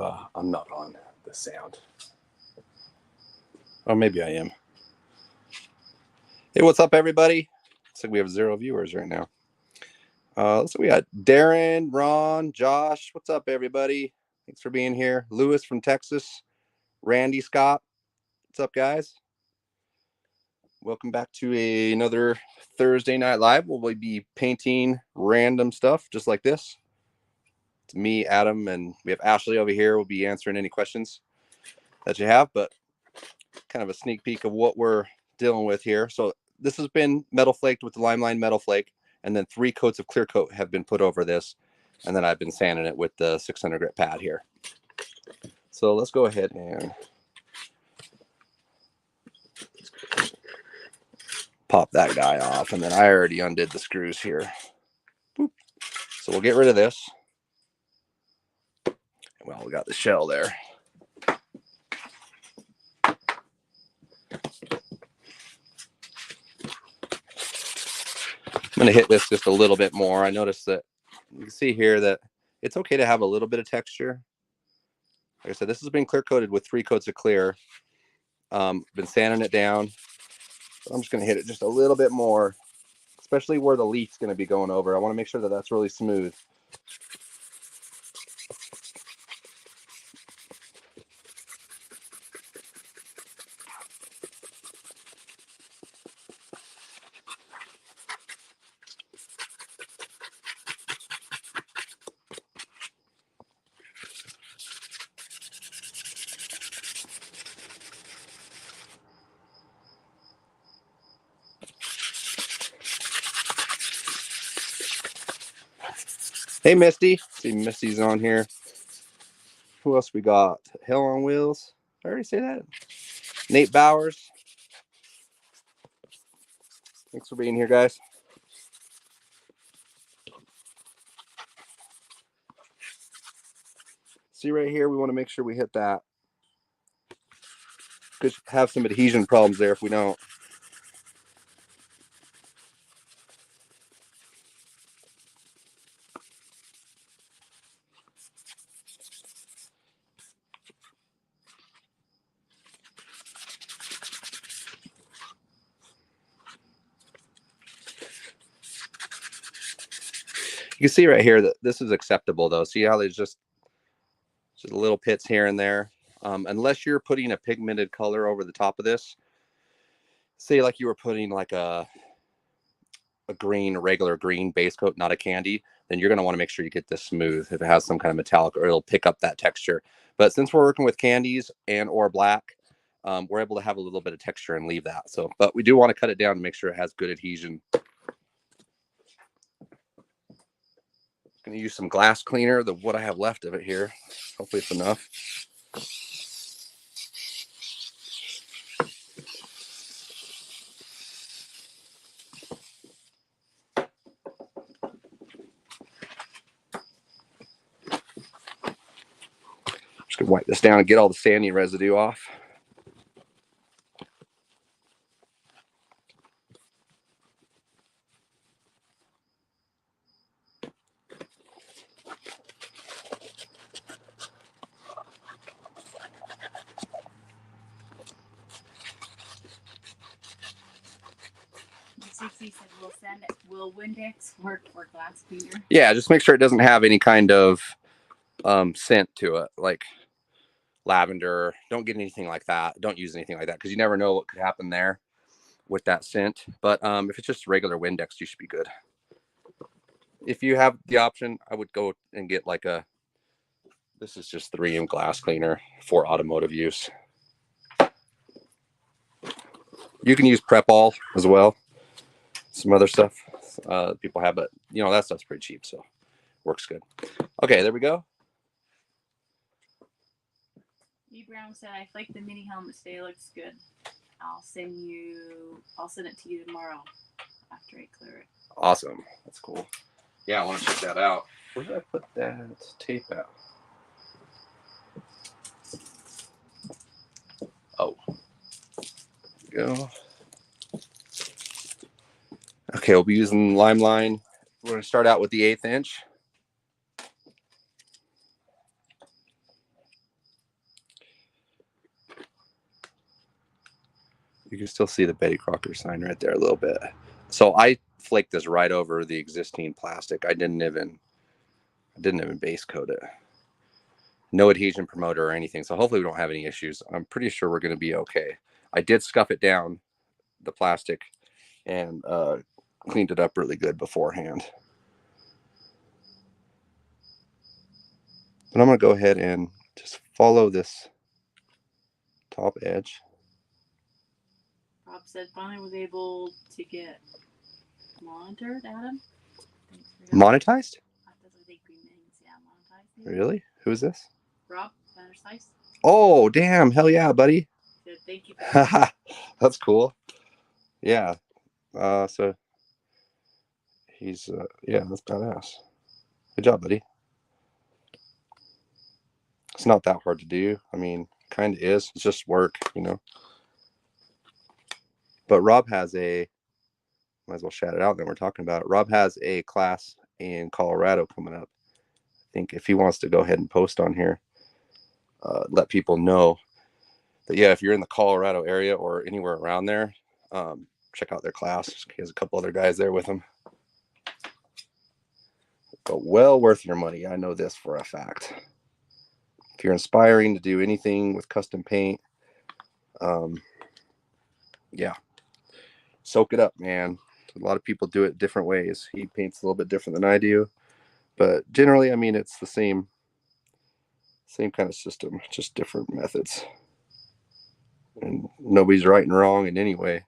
I'm not on the sound. Oh, maybe I am. Hey, what's up, everybody? Looks like we have 0 viewers right now. So we got Darren, Ron, Josh. What's up, everybody? Thanks for being here. Lewis from Texas. Randy Scott. What's up, guys? Welcome back to another Thursday Night Live. We'll be painting random stuff just like this. It's me, Adam, and we have Ashley over here. We'll be answering any questions that you have, but kind of a sneak peek of what we're dealing with here. So this has been metal flaked with the LiMELiNE metal flake, and then 3 coats of clear coat have been put over this, and then I've been sanding it with the 600 grit pad here. So let's go ahead and pop that guy off, and then I already undid the screws here. Boop. So we'll get rid of this. Well, we got the shell there. I'm going to hit this just a little bit more. I noticed that you can see here that it's okay to have a little bit of texture. Like I said, this has been clear coated with 3 coats of clear. Been sanding it down. I'm just going to hit it just a little bit more, especially where the leaf's going to be going over. I want to make sure that that's really smooth. Hey, Misty. See, Misty's on here. Who else we got? Hell on Wheels. Did I already say that? Nate Bowers. Thanks for being here, guys. See right here, we want to make sure we hit that. Could have some adhesion problems there if we don't. You can see right here that this is acceptable, though. See how there's just little pits here and there. Unless you're putting a pigmented color over the top of this, say like you were putting like a green, regular green base coat, not a candy, then you're going to want to make sure you get this smooth if it has some kind of metallic, or it'll pick up that texture. But since we're working with candies and or black, we're able to have a little bit of texture and leave that. So, but we do want to cut it down to make sure it has good adhesion. Going to use some glass cleaner, what I have left of it here. Hopefully it's enough. Just gonna wipe this down and get all the sandy residue off. Will Windex work for glass cleaner? Yeah, just make sure it doesn't have any kind of scent to it, like lavender. Don't get anything like that. Don't use anything like that, because you never know what could happen there with that scent. But if it's just regular Windex, you should be good. If you have the option, I would go and get like this is just 3M glass cleaner for automotive use. You can use Prep All as well. Some other stuff people have, but you know, that stuff's pretty cheap, so works good. Okay, there we go. E. Brown said, I flaked the mini helmet today. Looks good. I'll send it to you tomorrow after I clear it. Awesome. That's cool. Yeah, I want to check that out. Where did I put that tape at? Oh. There we go. Okay, we'll be using LiMELiNE. We're going to start out with the 1/8 inch. You can still see the Betty Crocker sign right there a little bit. So I flaked this right over the existing plastic. I didn't even base coat it. No adhesion promoter or anything. So hopefully we don't have any issues. I'm pretty sure we're going to be okay. I did scuff it down, the plastic, and cleaned it up really good beforehand. But I'm going to go ahead and just follow this top edge. Rob said finally was able to get monitored, Adam. Monetized? That's what I think means. Yeah, monetized. Maybe. Really? Who is this? Rob, Size. Oh, damn. Hell yeah, buddy. Said thank you. That's cool. Yeah. So he's, yeah, that's badass. Good job, buddy. It's not that hard to do. I mean, kind of is. It's just work, you know. But Rob has a, might as well shout it out then we're talking about it. Rob has a class in Colorado coming up. I think if he wants to go ahead and post on here, let people know that, yeah, if you're in the Colorado area or anywhere around there, check out their class. He has a couple other guys there with him. But well worth your money. I know this for a fact. If you're inspiring to do anything with custom paint, yeah, soak it up, man. A lot of people do it different ways. He paints a little bit different than I do, but generally, I mean, it's the same kind of system, just different methods. And nobody's right and wrong in any way.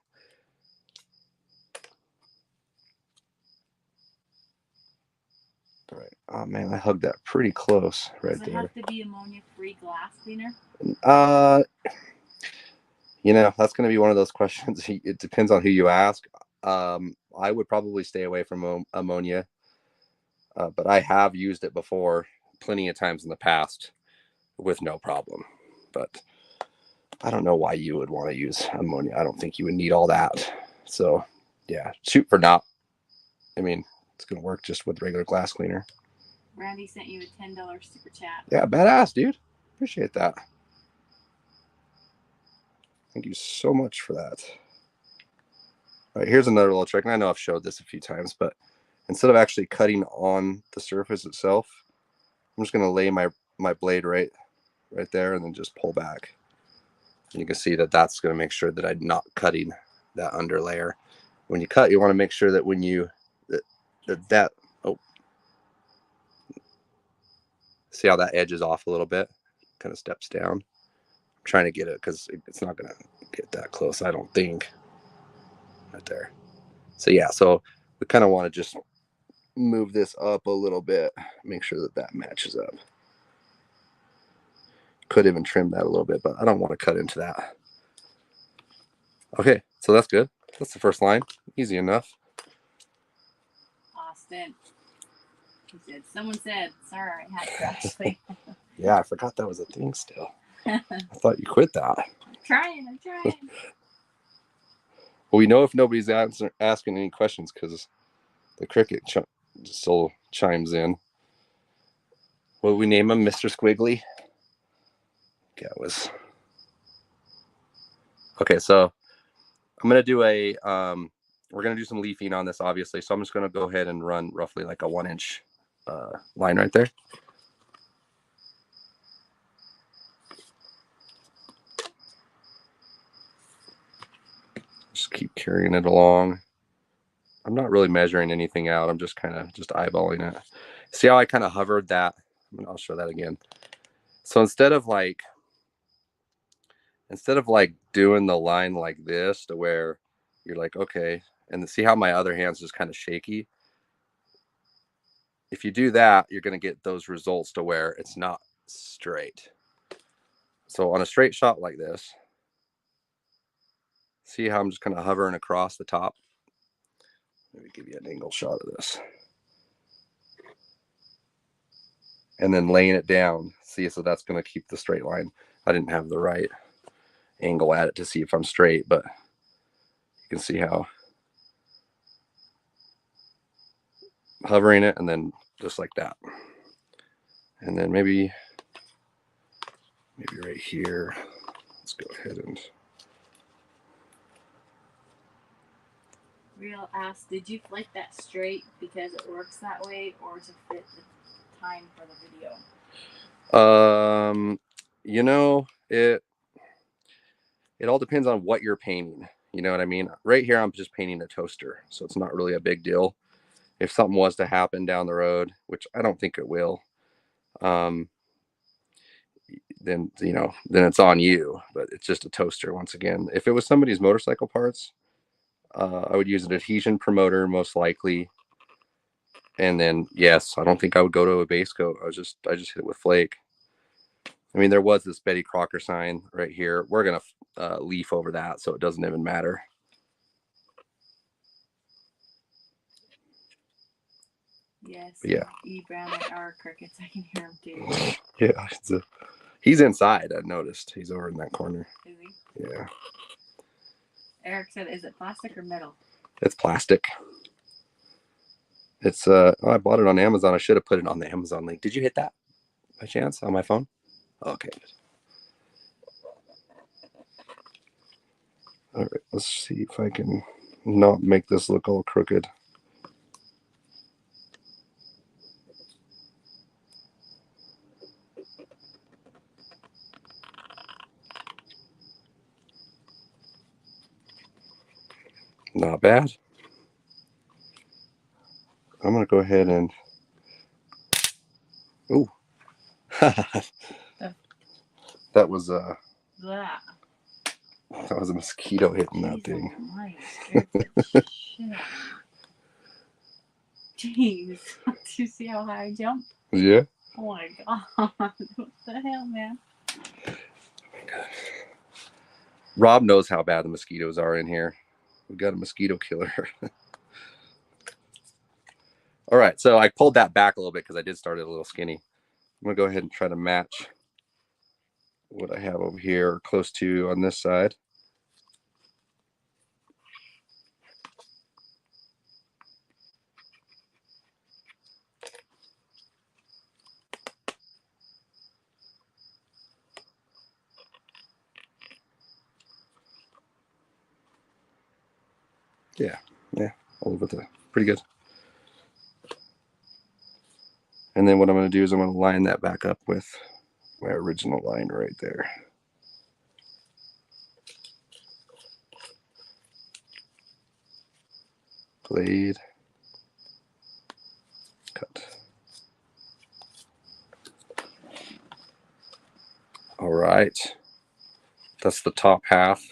All right. Oh man, I hugged that pretty close right there. Does it have to be ammonia-free glass cleaner? You know, that's going to be one of those questions. It depends on who you ask. I would probably stay away from ammonia, but I have used it before plenty of times in the past with no problem. But I don't know why you would want to use ammonia. I don't think you would need all that. So yeah, shoot for not. I mean, it's going to work just with regular glass cleaner. Randy sent you a $10 super chat. Yeah, badass, dude. Appreciate that. Thank you so much for that. All right, here's another little trick. And I know I've showed this a few times, but instead of actually cutting on the surface itself, I'm just going to lay my blade right there and then just pull back. And you can see that that's going to make sure that I'm not cutting that under layer. When you cut, you want to make sure that when you, oh, see how that edge is off a little bit? Kind of steps down. I'm trying to get it because it's not going to get that close, I don't think. Right there. So yeah, so we kind of want to just move this up a little bit, make sure that that matches up. Could even trim that a little bit, but I don't want to cut into that. Okay, so that's good. That's the first line. Easy enough. Austin. He said, someone said, sorry, I had to actually. Yeah, I forgot that was a thing still. I thought you quit that. I'm trying. Well, we know if nobody's asking any questions because the cricket still chimes in. What we name him? Mr. Squiggly? Yeah, it was. Okay, so I'm going to do we're going to do some leafing on this, obviously. So I'm just going to go ahead and run roughly like a 1-inch line right there. Just keep carrying it along. I'm not really measuring anything out. I'm just kind of eyeballing it. See how I kind of hovered that? I'll show that again. So instead of like doing the line like this to where you're like, okay, and see how my other hand's just kind of shaky. If you do that, you're going to get those results to where it's not straight. So on a straight shot like this, see how I'm just kind of hovering across the top? Let me give you an angle shot of this. And then laying it down. See, so that's going to keep the straight line. I didn't have the right angle at it to see if I'm straight, but you can see how hovering it and then just like that. And then maybe right here. Let's go ahead and Gabriel asked, did you flake that straight because it works that way, or to fit the time for the video? You know, it all depends on what you're painting. You know what I mean? Right here, I'm just painting a toaster, so it's not really a big deal. If something was to happen down the road, which I don't think it will, then, you know, then it's on you. But it's just a toaster once again. If it was somebody's motorcycle parts, I would use an adhesion promoter most likely. And then, yes, I don't think I would go to a base coat. I just hit it with Flake. I mean, there was this Betty Crocker sign right here. We're going to leaf over that, so it doesn't even matter. Yes. Yeah. E. Brown and our crickets. I can hear him too. Yeah. He's inside. I noticed. He's over in that corner. Is he? Yeah. Eric said, is it plastic or metal? It's plastic. It's oh, I bought it on Amazon. I should have put it on the Amazon link. Did you hit that by chance on my phone? Okay. All right, let's see if I can not make this look all crooked. Not bad. I'm gonna go ahead and ooh. That was a mosquito hitting that thing. Jeez, do you see how high I jumped? Yeah. Oh my god, what the hell, man? Rob knows how bad the mosquitoes are in here. We got a mosquito killer. All right, so I pulled that back a little bit because I did start it a little skinny. I'm gonna go ahead and try to match what I have over here close to on this side. Yeah, I'll leave it there. Pretty good. And then what I'm going to do is I'm going to line that back up with my original line right there. Blade, cut. All right, that's the top half.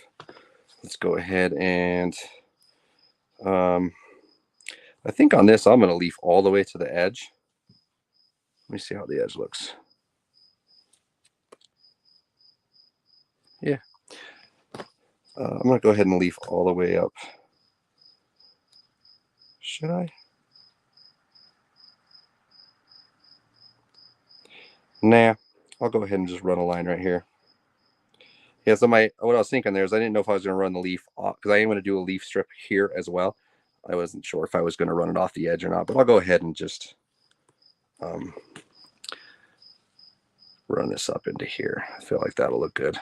Let's go ahead and I think on this I'm going to leaf all the way to the edge. Let me see how the edge looks. Yeah. I'm going to go ahead and leaf all the way up. Should I? Nah, I'll go ahead and just run a line right here. Yeah, so what I was thinking there is I didn't know if I was going to run the leaf off, because I am going to do a leaf strip here as well. I wasn't sure if I was going to run it off the edge or not, but I'll go ahead and just run this up into here. I feel like that'll look good.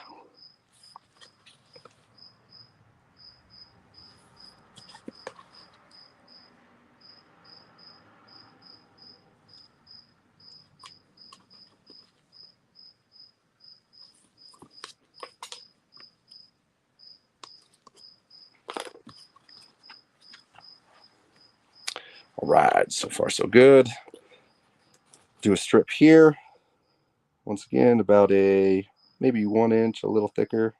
All right, so far so good. Do a strip here. Once again, about maybe 1 inch, a little thicker.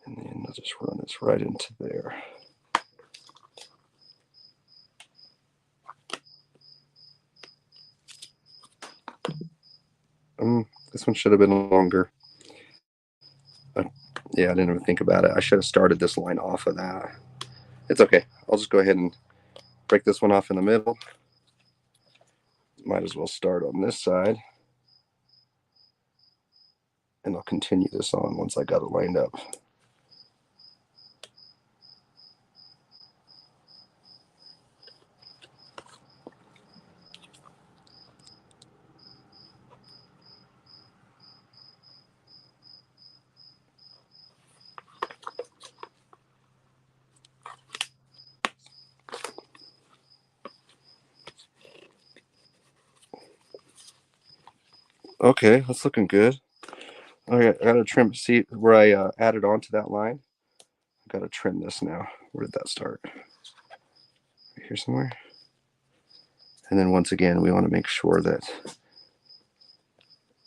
And then I'll just run this right into there. This one should have been longer. Yeah, I didn't even think about it. I should have started this line off of that. It's okay. I'll just go ahead and break this one off in the middle. Might as well start on this side. And and I'll continue this on once I got it lined up. Okay, that's looking good. Okay, I gotta trim. See where I added on to that line? I gotta trim this now. Where did that start? Right here somewhere. And then once again, we want to make sure that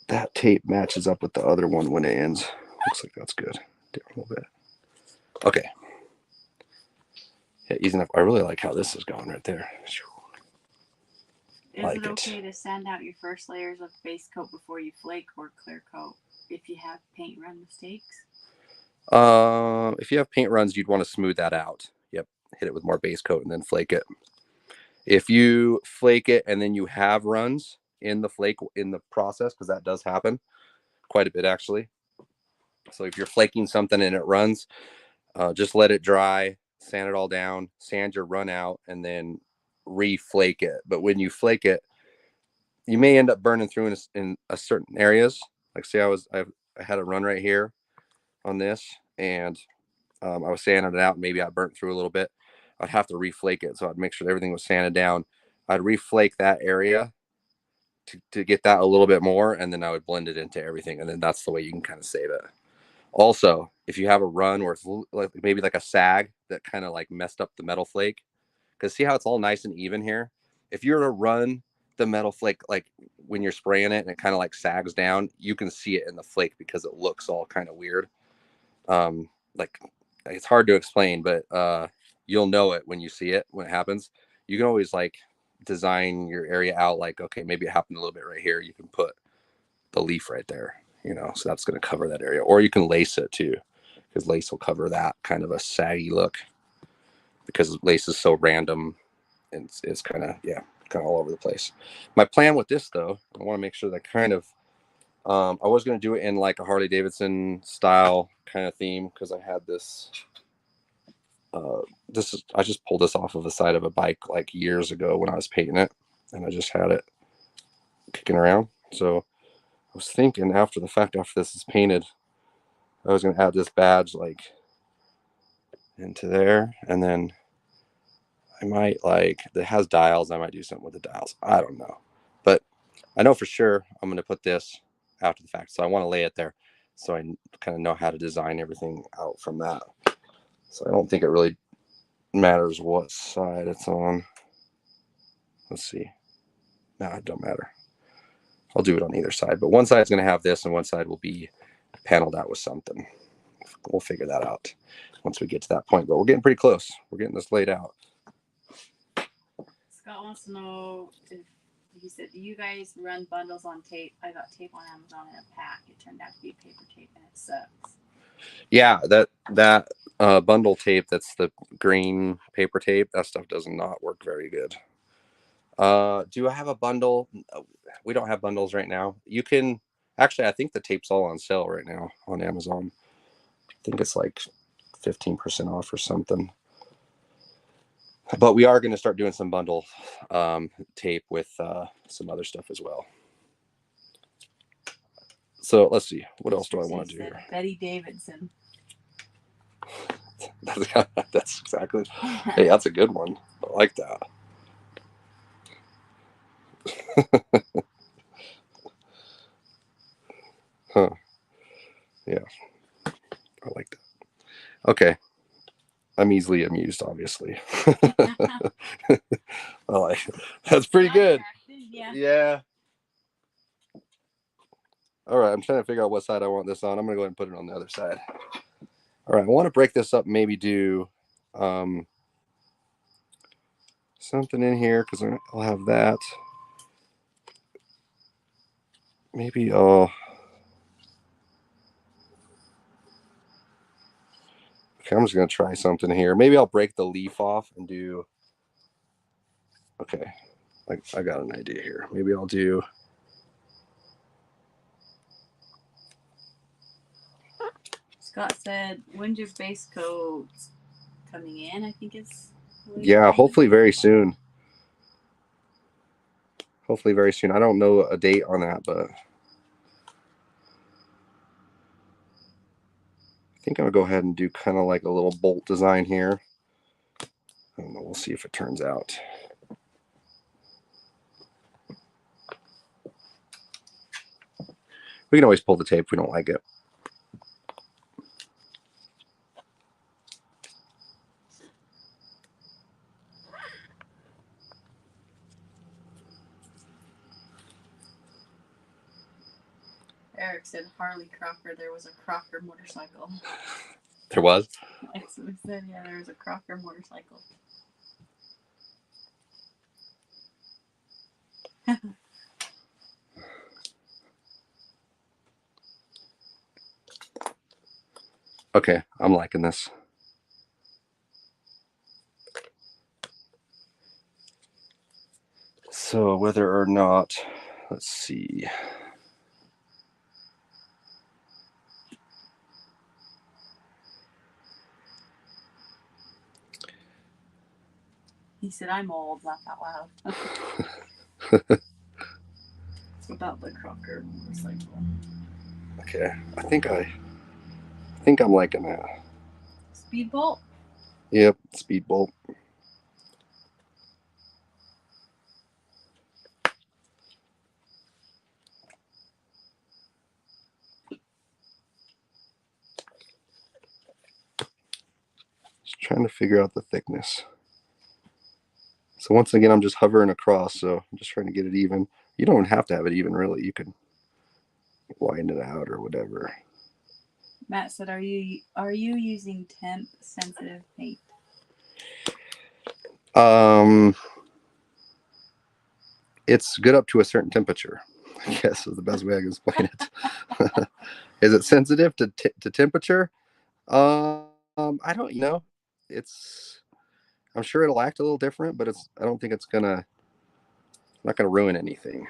that tape matches up with the other one when it ends. Looks like that's good. Down a little bit. Okay. Yeah, easy enough. I really like how this is going right there. Is it okay to sand out your first layers of base coat before you flake or clear coat if you have paint run mistakes? If you have paint runs, you'd want to smooth that out. Yep. Hit it with more base coat and then flake it. If you flake it and then you have runs in the flake in the process, because that does happen quite a bit actually. So if you're flaking something and it runs, just let it dry, sand it all down, sand your run out, and then re-flake it. But when you flake it, you may end up burning through in certain areas. Like say I had a run right here on this, and I was sanding it out, and maybe I burnt through a little bit. I'd have to re-flake it, so I'd make sure everything was sanded down. I'd re-flake that area to get that a little bit more, and then I would blend it into everything, and then that's the way you can kind of save it. Also, if you have a run where it's like maybe like a sag that kind of like messed up the metal flake, because see how it's all nice and even here? If you were to run the metal flake, like when you're spraying it and it kind of like sags down, you can see it in the flake because it looks all kind of weird. Like it's hard to explain, but you'll know it when you see it, when it happens. You can always like design your area out like, okay, maybe it happened a little bit right here. You can put the leaf right there, you know, so that's going to cover that area. Or you can lace it too, because lace will cover that kind of a saggy look, because lace is so random and it's kind of, yeah, kind of all over the place. My plan with this though, I want to make sure that kind of I was going to do it in like a Harley Davidson style kind of theme, because I had this I just pulled this off of the side of a bike like years ago when I was painting it, and I just had it kicking around. So I was thinking after the fact, after this is painted, I was going to add this badge like into there, and then I might like, it has dials. I might do something with the dials. I don't know, but I know for sure I'm going to put this after the fact. So I want to lay it there so I kind of know how to design everything out from that. So I don't think it really matters what side it's on. Let's see. No, it don't matter. I'll do it on either side, but one side's going to have this and one side will be paneled out with something. We'll figure that out once we get to that point, but we're getting pretty close. We're getting this laid out. Scott wants to know if he said, do you guys run bundles on tape? I got tape on Amazon in a pack. It turned out to be paper tape and it sucks. Yeah, that bundle tape, that's the green paper tape, that stuff does not work very good. Do I have a bundle? We don't have bundles right now. You can actually, I think the tape's all on sale right now on Amazon. I think it's like 15% off or something. But we are going to start doing some bundle tape with some other stuff as well. So let's see. What else do I want to do here? Betty Davidson. That's exactly. Hey, that's a good one. I like that. Huh. Yeah. I like that. Okay. I'm easily amused, obviously. I like it. That's pretty good. Yeah. All right. I'm trying to figure out what side I want this on. I'm going to go ahead and put it on the other side. All right. I want to break this up, maybe do something in here, because I'll have that. Maybe I'll. Okay, I'm just going to try something here. Maybe I'll break the leaf off and do. Okay. I got an idea here. Maybe I'll do. Scott said, when's your base coat coming in? I think it's... Yeah, hopefully very soon. Hopefully very soon. I don't know a date on that, but I think I'm going to go ahead and do kind of like a little bolt design here. I don't know. We'll see if it turns out. We can always pull the tape if we don't like it. Eric said, Harley Crocker, there was a Crocker motorcycle. There was? That's what he said, yeah, there was a Crocker motorcycle. Okay, I'm liking this. So whether or not, let's see. He said, I'm old, laugh out loud. About the Crocker motorcycle. Okay, I think I'm liking that. Speed bolt? Yep, speed bolt. Just trying to figure out the thickness. So once again, I'm just hovering across, so I'm just trying to get it even. You don't have to have it even, really. You can widen it out or whatever. Matt said, are you using temp sensitive paint? It's good up to a certain temperature, I guess is the best way I can explain it. Is it sensitive to temperature? I don't, I'm sure it'll act a little different, but I don't think it's not gonna ruin anything.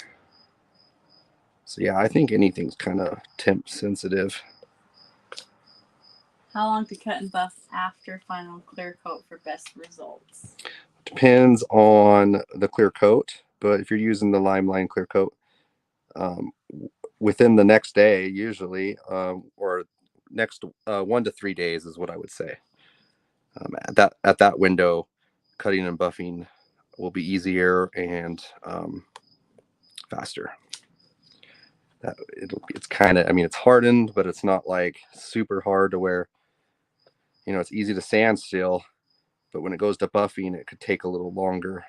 So yeah, I think anything's kind of temp sensitive. How long to cut and buff after final clear coat for best results? Depends on the clear coat, but if you're using the LiMELiNE clear coat, within the next day usually, or next 1 to 3 days is what I would say. At that window, cutting and buffing will be easier and faster. It's kind of, I mean, it's hardened, but it's not like super hard to where, it's easy to sand still, but when it goes to buffing, it could take a little longer.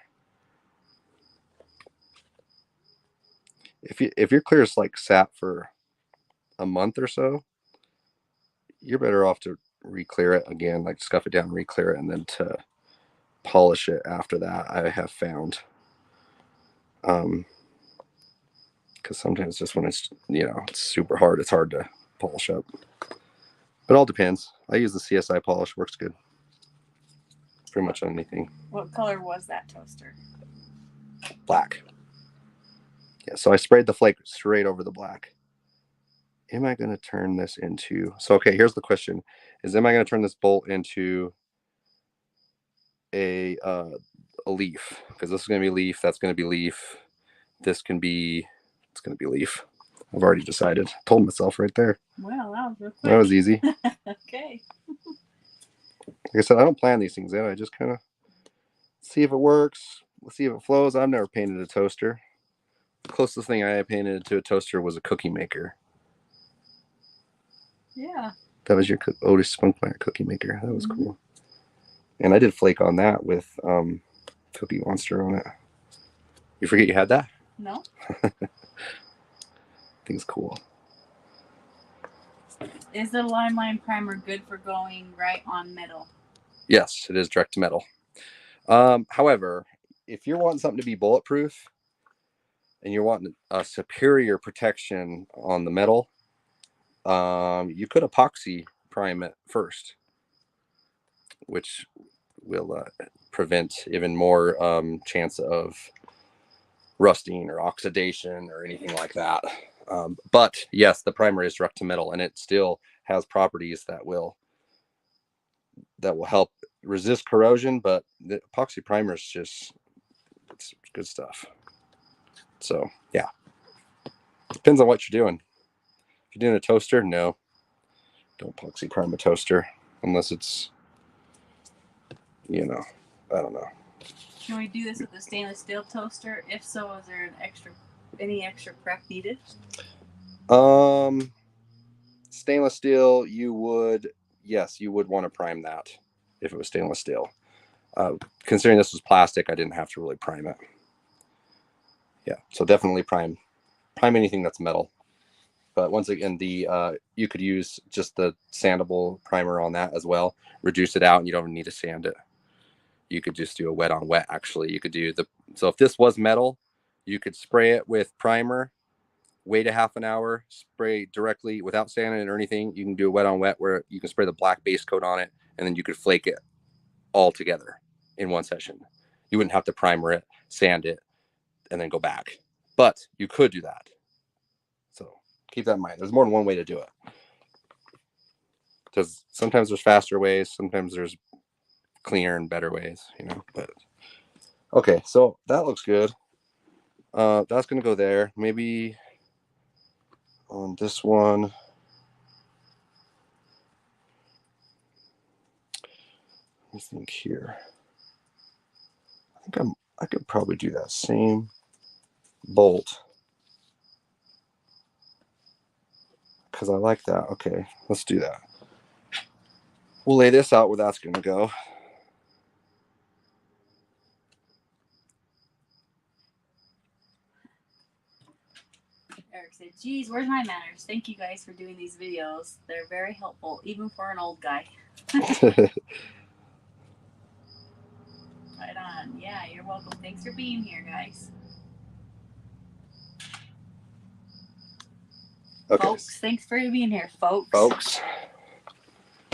If your clear is like sat for a month or so, you're better off to re-clear it again, like scuff it down, re-clear it, and then to polish it after that, I have found. Because sometimes just when it's, it's super hard, it's hard to polish up. But it all depends. I use the CSI polish, works good. Pretty much on anything. What color was that toaster? Black. Yeah, so I sprayed the flake straight over the black. Am I going to turn this into... So, okay, here's the question. Am I going to turn this bolt into a leaf? Because this is going to be leaf, that's going to be leaf. It's going to be leaf. I've already decided. Told myself right there. Well, that was real quick. That was easy. Okay. Like I said, I don't plan these things in. I just kind of see if it works. Let's see if it flows. I've never painted a toaster. The closest thing I painted to a toaster was a cookie maker. Yeah. That was your Otis Spunkmeyer cookie maker. That was cool. And I did flake on that with Cookie Monster on it. You forget you had that? No. Thing's cool. Is the LiMELiNE primer good for going right on metal? Yes, it is direct to metal. However, if you're wanting something to be bulletproof and you're wanting a superior protection on the metal, you could epoxy prime it first, which will prevent even more chance of rusting or oxidation or anything like that. But yes, the primer is direct to metal, and it still has properties that will help resist corrosion, but the epoxy primer is just, it's good stuff. So yeah, depends on what you're doing. If you're doing a toaster, no, don't epoxy prime a toaster unless it's, you know, I don't know. Can we do this with a stainless steel toaster? If so, is there any extra prep needed? Stainless steel, you would want to prime that if it was stainless steel. Considering this was plastic, I didn't have to really prime it. Yeah, so definitely prime anything that's metal. But once again, you could use just the sandable primer on that as well. Reduce it out, and you don't need to sand it. You could just do a wet on wet. Actually, you could do so if this was metal, you could spray it with primer, wait a half an hour, spray directly without sanding it or anything. You can do a wet on wet where you can spray the black base coat on it, and then you could flake it all together in one session. You wouldn't have to primer it, sand it, and then go back. But you could do that. So keep that in mind. There's more than one way to do it. Because sometimes there's faster ways, sometimes there's cleaner and better ways, you know. But okay, so that looks good. That's gonna go there. Maybe on this one, let me think here. I could probably do that same bolt because I like that. Okay, let's do that. We'll lay this out where that's gonna go. Eric said, geez, where's my manners? Thank you guys for doing these videos. They're very helpful, even for an old guy. Right on. Yeah, you're welcome. Thanks for being here, guys. Okay. Folks, thanks for being here, folks.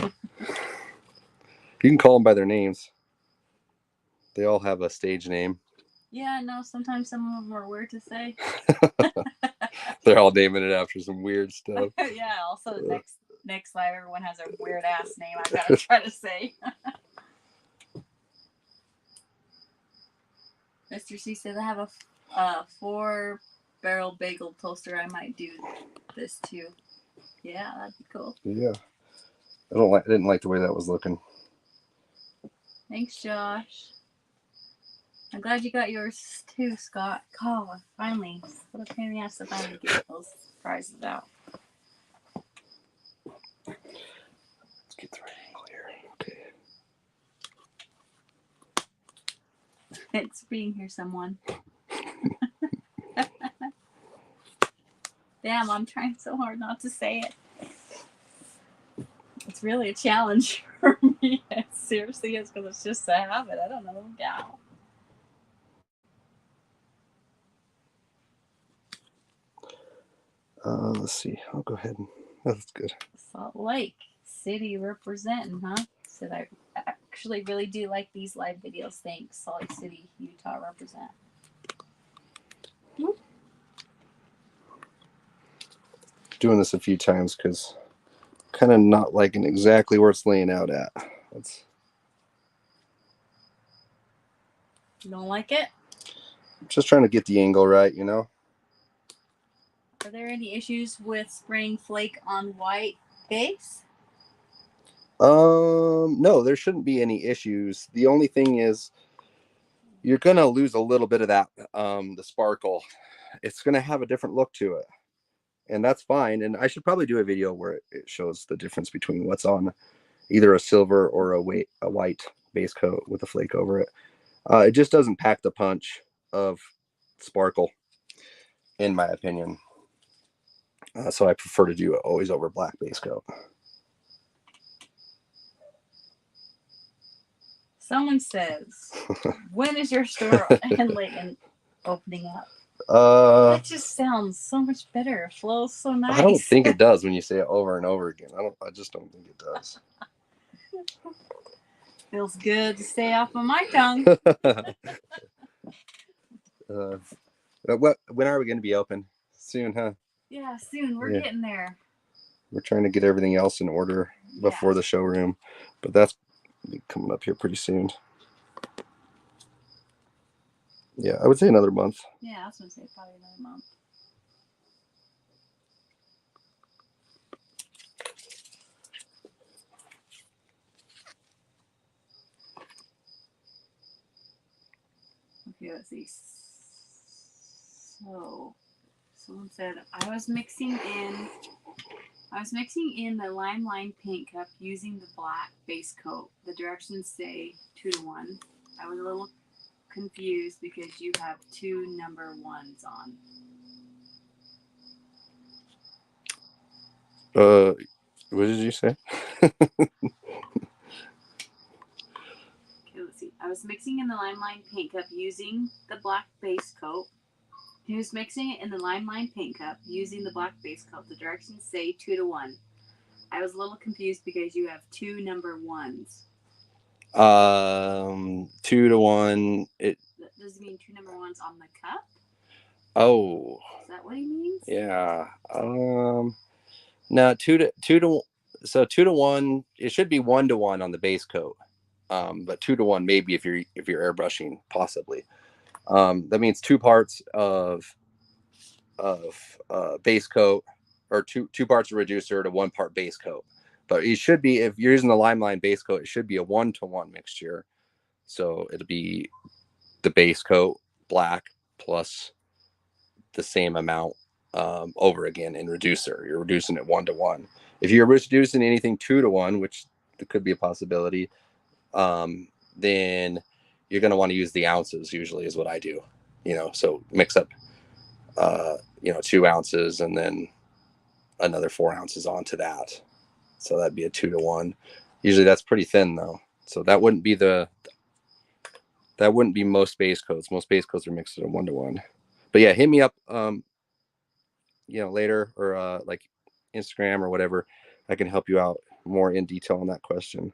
You can call them by their names. They all have a stage name. Yeah, no, sometimes some of them are weird to say. They're all naming it after some weird stuff. Yeah, also next live, everyone has a weird ass name I gotta try to say. Mr. C said I have a 4-barrel bagel toaster. I might do this too. Yeah, that'd be cool. Yeah. I didn't like the way that was looking. Thanks, Josh. I'm glad you got yours too, Scott. Oh, finally. What a pain in the ass to finally get those prizes out. Let's get the right angle here. Okay. Thanks for being here, someone. Damn, I'm trying so hard not to say it. It's really a challenge for me. It seriously is, because it's just a habit. I don't know. Yeah. Let's see. I'll go ahead and that's good. Salt Lake City representing, huh? Said I actually really do like these live videos. Thanks. Salt Lake City, Utah represent. Whoop. Doing this a few times because kind of not liking exactly where it's laying out at. You don't like it? Just trying to get the angle right, you know. Are there any issues with spraying flake on white base? No, there shouldn't be any issues. The only thing is you're gonna lose a little bit of that the sparkle. It's gonna have a different look to it, and that's fine. And I should probably do a video where it shows the difference between what's on either a silver or a white base coat with a flake over it. It just doesn't pack the punch of sparkle, in my opinion. So I prefer to do it always over black base coat. Someone says, when is your store in Layton opening up? That just sounds so much better. It flows so nice. I don't think it does when you say it over and over again. I just don't think it does. Feels good to stay off of my tongue. When are we going to be open? Soon, huh? Yeah, soon. We're getting there. We're trying to get everything else in order before the showroom, but that's coming up here pretty soon. Yeah, I would say another month. Yeah, I was going to say probably another month. Okay, let's see. So, someone said I was mixing in the LiMELiNE paint cup using the black base coat. The directions say 2 to 1. I was a little confused because you have 2 number 1s on. What did you say? Okay, let's see. I was mixing in the LiMELiNE paint cup using the black base coat. He was mixing it in the LiMELiNE paint cup using the black base coat. The directions say 2 to 1. I was a little confused because you have 2 number 1s. 2 to 1. Does it mean 2 number 1s on the cup? Oh. Is that what he means? Yeah. No, 2 to 1. It should be 1 to 1 on the base coat. But 2 to 1 maybe if you're airbrushing, possibly. That means 2 parts of base coat, or two parts of reducer to 1 part base coat. But it should be, if you're using the LiMELiNE base coat, it should be a 1-to-1 mixture. So it'll be the base coat black plus the same amount over again in reducer. You're reducing it 1-to-1. If you're reducing anything 2 to 1, which could be a possibility, then you're going to want to use the ounces. Usually is what I do. So mix up 2 ounces and then another 4 ounces onto that. So that'd be a 2 to 1. Usually that's pretty thin though. So that wouldn't be most base coats. Most base coats are mixed at a 1-to-1. But yeah, hit me up later, or like Instagram or whatever. I can help you out more in detail on that question.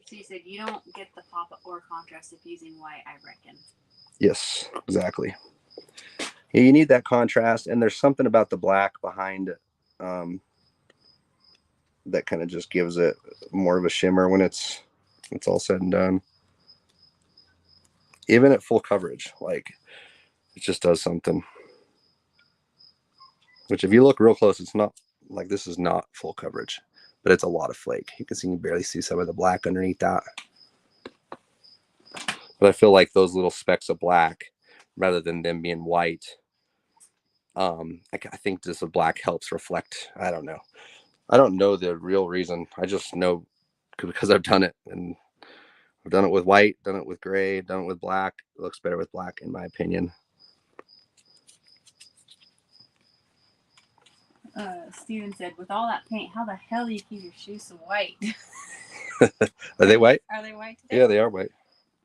She said you don't get the pop or contrast if using white, I reckon. Yes, exactly. Yeah, you need that contrast, and there's something about the black behind that kind of just gives it more of a shimmer when it's all said and done. Even at full coverage, like, it just does something. Which, if you look real close, it's not like, this is not full coverage, but it's a lot of flake. You can barely see some of the black underneath that. But I feel like those little specks of black, rather than them being white, I think just the black helps reflect. I don't know the real reason. I just know because I've done it, and I've done it with white, done it with gray, done it with black. It looks better with black, in my opinion. Steven said, with all that paint, how the hell do you keep your shoes so white? Are they white? Are they white today? Yeah, they are white.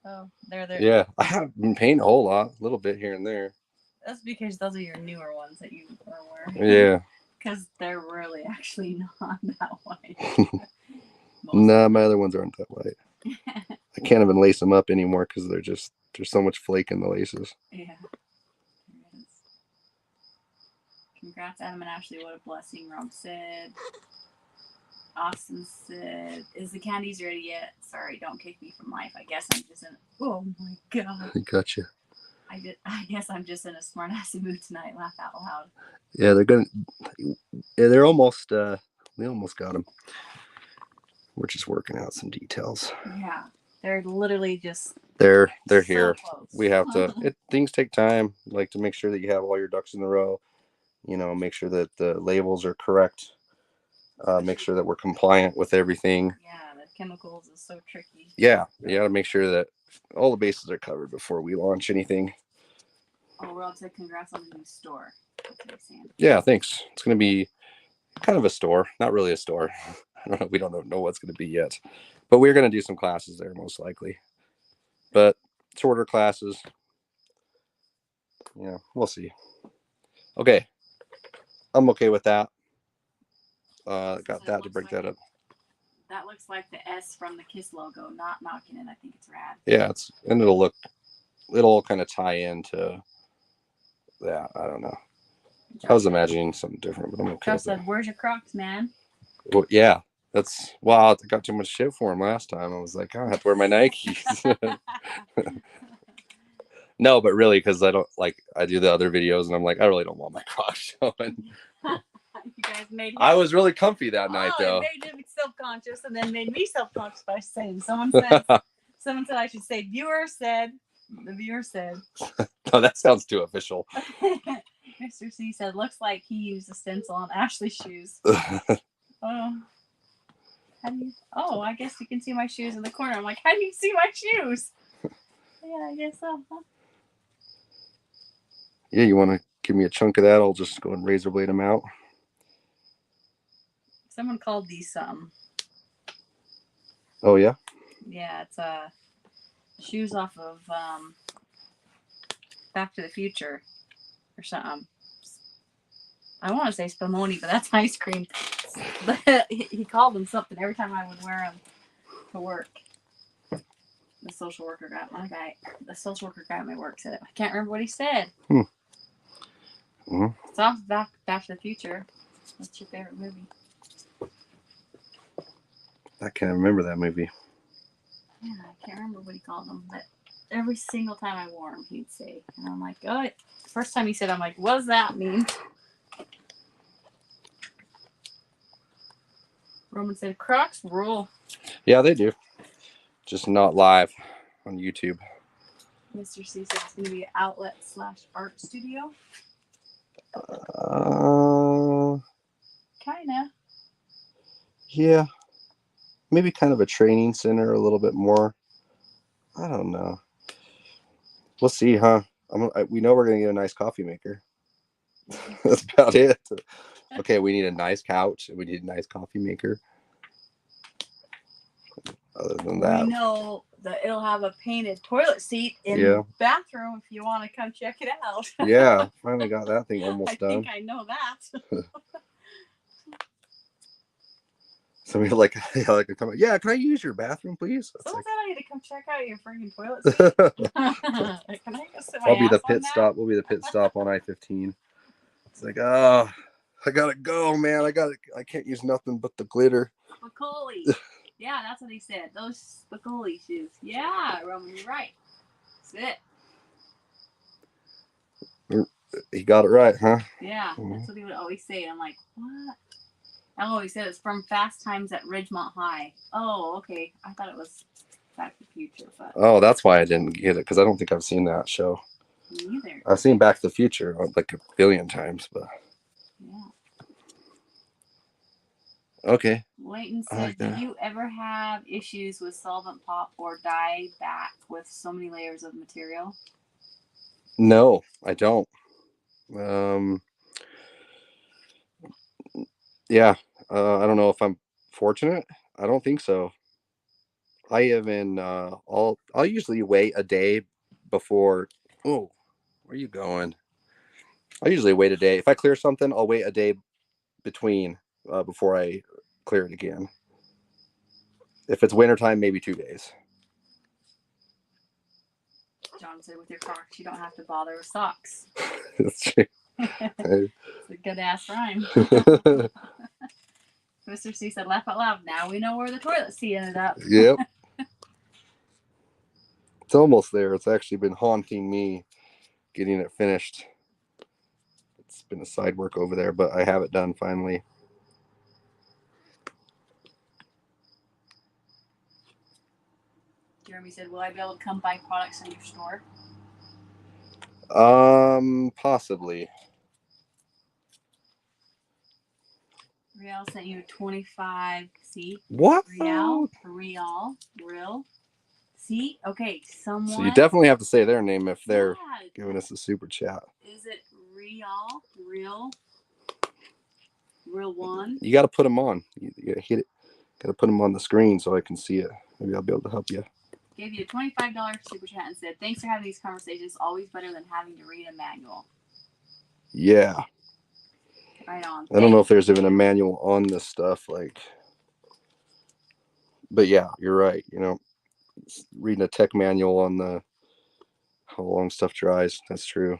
Oh, they're there. Yeah, I haven't been painting a whole lot, a little bit here and there. That's because those are your newer ones that you are wearing. Yeah. Because they're really actually not that white. No, my other ones aren't that white. I can't even lace them up anymore because there's so much flake in the laces. Yeah. There is. Congrats, Adam and Ashley. What a blessing, Rob said. Austin said, is the candies ready yet? Sorry, don't kick me from life. I guess I'm just in... Oh, my God. Gotcha. I guess I'm just in a smart-assy mood tonight. Laugh out loud. Yeah, they're almost... we almost got them. We're just working out some details. Yeah. They're literally just... They're so here. Close. We have to... things take time. Like, to make sure that you have all your ducks in a row. Make sure that the labels are correct. Make sure that we're compliant with everything. Yeah, the chemicals is so tricky. Yeah, you got to make sure that all the bases are covered before we launch anything. Oh, Rob said congrats on the new store. Yeah, thanks. It's going to be kind of a store, not really a store. I don't know. We don't know what's going to be yet, but we're going to do some classes there most likely. But shorter classes. Yeah, we'll see. Okay, I'm okay with that. Got that to break that up. That looks like the S from the KISS logo, not knocking it. I think it's rad. Yeah, it'll kind of tie into that. I don't know. I was imagining something different, but I'm okay. Josh said, "Where's your Crocs, man?" Well, yeah, that's wow. I got too much shit for him last time. I was like, oh, I have to wear my Nikes. No, but really, because I don't like. I do the other videos, and I'm like, I really don't want my Crocs showing. You guys made him. I was really comfy that night, though. It made him self-conscious, and then made me self-conscious by saying, someone said I should say, viewer said. The viewer said. Oh, that sounds too official. Mr. C said, looks like he used a stencil on Ashley's shoes. Oh. How do you? Oh, I guess you can see my shoes in the corner. I'm like, how do you see my shoes? Yeah, I guess so. Huh? Yeah, you want to give me a chunk of that? I'll just go and razor blade them out. Someone called these Oh yeah. Yeah, it's shoes off of Back to the Future or something. I want to say spumoni, but that's ice cream. But he called them something every time I would wear them to work. The social worker guy at my work said it. I can't remember what he said. It's off Back to the Future. What's your favorite movie? I can't remember that movie. Yeah, I can't remember what he called them, but every single time I wore them, he'd say, and I'm like, oh, first time he said, I'm like, what does that mean? Roman said, Crocs rule. Yeah, they do. Just not live on YouTube. Mr. C said it's going to be an outlet/art studio. Kinda. Yeah. Maybe kind of a training center a little bit more. I don't know. We'll see, huh? We know we're going to get a nice coffee maker. That's about it. Okay, we need a nice couch. We need a nice coffee maker. Other than that, we know that it'll have a painted toilet seat in the bathroom if you want to come check it out. Yeah, finally got that thing almost done. I think I know that. So we like come. Yeah, can I use your bathroom, please? Someone said I need to come check out your freaking toilet seat. Can I go sit my I'll be the ass pit on stop. We'll be the pit stop on I-15. It's like, oh, I gotta go, man. I can't use nothing but the glitter. Spicoli. Yeah, that's what he said. Those Spicoli shoes. Yeah, Roman, you're right. That's it. He got it right, huh? Yeah, that's what he would always say. I'm like, what? Oh, he said it's from Fast Times at Ridgemont High. Oh, okay. I thought it was Back to the Future, but oh, that's why I didn't get it, because I don't think I've seen that show. Me neither. I've seen Back to the Future like a billion times, but yeah. Okay. Layton said, do you ever have issues with solvent pop or dye back with so many layers of material? No, I don't. Yeah, I don't know if I'm fortunate. I don't think so. I even I'll usually wait a day before. Oh, where are you going? I usually wait a day. If I clear something, I'll wait a day between before I clear it again. If it's wintertime, maybe 2 days. John said, with your Crocs, you don't have to bother with socks. That's true. It's a good ass rhyme. Mr. C said, laugh out loud. Now we know where the toilet seat ended up. Yep. It's almost there. It's actually been haunting me getting it finished. It's been a side work over there, but I have it done finally. Jeremy said, will I be able to come buy products in your store? Possibly. Real sent you 25. See? What? Real. See? Okay, someone. So you definitely have to say their name if they're giving us a super chat. Is it Real one? You got to put them on. You got to hit it. Got to put them on the screen so I can see it. Maybe I'll be able to help you. Gave you a $25 super chat and said, thanks for having these conversations. Always better than having to read a manual. Yeah. Right on. I don't know if there's even a manual on this stuff. But yeah, you're right. You know, reading a tech manual on how long stuff dries. That's true.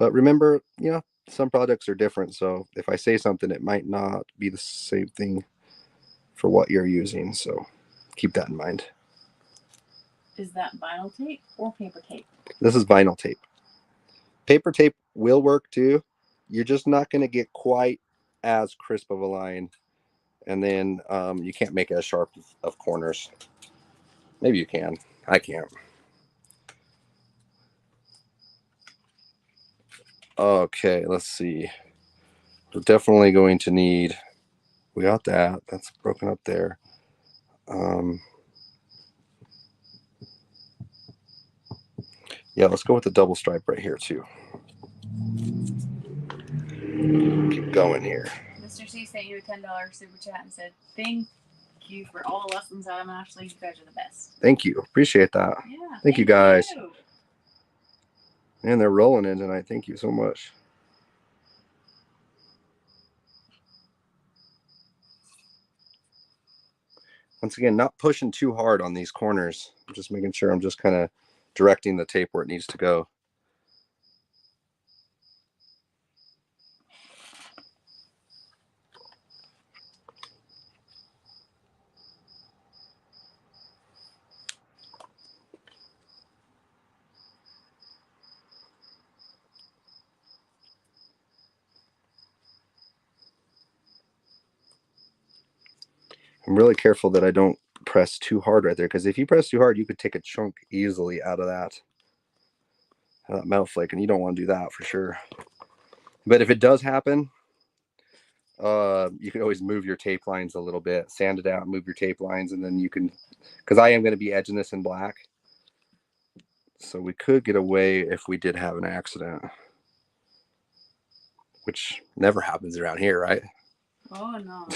But remember, you know, some projects are different. So if I say something, it might not be the same thing for what you're using. So keep that in mind. Is that vinyl tape or paper tape? This is vinyl tape. Paper tape will work too. You're just not going to get quite as crisp of a line. And then you can't make it as sharp of corners. Maybe you can. I can't. Okay, let's see. We're definitely going to need... We got that. That's broken up there. Yeah, let's go with the double stripe right here too. Keep going here. Mr. C sent you a $10 super chat and said, "Thank you for all the lessons, Adam and Ashley. You guys are the best." Thank you. Appreciate that. Yeah. Thank you guys. You. Man, they're rolling in tonight. Thank you so much. Once again, not pushing too hard on these corners. I'm just making sure I'm just kind of directing the tape where it needs to go. I'm really careful that I don't press too hard right there, because if you press too hard, you could take a chunk easily out of that metal flake, and you don't want to do that for sure. But if it does happen, you can always move your tape lines a little bit, sand it out, move your tape lines, and then you can, because I am going to be edging this in black, so we could get away if we did have an accident, which never happens around here, right? Oh no.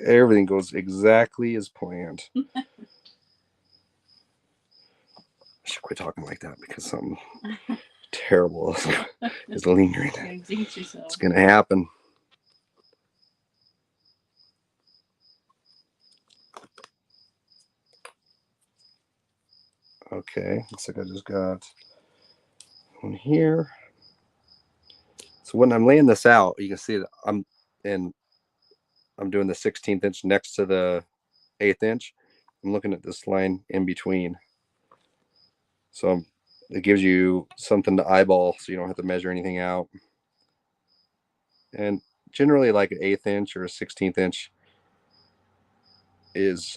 Everything goes exactly as planned. I should quit talking like that, because something terrible is lingering. It's gonna happen. Okay, looks like I just got one here. So when I'm laying this out, you can see that I'm doing the 16th inch next to the 1/8 inch. I'm looking at this line in between. So it gives you something to eyeball, so you don't have to measure anything out. And generally, like an 1/8 inch or a 16th inch is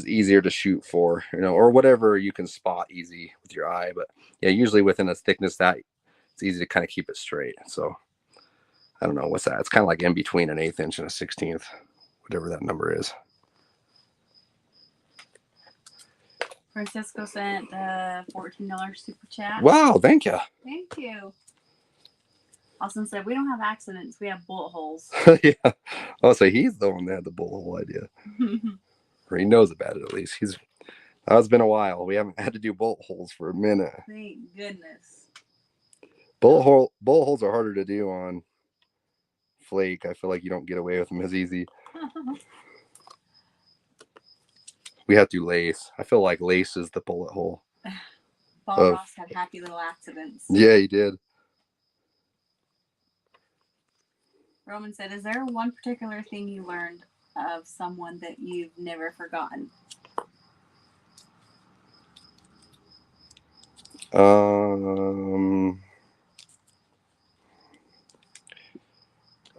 easier to shoot for, you know, or whatever you can spot easy with your eye. But yeah, usually within a thickness that it's easy to kind of keep it straight. So I don't know what's that. It's kind of like in between an 1/8 inch and a 16th, whatever that number is. Francisco sent a $14 super chat. Wow, thank you. Thank you. Austin said, "We don't have accidents, we have bullet holes." Yeah, I'll say he's the one that had the bullet hole idea. Or he knows about it at least. It's been a while. We haven't had to do bullet holes for a minute. Thank goodness. Bullet holes are harder to do on Flake. I feel like you don't get away with them as easy. We have to do lace. I feel like lace is the bullet hole. Paul Ross had happy little accidents. Yeah, he did. Roman said, "Is there one particular thing you learned of someone that you've never forgotten?"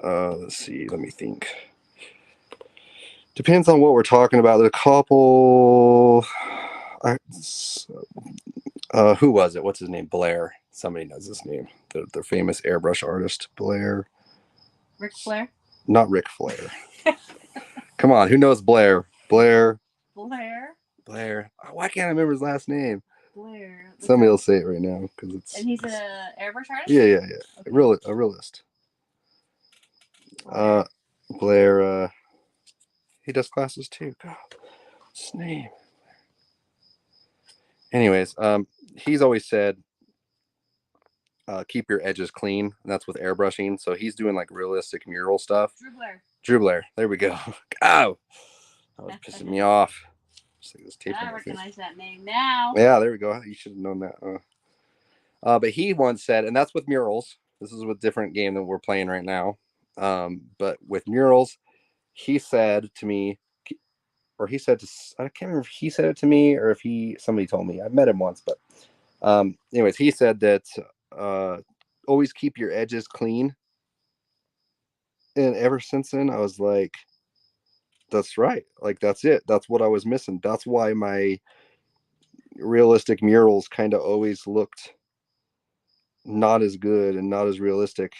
Let's see. Let me think. Depends on what we're talking about. The couple. Who was it? What's his name? Blair. Somebody knows his name. The famous airbrush artist, Blair. Ric Flair? Not Ric Flair. Come on, who knows Blair? Blair. Why can't I remember his last name? Blair. Somebody will say it right now because it's. And he's an airbrush artist. Yeah. Okay. A realist. Blair. He does classes too. God, what's his name? Anyways, he's always said, keep your edges clean, and that's with airbrushing. So he's doing like realistic mural stuff. Drew Blair. There we go. Oh, that was pissing me off. I recognize that name now. Yeah, there we go. You should have known that. But he once said, and that's with murals. This is a different game that we're playing right now. But with murals, he said to me, or he said to, I can't remember if he said it to me or if somebody told me. I've met him once, but anyways, he said that always keep your edges clean. And ever since then, I was like, that's right. Like, that's it. That's what I was missing. That's why my realistic murals kind of always looked not as good and not as realistic,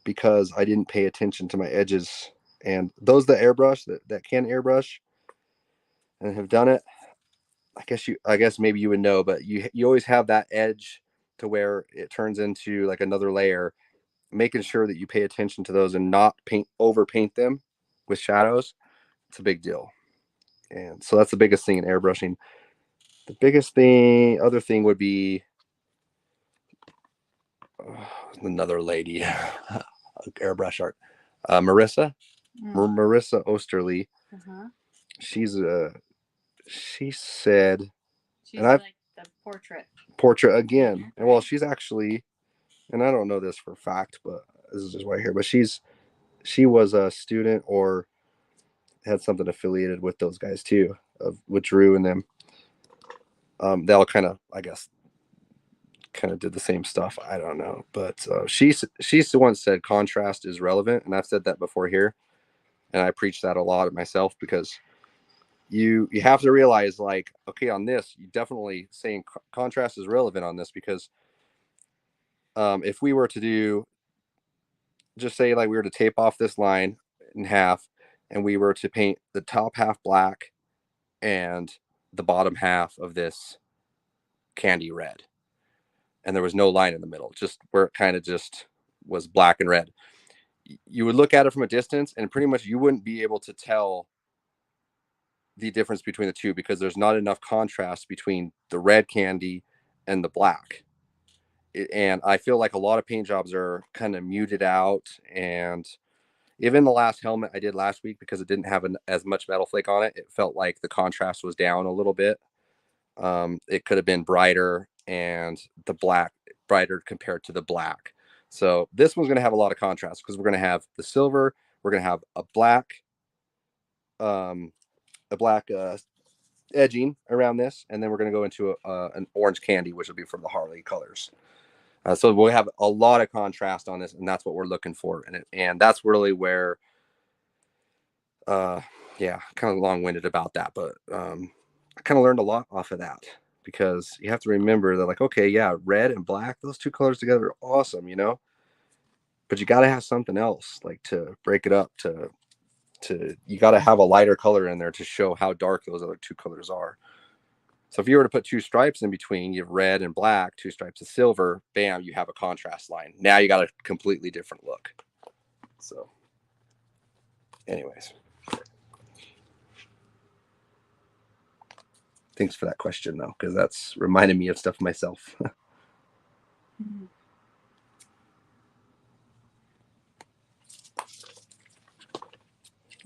because I didn't pay attention to my edges. And those that airbrush, that can airbrush and have done it, I guess maybe you would know, but you always have that edge to where it turns into like another layer. Making sure that you pay attention to those and not overpaint them with shadows, it's a big deal. And so that's the biggest thing in airbrushing. The biggest other thing would be another lady, airbrush art, Marissa Osterly. She said, she's like the portrait again. Right? And well, she's actually, and I don't know this for a fact, but this is just what I hear. But she was a student or had something affiliated with those guys too, with Drew and them. They all kind of, I guess, did the same stuff. I don't know, but she's the one said contrast is relevant, and I've said that before here, and I preach that a lot myself, because you have to realize, like, okay, on this, you definitely saying contrast is relevant on this, because if we were to do, just say like we were to tape off this line in half, and we were to paint the top half black and the bottom half of this candy red, and there was no line in the middle, just where it kind of just was black and red, you would look at it from a distance and pretty much you wouldn't be able to tell the difference between the two, because there's not enough contrast between the red candy and the black. And I feel like a lot of paint jobs are kind of muted out. And even the last helmet I did last week, because it didn't have as much metal flake on it, it felt like the contrast was down a little bit. It could have been brighter, and the black brighter compared to the black. So this one's going to have a lot of contrast, because we're going to have the silver, we're going to have a black edging around this, and then we're going to go into an orange candy, which will be from the Harley colors. So we'll have a lot of contrast on this, and that's what we're looking for. And that's really where, yeah, kind of long-winded about that, but I kind of learned a lot off of that, because you have to remember that, like, okay, yeah, red and black, those two colors together are awesome, but you got to have something else, like, to break it up, you got to have a lighter color in there to show how dark those other two colors are. So if you were to put two stripes in between, you have red and black, two stripes of silver, bam, you have a contrast line. Now you got a completely different look. So anyways, thanks for that question, though, because that's reminded me of stuff myself.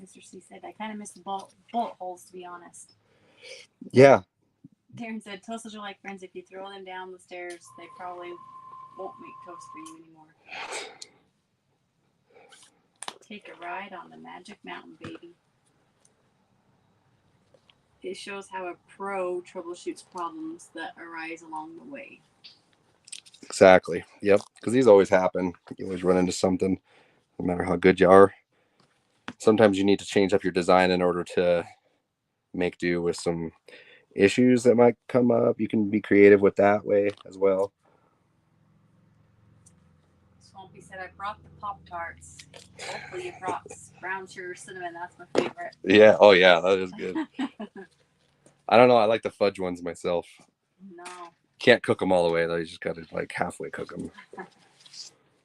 Mr. C said, I kind of miss the bullet holes, to be honest. Yeah. Darren said, toasters are like friends. If you throw them down the stairs, they probably won't make toast for you anymore. Take a ride on the Magic Mountain, baby. It shows how a pro troubleshoots problems that arise along the way. Exactly. Yep. Because these always happen. You always run into something, no matter how good you are. Sometimes you need to change up your design in order to make do with some issues that might come up. You can be creative with that way as well. Swampy said, I brought the Pop-Tarts. Hopefully you brought brown sugar cinnamon. That's my favorite. Yeah. Oh, yeah. That is good. I don't know. I like the fudge ones myself. No. Can't cook them all the way, though. You just got to, like, halfway cook them.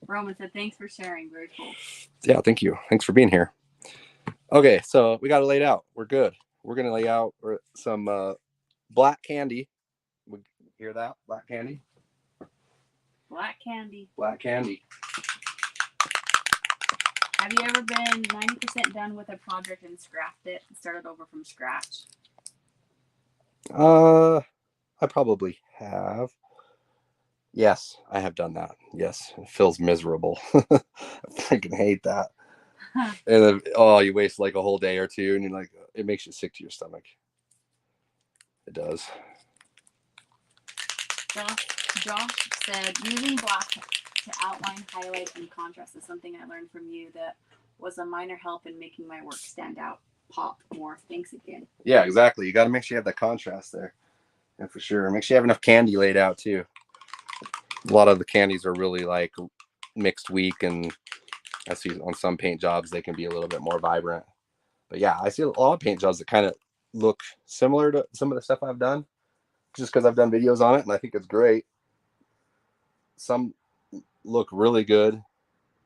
Roman said, thanks for sharing. Very cool. Yeah, thank you. Thanks for being here. Okay, so we got it laid out. We're good. We're going to lay out some black candy. We hear that? Black candy? Black candy. Black candy. Have you ever been 90% done with a project and scrapped it and started over from scratch? I probably have. Yes, I have done that. Yes, it feels miserable. I freaking hate that. And then, oh, you waste like a whole day or two, and you're like, it makes you sick to your stomach. It does. Josh said, using black to outline, highlight, and contrast is something I learned from you that was a minor help in making my work stand out, pop more. Thanks again. Yeah, exactly. You got to make sure you have that contrast there. Yeah, for sure. Make sure you have enough candy laid out too. A lot of the candies are really like mixed weak, and I see on some paint jobs they can be a little bit more vibrant. But yeah, I see a lot of paint jobs that kind of look similar to some of the stuff I've done, just because I've done videos on it, and I think it's great. Some look really good.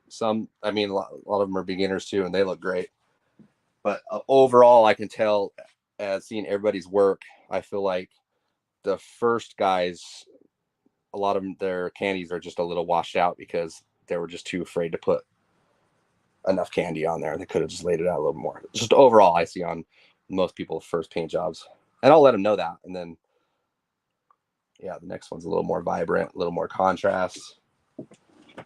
Some, I mean, a lot of them are beginners too, and they look great. But overall, I can tell as seeing everybody's work, I feel like the first guys, a lot of them, their candies are just a little washed out because they were just too afraid to put enough candy on there. They could have just laid it out a little more. Just overall, I see on most people's first paint jobs, and I'll let them know that. And then, yeah, the next one's a little more vibrant, a little more contrast.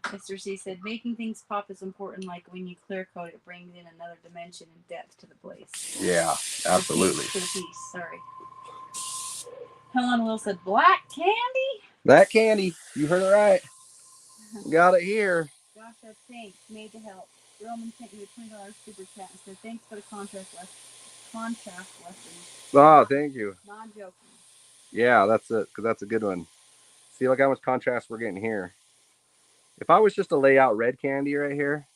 Mr. C said, making things pop is important. Like when you clear coat, it brings in another dimension and depth to the place. Yeah, absolutely. To the piece, sorry. Helen Will said, black candy? That candy, you heard it right. Got it here. Josh said, thanks, made to help. Roman sent you a $20 super chat and said, thanks for the contrast lesson. Oh, thank you. Not joking. Yeah, that's it, because that's a good one. See, look how much contrast we're getting here. If I was just to lay out red candy right here,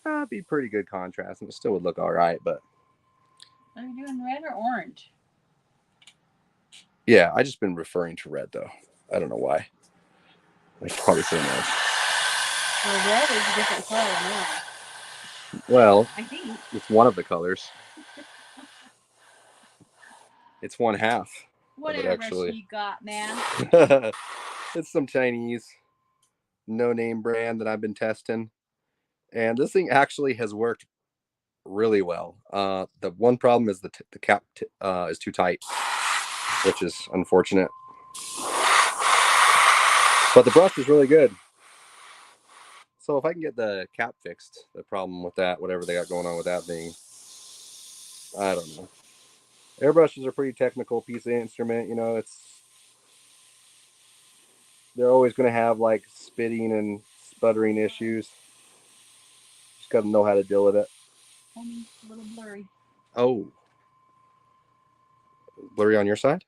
that'd be pretty good contrast, and it still would look all right, but... Are you doing red or orange? Yeah, I just been referring to red, though. I don't know why. I should probably say orange. Well, red is a different color than orange. Well, I think it's one of the colors. It's one half. What airbrush you got, man? It's some Chinese no-name brand that I've been testing. And this thing actually has worked really well. The one problem is the cap is too tight, which is unfortunate. But the brush is really good. So if I can get the cap fixed, the problem with that, whatever they got going on with that thing, I don't know. Airbrushes are a pretty technical piece of instrument. You know, they're always going to have like spitting and sputtering issues. Just got to know how to deal with it. Homie, a little blurry. Oh, blurry on your side?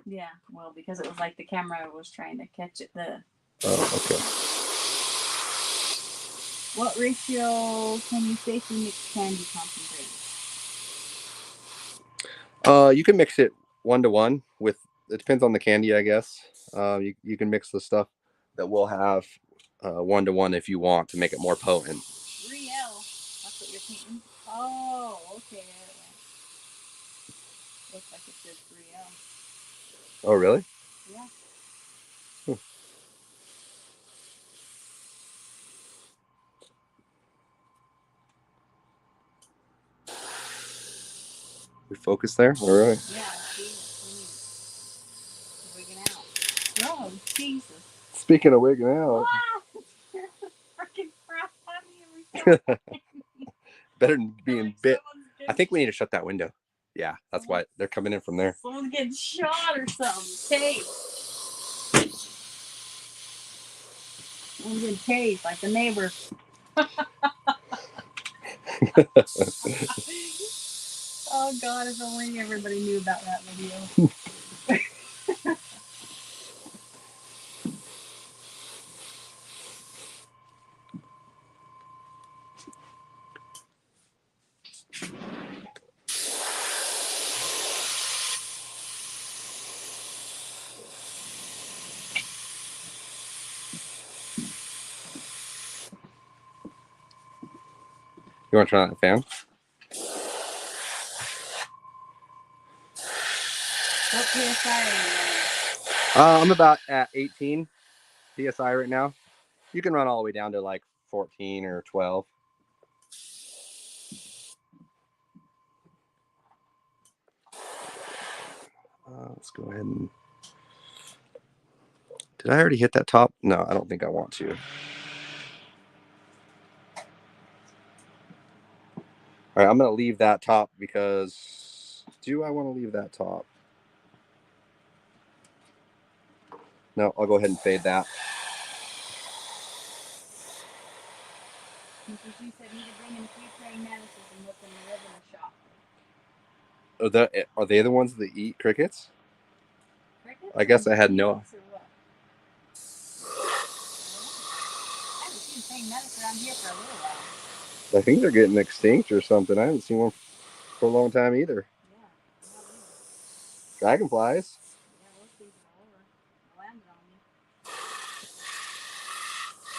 Yeah, well, because it was like the camera was trying to catch it. Oh, okay. What ratio can you safely mix candy concentrate? You can mix it 1-to-1 with. It depends on the candy, I guess. You can mix the stuff that will have 1-to-1 if you want to make it more potent. 3L. That's what you're painting. Oh, okay. Looks like it says 3L. Oh, really? Yeah. We focus there? All right. Yeah, see? Wigging out. Oh, Jesus. Speaking of wigging out. Freaking crap on me every time. Better than being bit. I think we need to shut that window. Yeah, that's why they're coming in from there. Someone's getting shot or something. Tased. Someone's getting tased like the neighbor. Oh God, if only everybody knew about that video. You want to turn on the fan? What PSI are you running? I'm about at 18 PSI right now. You can run all the way down to like 14 or 12. Let's go ahead and Did I already hit that top? No, I don't think I want to. All right, I'm going to leave that top because... Do I want to leave that top? No, I'll go ahead and fade that. Because you said you could bring in a few praying mantises and let them live in a shop. Are they the ones that eat crickets? Crickets? I guess I had no... I haven't seen praying mantis around here for a little while. I think they're getting extinct or something. I haven't seen one for a long time either. Yeah, not either. Dragonflies. Yeah, those things are all over. Landed on me.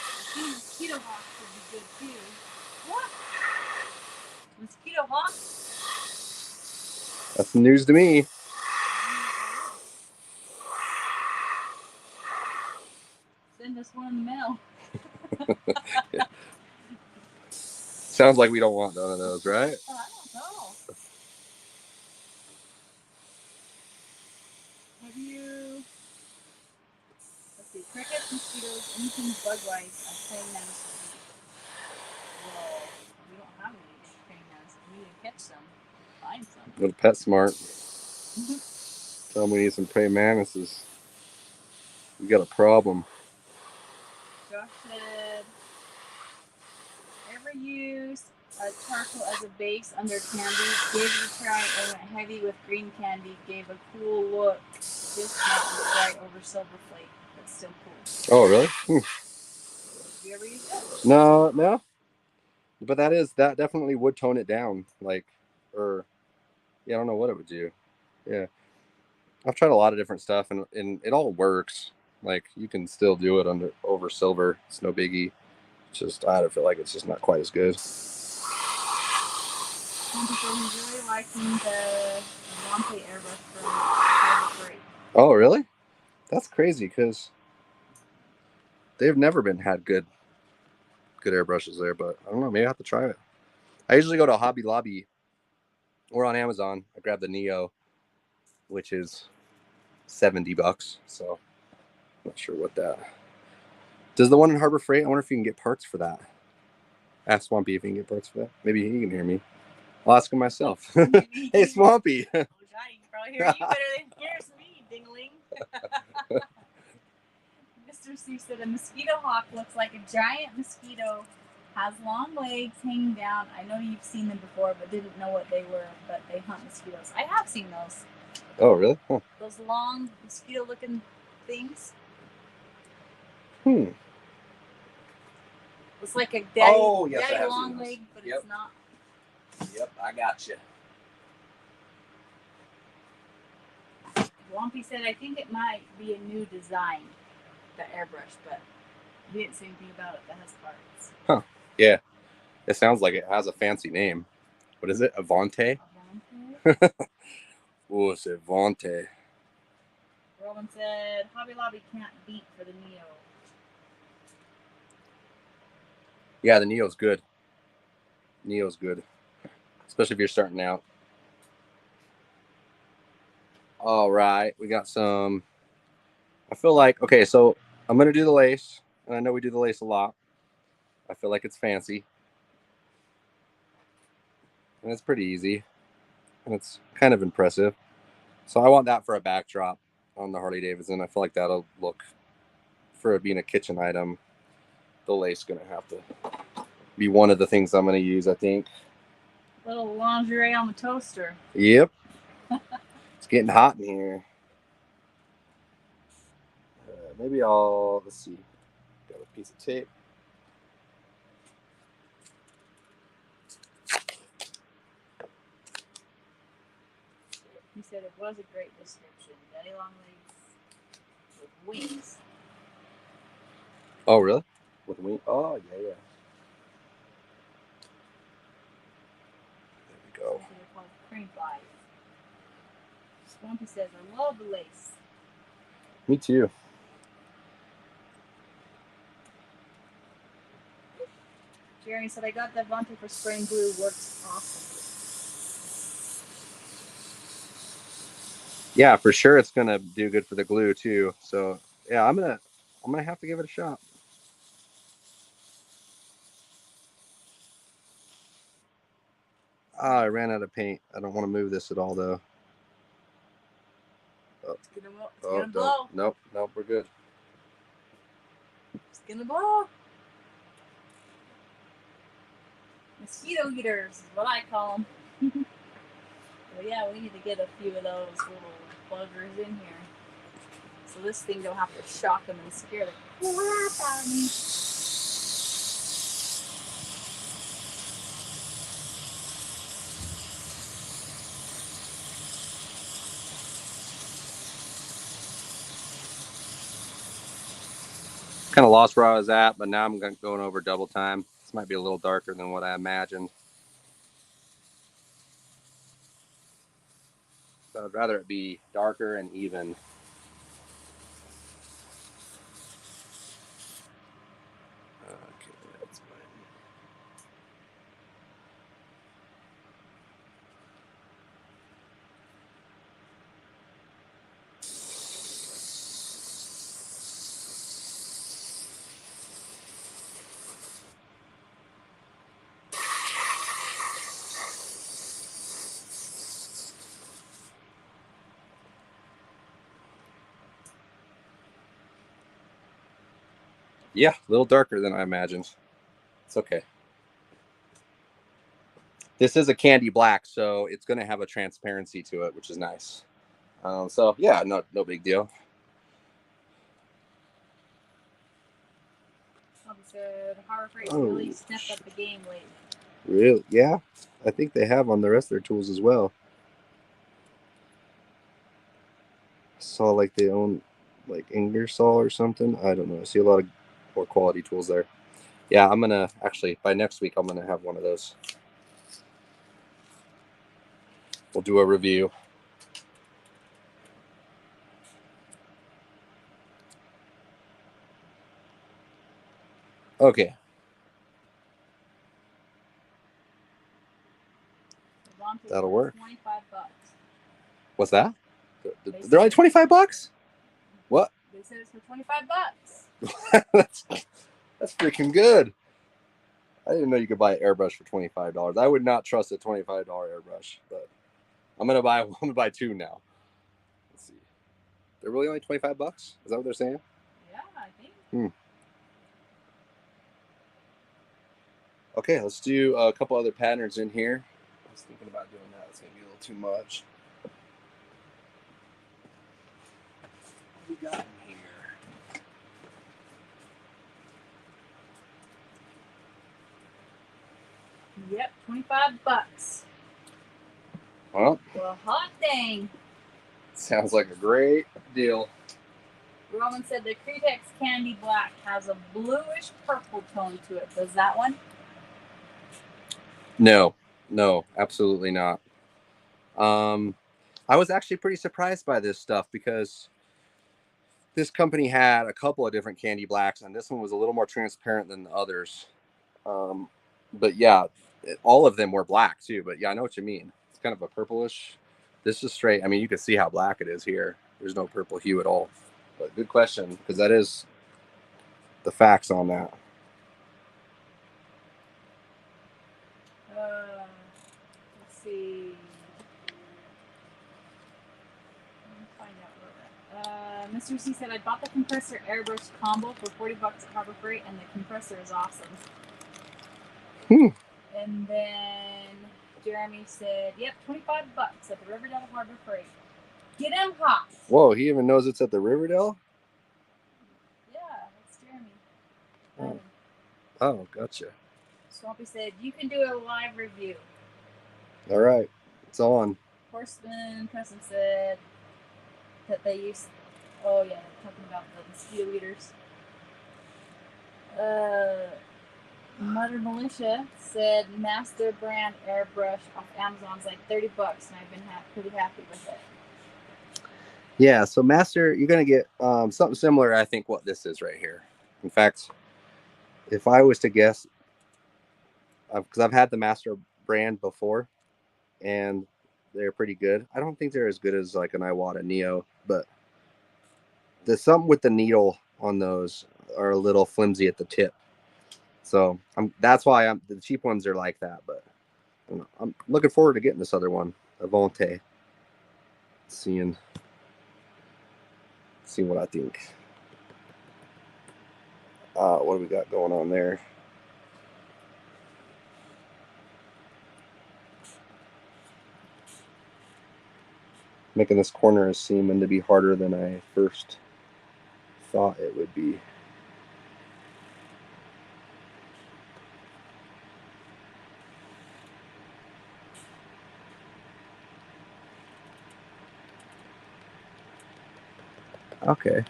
I think mosquito hawks would be good too. What? Mosquito hawks? That's news to me. Send us one in the mail. Sounds like we don't want none of those, right? Oh, I don't know. Have you... Let's see. Crickets, mosquitoes, anything bug-wise are praying mantises. Well, we don't have any praying mantises. We need to catch some. Find some. Go to PetSmart. Tell them we need some praying mantises. We got a problem. Josh said, ever use a charcoal as a base under candy? Gave it a try and went heavy with green candy. Gave a cool look. Just not bright over silver flake, but still cool. Oh, really? Have you ever used it? No. But that definitely would tone it down. Like, or, yeah, I don't know what it would do. Yeah. I've tried a lot of different stuff and it all works. Like, you can still do it over silver. It's no biggie. It's just, I don't feel like it's just not quite as good. Some people who's really liking the Vibrancy airbrush from Flake. Oh, really? That's crazy because they've never had good airbrushes there, but I don't know. Maybe I have to try it. I usually go to Hobby Lobby or on Amazon. I grab the Neo, which is $70. So I'm not sure what that. Does the one in Harbor Freight? I wonder if you can get parts for that. Ask Swampy if he can get parts for that. Maybe he can hear me. I'll ask him myself. Hey, Swampy. Oh, God, he can probably hear you better than he hears me, dingling. Mr. C said a mosquito hawk looks like a giant mosquito, has long legs hanging down. I know you've seen them before, but didn't know what they were, but they hunt mosquitoes. I have seen those. Oh, really? Huh. Those long mosquito-looking things. It's like a daddy long leg, but it's not. Yep, I got you. Lumpy said, I think it might be a new design, the airbrush, but he didn't say anything about it that has parts. Huh. Yeah. It sounds like it has a fancy name. What is it? Avante? Oh, it's Avante. Robin said, Hobby Lobby can't beat for the Neo. Yeah, the Neo's good. Neo's good. Especially if you're starting out. All right. We got some... I feel like... Okay, so I'm going to do the lace. And I know we do the lace a lot. I feel like it's fancy. And it's pretty easy. And it's kind of impressive. So I want that for a backdrop on the Harley Davidson. I feel like that'll look... For it being a kitchen item, the lace is going to have to be one of the things I'm going to use, I think. Little lingerie on the toaster. Yep. It's getting hot in here. Maybe I'll... Let's see. Got a piece of tape. He said it was a great description. Daddy long legs with wings. Oh, really? With wings? Oh, yeah. There we go. They're called cream flies. Swampy says, I love the lace. Me too. Jeremy said, I got the Vibrancy for spraying glue. Works awesome. Yeah, for sure it's going to do good for the glue too. So, yeah, I'm going to... I'm going to have to give it a shot. I ran out of paint. I don't want to move this at all, though. Oh, it's gonna blow. Nope, we're good. It's gonna blow. Mosquito eaters is what I call them. Well, yeah, we need to get a few of those little buggers in here, so this thing don't have to shock them and scare the crap out of me. Kind of lost where I was at, but now I'm going over double time. This might be a little darker than what I imagined. So I'd rather it be darker and even. Okay, that's fine. Yeah, a little darker than I imagined. It's okay. This is a candy black, so it's going to have a transparency to it, which is nice. So yeah, no big deal. Harbor Freight's really stepped up the game lately. Really? Yeah, I think they have on the rest of their tools as well. I saw like they own like Ingersoll or something. I don't know. I see a lot of more quality tools there. Yeah, I'm gonna actually by next week I'm gonna have one of those. We'll do a review. Okay. That'll work. $25. What's that? They're only $25? What? They said it's for $25. That's freaking good. I didn't know you could buy an airbrush for $25. I would not trust a $25 airbrush, but I'm gonna buy two now. Let's see. They're really only $25? Is that what they're saying? Yeah, I think. Okay, let's do a couple other patterns in here. I was thinking about doing that. It's gonna be a little too much. What we got in here? Yep, $25. Well, hot dang. Sounds like a great deal. Roman said the Cretex Candy Black has a bluish purple tone to it. Does that one? No, absolutely not. I was actually pretty surprised by this stuff because this company had a couple of different candy blacks, and this one was a little more transparent than the others. But yeah, all of them were black too. But yeah, I know what you mean. It's kind of a purplish. This is straight. I mean, you can see how black it is here. There's no purple hue at all. But good question, because that is the facts on that. Let's see. Find out Mr. C said I bought the compressor airbrush combo for $40 at Harbor Freight, and the compressor is awesome. And then Jeremy said, "Yep, $25 at the Riverdale Harbor Freight. Get him hot." Whoa, he even knows it's at the Riverdale? Yeah, that's Jeremy. Oh, gotcha. Swampy said, "You can do a live review." All right, it's on. Horseman Custom said that they used. Oh yeah, talking about the mosquito eaters. Mother Militia said Master Brand Airbrush off Amazon's like $30, and I've been pretty happy with it. Yeah, so Master, you're gonna get something similar. I think what this is right here. In fact, if I was to guess, because I've had the Master brand before, and they're pretty good. I don't think they're as good as like an Iwata Neo, but there's something with the needle on those are a little flimsy at the tip. So that's why the cheap ones are like that. But I'm looking forward to getting this other one, Avante. Seeing what I think. What do we got going on there? Making this corner is seeming to be harder than I first thought it would be. Okay.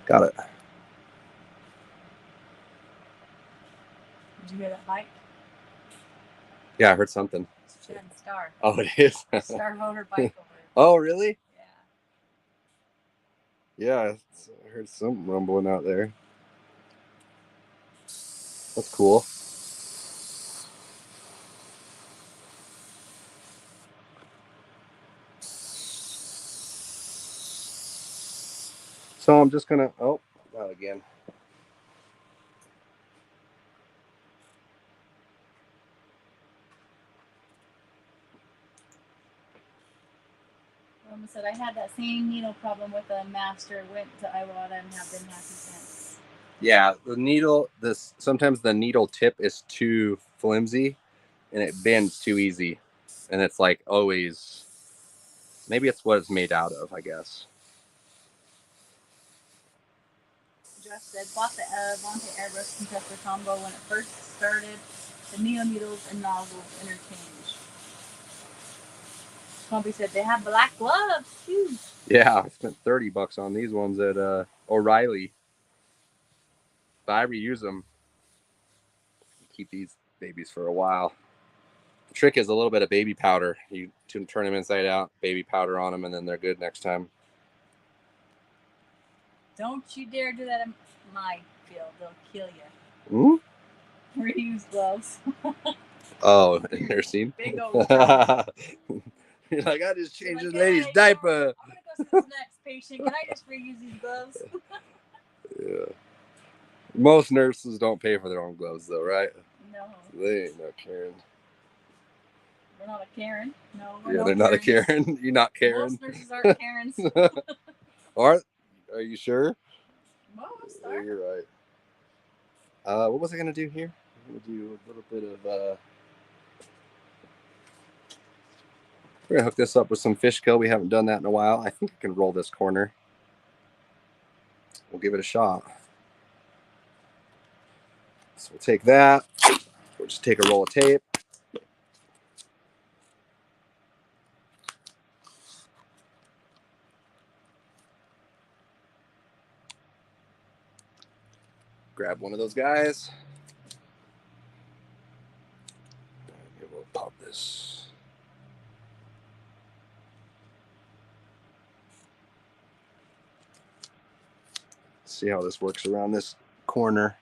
Got it. Did you hear that bike? Yeah, I heard something. It's Jen Star. Oh, it is? Star rode her bike over. Oh, really? Yeah. Yeah, I heard some rumbling out there. That's cool. So I'm just gonna, oh, not again. Said I had that same needle problem with a master. Went to Iwata and have been happy since. Yeah, the needle. Sometimes the needle tip is too flimsy, and it bends too easy, and it's like always. Maybe it's what it's made out of, I guess. Josh said bought the Avante Airbrush compressor combo when it first started. The needles and nozzles interchange. Swampy said they have black gloves too. Yeah, I spent $30 on these ones at O'Reilly. But I reuse them. Keep these babies for a while. The trick is a little bit of baby powder. You turn them inside out, baby powder on them, and then they're good next time. Don't you dare do that in my field. They'll kill you. Mm-hmm. Reuse gloves. Oh, nursing? Big old You're like, I just changed this lady's diaper. I'm going to go see this next patient. Can I just reuse these gloves? Yeah. Most nurses don't pay for their own gloves, though, right? No. They ain't no Karen. We're not a Karen. No, yeah, they're not a Karen. You're not Karen. Most nurses aren't Karens. Are you sure? Most yeah, are. you're right. What was I going to do here? I'm going to do a little bit of... We're going to hook this up with some fish kill. We haven't done that in a while. I think I can roll this corner. We'll give it a shot. So we'll take that. We'll just take a roll of tape. Grab one of those guys. And we'll pop this. See how this works around this corner.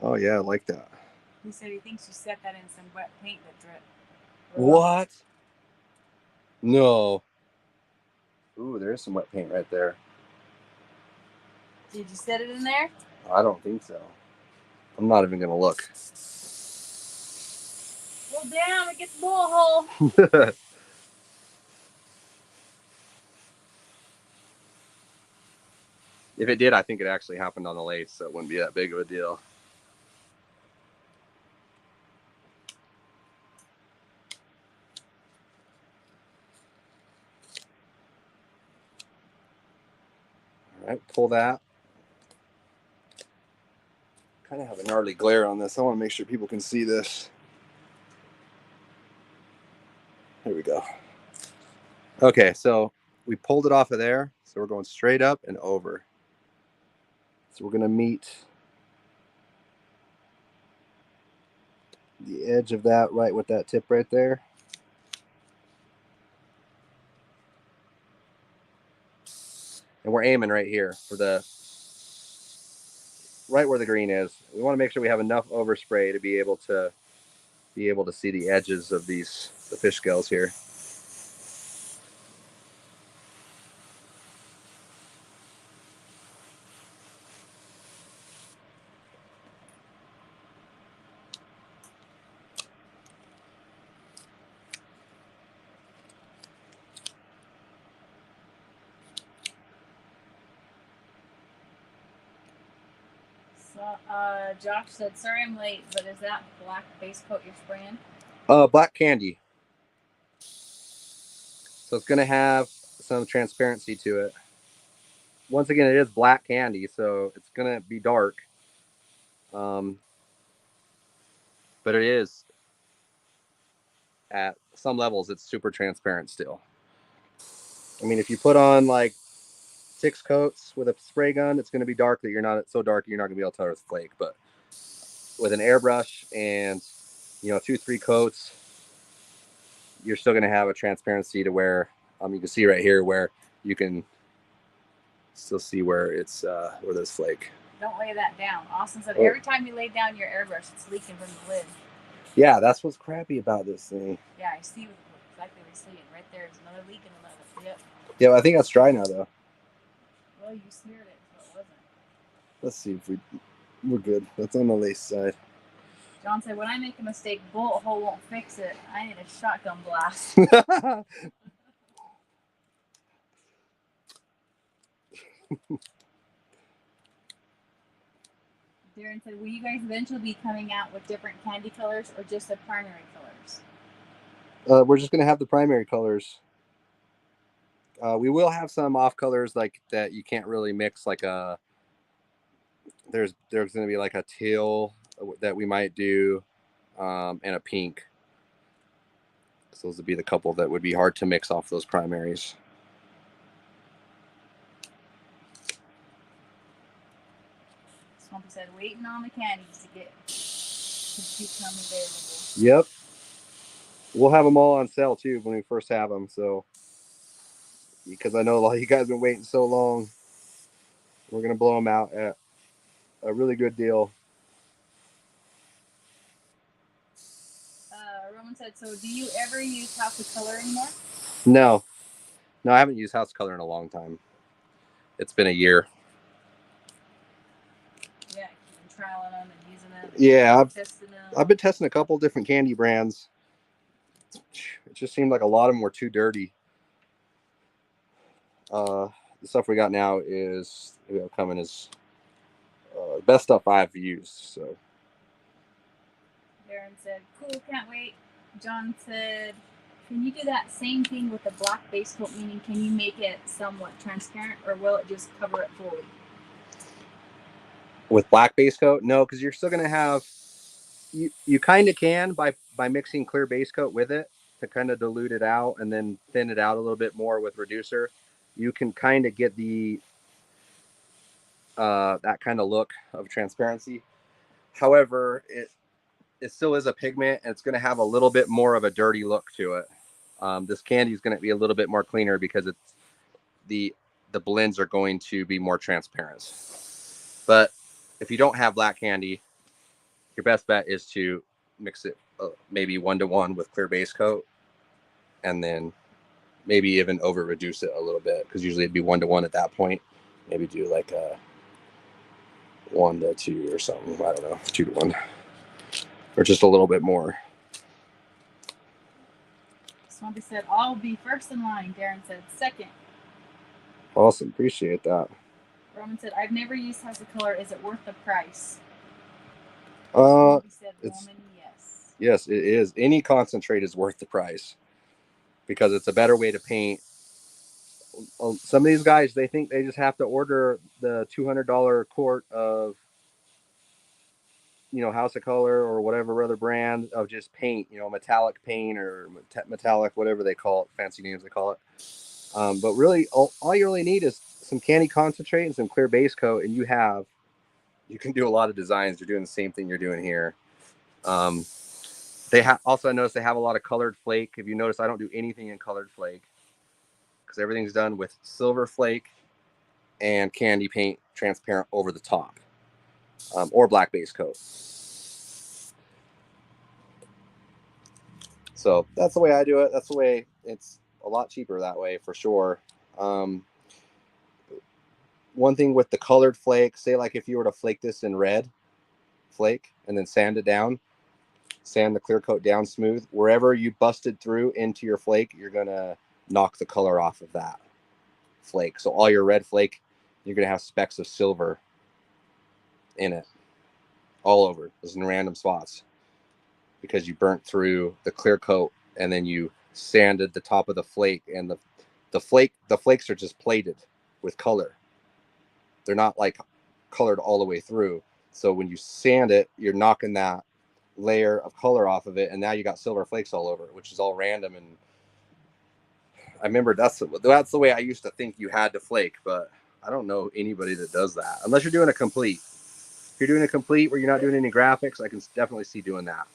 Oh yeah, I like that. He said he thinks you set that in some wet paint that dripped. What? No. Ooh, there's some wet paint right there. Did you set it in there? I don't think so. I'm not even gonna look. Well, damn, it gets bullet hole. If it did, I think it actually happened on the lace, so it wouldn't be that big of a deal. All right, pull that. Kind of have a gnarly glare on this. I want to make sure people can see this. Here we go. Okay, so we pulled it off of there. So we're going straight up and over. So we're going to meet the edge of that right with that tip right there. And we're aiming right here for right where the green is. We want to make sure we have enough overspray to be able to see the edges of the fish scales here. So, Josh said, sorry I'm late, but is that black base coat you're spraying? Black candy. So it's going to have some transparency to it. Once again, it is black candy, so it's going to be dark. But it is, at some levels, it's super transparent still. I mean, if you put on like 6 coats with a spray gun, it's going to be dark that you're not so dark you're not going to be able to tell it's flake. But with an airbrush and 2-3 coats, you're still going to have a transparency to where you can see right here where you can still see where it's where there's flake. Don't lay that down. Austin said every time you lay down your airbrush, it's leaking from the lid. Yeah, that's what's crappy about this thing. Yeah, I see exactly what you're seeing. Right there is another leak in the lid. Yep. Yeah, I think that's dry now though. Well, you smeared it, so it wasn't. Let's see if we're good. That's on the lace side. John said, when I make a mistake, bullet hole won't fix it. I need a shotgun blast. Darren said, will you guys eventually be coming out with different candy colors or just the primary colors? We're just going to have the primary colors. We will have some off colors like that you can't really mix, like there's going to be like a teal that we might do, and a pink. So those would be the couple that would be hard to mix off those primaries. Swampy said, waiting on the candies to become available. Yep. We'll have them all on sale too when we first have them. So, because I know a lot of you guys have been waiting so long, we're going to blow them out at a really good deal. Roman said, so do you ever use house of color anymore? No, I haven't used house color in a long time. It's been a year. Yeah, you've been trialing them and using them. Yeah, testing them. I've been testing a couple different candy brands. It just seemed like a lot of them were too dirty. The stuff we got now is coming as best stuff I've used. So Darren said, cool, can't wait. John said, can you do that same thing with the black base coat, meaning can you make it somewhat transparent or will it just cover it fully? With black base coat, no, because you're still going to have, you kind of can by mixing clear base coat with it to kind of dilute it out and then thin it out a little bit more with reducer. You can kind of get the that kind of look of transparency. However, it still is a pigment and it's going to have a little bit more of a dirty look to it. This candy is going to be a little bit more cleaner because it's the blends are going to be more transparent. But if you don't have black candy, your best bet is to mix it maybe 1-to-1 with clear base coat, and then maybe even over reduce it a little bit, because usually it'd be 1-to-1 at that point. Maybe do like a 1-to-2 or something. I don't know, 2-to-1, or just a little bit more. Swampy said, I'll be first in line. Darren said, second. Awesome, appreciate that. Roman said, I've never used house of color. Is it worth the price? Said, Roman, yes, it is. Any concentrate is worth the price because it's a better way to paint. Some of these guys, they think they just have to order the $200 quart of house of color or whatever other brand of just paint, metallic paint or metallic, whatever they call it, fancy names they call it. But really, all you really need is some candy concentrate and some clear base coat, and you can do a lot of designs. You're doing the same thing you're doing here. They also, I noticed they have a lot of colored flake. If you notice, I don't do anything in colored flake because everything's done with silver flake and candy paint transparent over the top, or black base coat. So that's the way I do it. That's the way, it's a lot cheaper that way for sure. One thing with the colored flake, say like if you were to flake this in red flake and then sand it down, sand the clear coat down smooth, wherever you busted through into your flake, you're going to knock the color off of that flake. So all your red flake, you're going to have specks of silver in it. all over. There's in random spots because you burnt through the clear coat and then you sanded the top of the flake, and the flakes are just plated with color. They're not like colored all the way through. So when you sand it, you're knocking that layer of color off of it, and now you got silver flakes all over it, which is all random. And I remember that's the way I used to think you had to flake, but I don't know anybody that does that unless you're doing a complete. If you're doing a complete where you're not doing any graphics, I can definitely see doing that.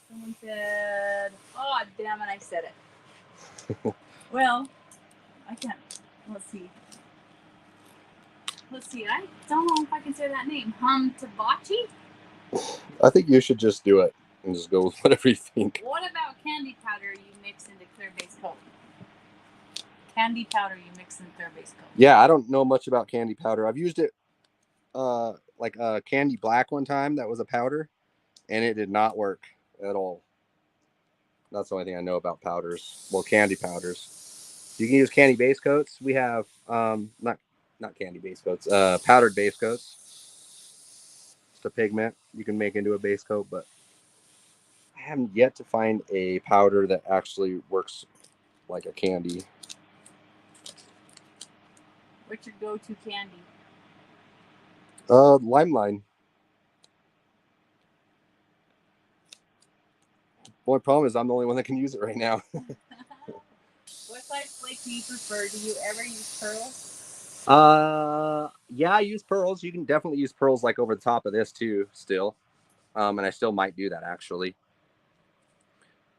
Someone said, "Oh, damn it, I said it." Well, I can't. Let's see. I don't know if I can say that name. Tabachi? I think you should just do it and just go with whatever you think. What about candy powder you mix into clear base coat? Candy powder you mix in clear base coat. Yeah, I don't know much about candy powder. I've used it like a candy black one time. That was a powder, and it did not work at all. That's the only thing I know about powders. Well, candy powders. You can use candy base coats. We have not candy base coats, powdered base coats. It's a pigment you can make into a base coat, but I haven't yet to find a powder that actually works like a candy. What's your go-to candy? LiMELiNE. Only problem is I'm the only one that can use it right now. What size flake do you prefer? Do you ever use pearls? Yeah, I use pearls. You can definitely use pearls like over the top of this too, still. And I still might do that actually.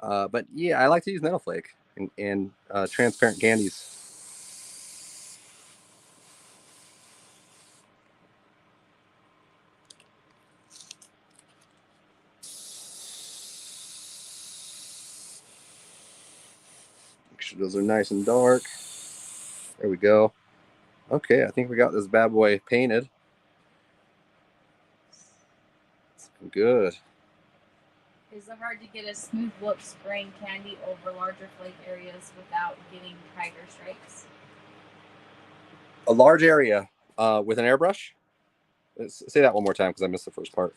But yeah, I like to use metal flake and transparent candies. Make sure those are nice and dark. There we go. Okay, I think we got this bad boy painted. It's good. Is it hard to get a smooth look spraying candy over larger flake areas without getting tiger stripes? A large area with an airbrush? Say that one more time because I missed the first part.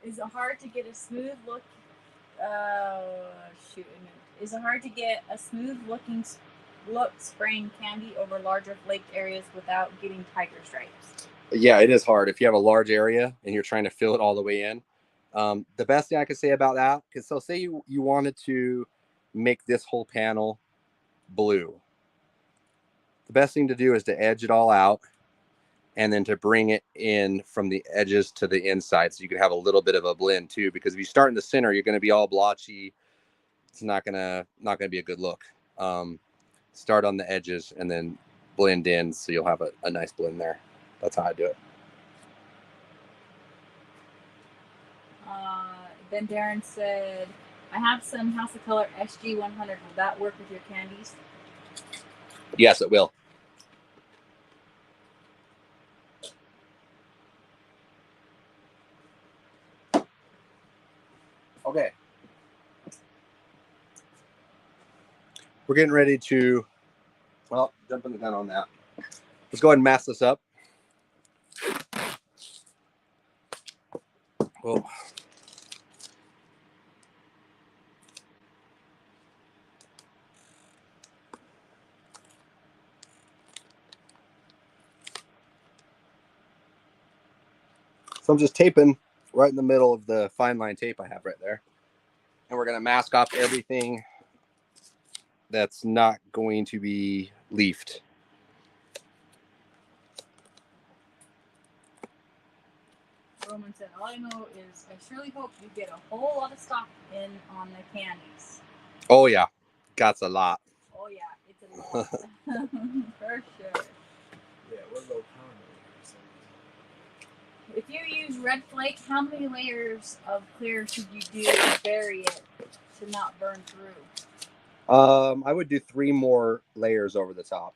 Is it hard to get a smooth look? Is it hard to get a smooth looking look spraying candy over larger flaked areas without getting tiger stripes? Yeah, it is hard if you have a large area and you're trying to fill it all the way in. The best thing I could say about that, because so say you wanted to make this whole panel blue. The best thing to do is to edge it all out and then to bring it in from the edges to the inside so you can have a little bit of a blend too, because if you start in the center, you're going to be all blotchy. It's not gonna be a good look. Start on the edges and then blend in so you'll have a nice blend there. That's how I do it. Then Darren said, I have some House of Color SG100. Will that work with your candies? Yes, it will. Okay. We're getting ready to, well, jumping the gun on that. Let's go ahead and mask this up. Whoa. So I'm just taping right in the middle of the fine line tape I have right there. And we're going to mask off everything that's not going to be leafed. Roman said, all I know is I surely hope you get a whole lot of stock in on the candies. Oh, yeah. Got a lot. Oh, yeah. It's a lot. For sure. Yeah, we're low power. If you use red flake, how many layers of clear should you do to bury it to not burn through? I would do 3 more layers over the top.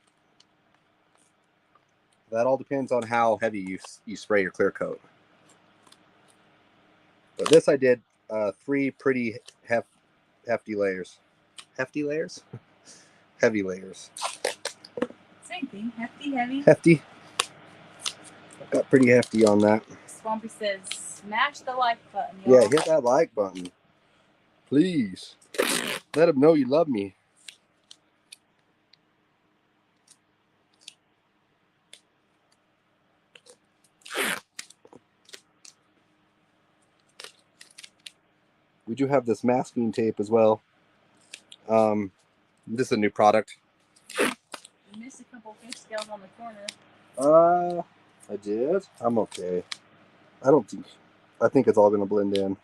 That all depends on how heavy you spray your clear coat. But this I did 3 pretty hefty layers. Hefty layers? Heavy layers. Same thing. Hefty, heavy. Hefty. Got pretty hefty on that. Swampy says, smash the like button, y'all. Yeah, hit that like button. Please. Let them know you love me. We do have this masking tape as well. This is a new product. You missed a couple fish scales on the corner. I did. I'm okay. I think it's all gonna blend in.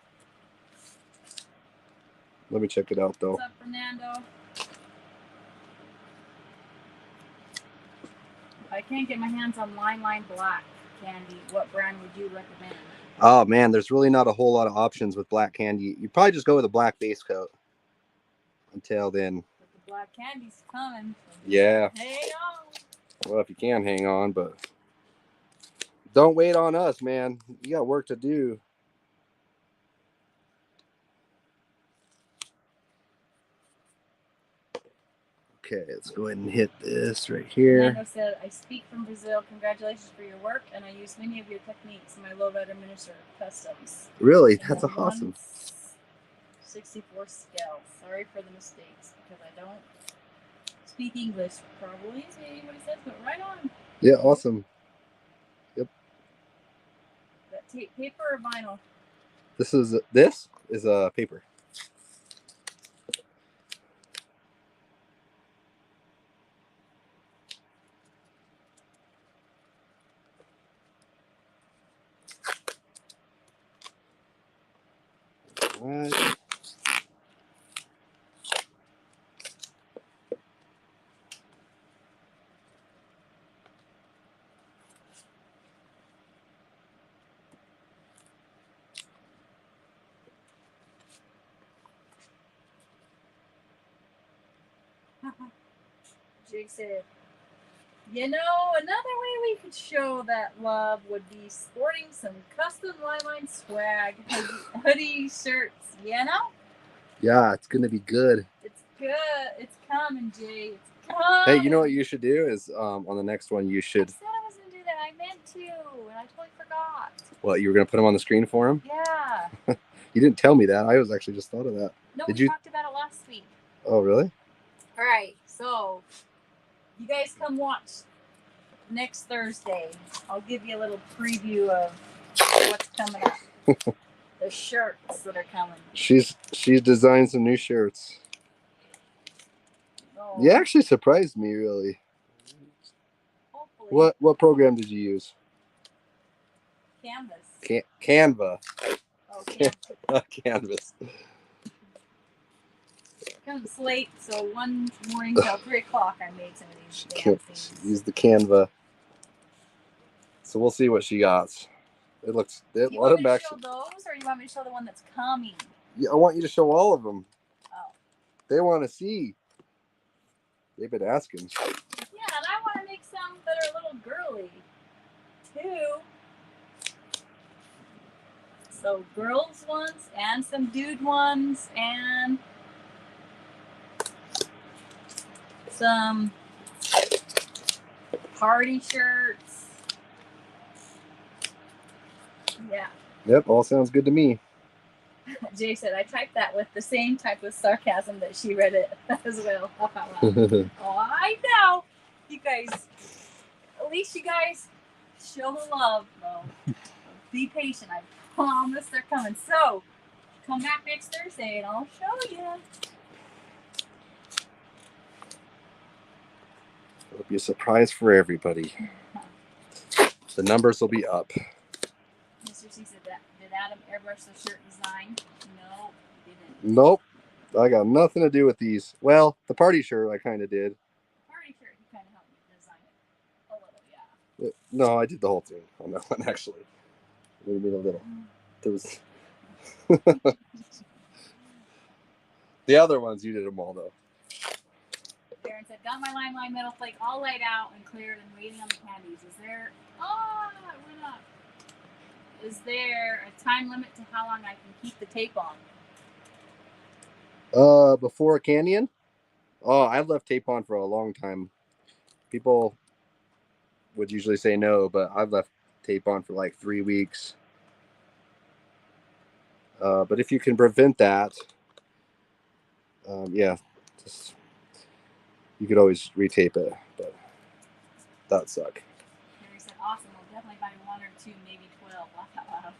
Let me check it out though. What's up, Fernando? I can't get my hands on LiMELiNE Black Candy. What brand would you recommend? Oh man, there's really not a whole lot of options with black candy. You probably just go with a black base coat. Until then. But the black candy's coming. So yeah. Hang on. Well, if you can hang on, but don't wait on us, man. You got work to do. Okay, let's go ahead and hit this right here. Fernando said, I speak from Brazil. Congratulations for your work, and I use many of your techniques in my Lowrider miniature customs. Really? That's awesome. 64 scale. Sorry for the mistakes, because I don't speak English. Probably see what he says, but right on. Yeah, awesome. Yep. That tape, paper or vinyl? This is a paper. Right. Jake said, you know, another way we could show that love would be sporting some custom LiMELiNE swag, hoodie shirts, you know? Yeah, it's going to be good. It's good. It's coming, Jay. It's coming. Hey, you know what you should do is on the next one, you should... I said I was going to do that. I meant to, and I totally forgot. What, you were going to put them on the screen for him? Yeah. You didn't tell me that. I was actually just thought of that. No, Did we talked about it last week. Oh, really? All right, so you guys come watch next Thursday. I'll give you a little preview of what's coming up. The shirts that are coming. She's designed some new shirts. Oh, You actually surprised me, really. hopefully. What program did you use? Canvas. Canva. Oh, Canvas. Canvas. Comes late, so one morning till 3 o'clock I made some of these damn things. Use the Canva. So we'll see what she got. It looks. You want me to show those, or you want me to show the one that's coming? Yeah, I want you to show all of them. Oh. They want to see. They've been asking. Yeah, and I want to make some that are a little girly, too. So girls ones and some dude ones and some party shirts. Yeah. Yep, all sounds good to me. Jay said, I typed that with the same type of sarcasm that she read it as well. Oh, I know. You guys, at least you guys show the love, though. Be patient. I promise they're coming. So, come back next Thursday and I'll show you. It'll be a surprise for everybody. The numbers will be up. Mr. C said, did Adam airbrush the shirt design? No, he didn't. Nope. I got nothing to do with these. Well, the party shirt I kind of did. The party shirt, he kind of helped me design it. A little, yeah. No, I did the whole thing on that one, actually. What do you mean a little? There was... The other ones, you did them all, though. Darren said, got my LiMELiNE metal flake all laid out and cleared and waiting on the candies. Is there... Oh, it went up. Is there a time limit to how long I can keep the tape on? Before a canyon? Oh, I've left tape on for a long time. People would usually say no, but I've left tape on for like 3 weeks. But if you can prevent that, yeah, just, you could always retape it, but that suck. Harry said, awesome. We'll definitely buy 1 or 2, maybe 12. Laugh out loud.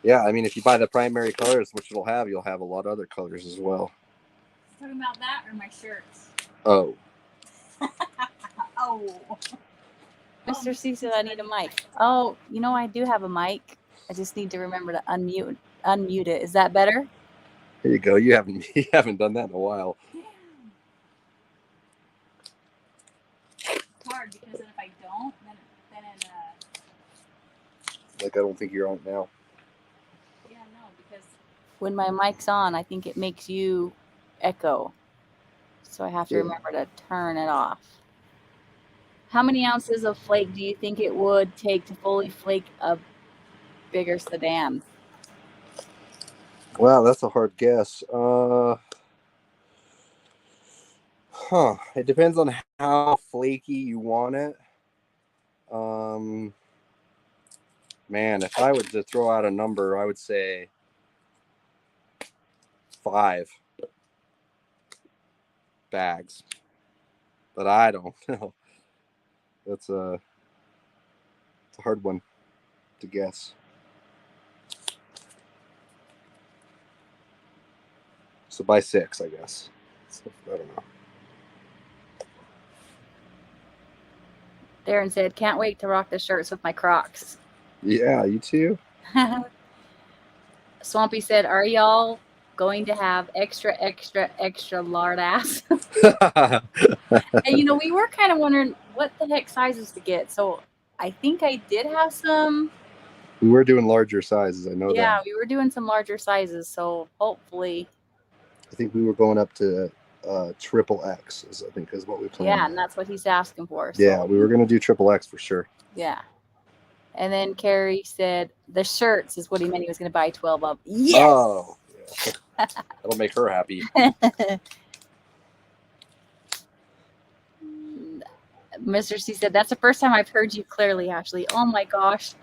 Yeah, I mean, if you buy the primary colors, which you'll have a lot of other colors as well. Talking about that or my shirts? Oh. Oh. Mr. C said I need a mic. Oh, you know, I do have a mic. I just need to remember to unmute it. Is that better? Here you go. You haven't done that in a while. Damn. It's hard because then if I don't, then Like, I don't think you're on it now. yeah, no, because When my mic's on, I think it makes you echo. So I have to remember to turn it off. How many ounces of flake do you think it would take to fully flake a bigger sedan? Wow, that's a hard guess. It depends on how flaky you want it. Man, if I were to throw out a number, I would say 5 bags. But I don't know. It's a hard one to guess. So by 6, I guess. So, I don't know. Darren said, can't wait to rock the shirts with my Crocs. Yeah, you too. Swampy said, are y'all going to have extra lard ass? And you know, we were kind of wondering what the heck sizes to get. So I think I did have some. We were doing larger sizes, I know that. Yeah, we were doing some larger sizes. So hopefully. I think we were going up to triple X, I think is what we planned. Yeah, and that's what he's asking for. So. Yeah, we were going to do triple X for sure. Yeah. And then Carrie said the shirts is what he meant. He was going to buy 12 of. Yes! Oh, yeah. That'll make her happy. Mr. C said, that's the first time I've heard you clearly, Ashley. Oh my gosh.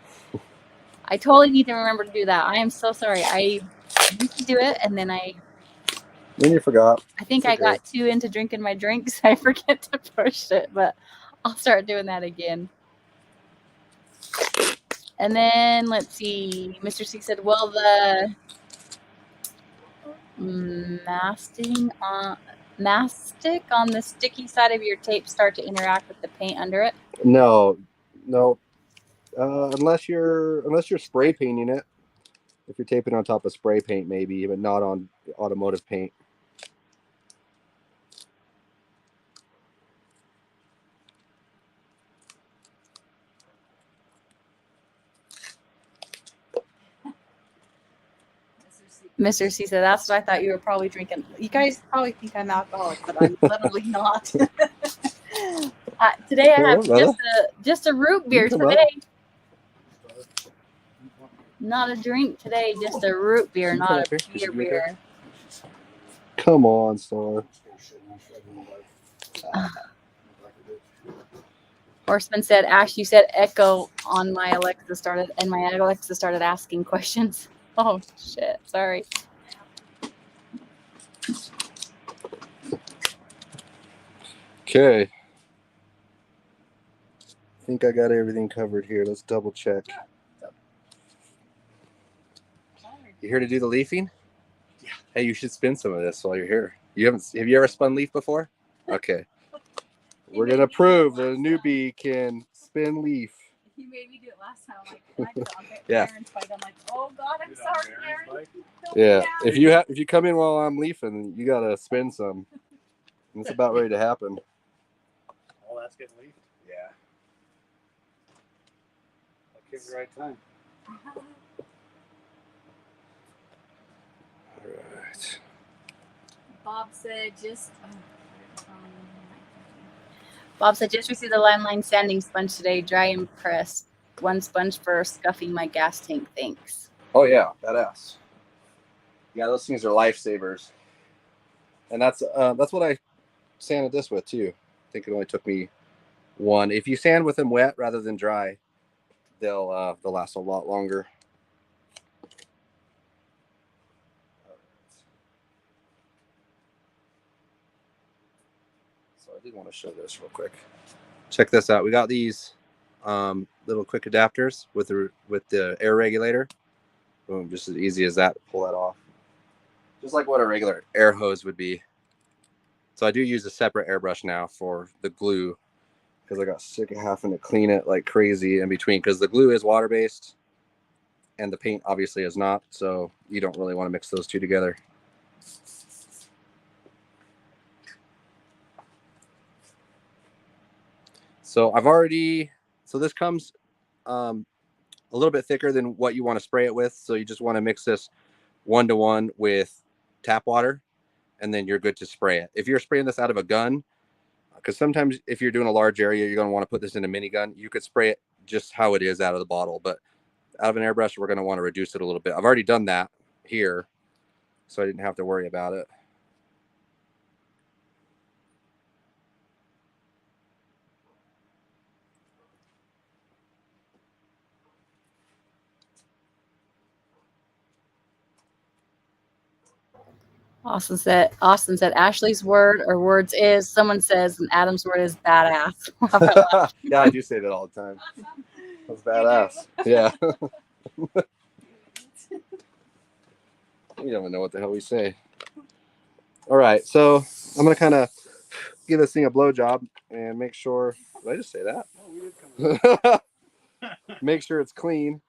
I totally need to remember to do that. I am so sorry. I used to do it, and then you forgot. I think I got too into drinking my drinks. I forget to push it, but I'll start doing that again. And then, let's see. Mr. C said, well, the mastic on the sticky side of your tape start to interact with the paint under it? No. Unless you're spray painting it. If you're taping on top of spray paint, maybe, but not on automotive paint. Mr. C said, that's what I thought you were probably drinking. You guys probably think I'm alcoholic, but I'm literally not. Today I have just a root beer today. Not a drink today, just a root beer, not a beer. Come on, Star. Horseman said, Ash, you said echo on my Alexa started, and my Alexa started asking questions. Oh, shit. Sorry. Okay. I think I got everything covered here. Let's double check. You here to do the leafing? Yeah. Hey, you should spin some of this while you're here. Have you ever spun leaf before? Okay. We're going to prove that a newbie can spin leaf. You made me do it last time. I'm like, yeah. I'm like, oh God, I'm sorry, Aaron. Yeah. If you come in while I'm leafing, you gotta spin some. And it's about ready to happen. Oh, that's getting leafed? Yeah. That came at the right time. All right. Bob said just received the LiMELiNE sanding sponge today, dry and pressed. 1 sponge for scuffing my gas tank. Thanks. Oh yeah, badass. Yeah, those things are lifesavers. And that's what I sanded this with too. I think it only took me 1. If you sand with them wet rather than dry, they'll last a lot longer. So I did want to show this real quick. Check this out. We got these little quick adapters with the air regulator. Boom, just as easy as that to pull that off. Just like what a regular air hose would be. So I do use a separate airbrush now for the glue because I got sick of having to clean it like crazy in between, because the glue is water-based and the paint obviously is not, so you don't really want to mix those two together. So so this comes a little bit thicker than what you want to spray it with, so you just want to mix this 1-to-1 with tap water, and then you're good to spray it. If you're spraying this out of a gun, because sometimes if you're doing a large area, you're going to want to put this in a minigun, you could spray it just how it is out of the bottle, but out of an airbrush, we're going to want to reduce it a little bit. I've already done that here, so I didn't have to worry about it. Austin said Ashley's word or words is, someone says, and Adam's word is badass. Yeah, I do say that all the time. That's badass. Yeah. We don't even know what the hell we say. All right, so I'm going to kind of give this thing a blow job and make sure, did I just say that? Oh, we did come Make sure it's clean.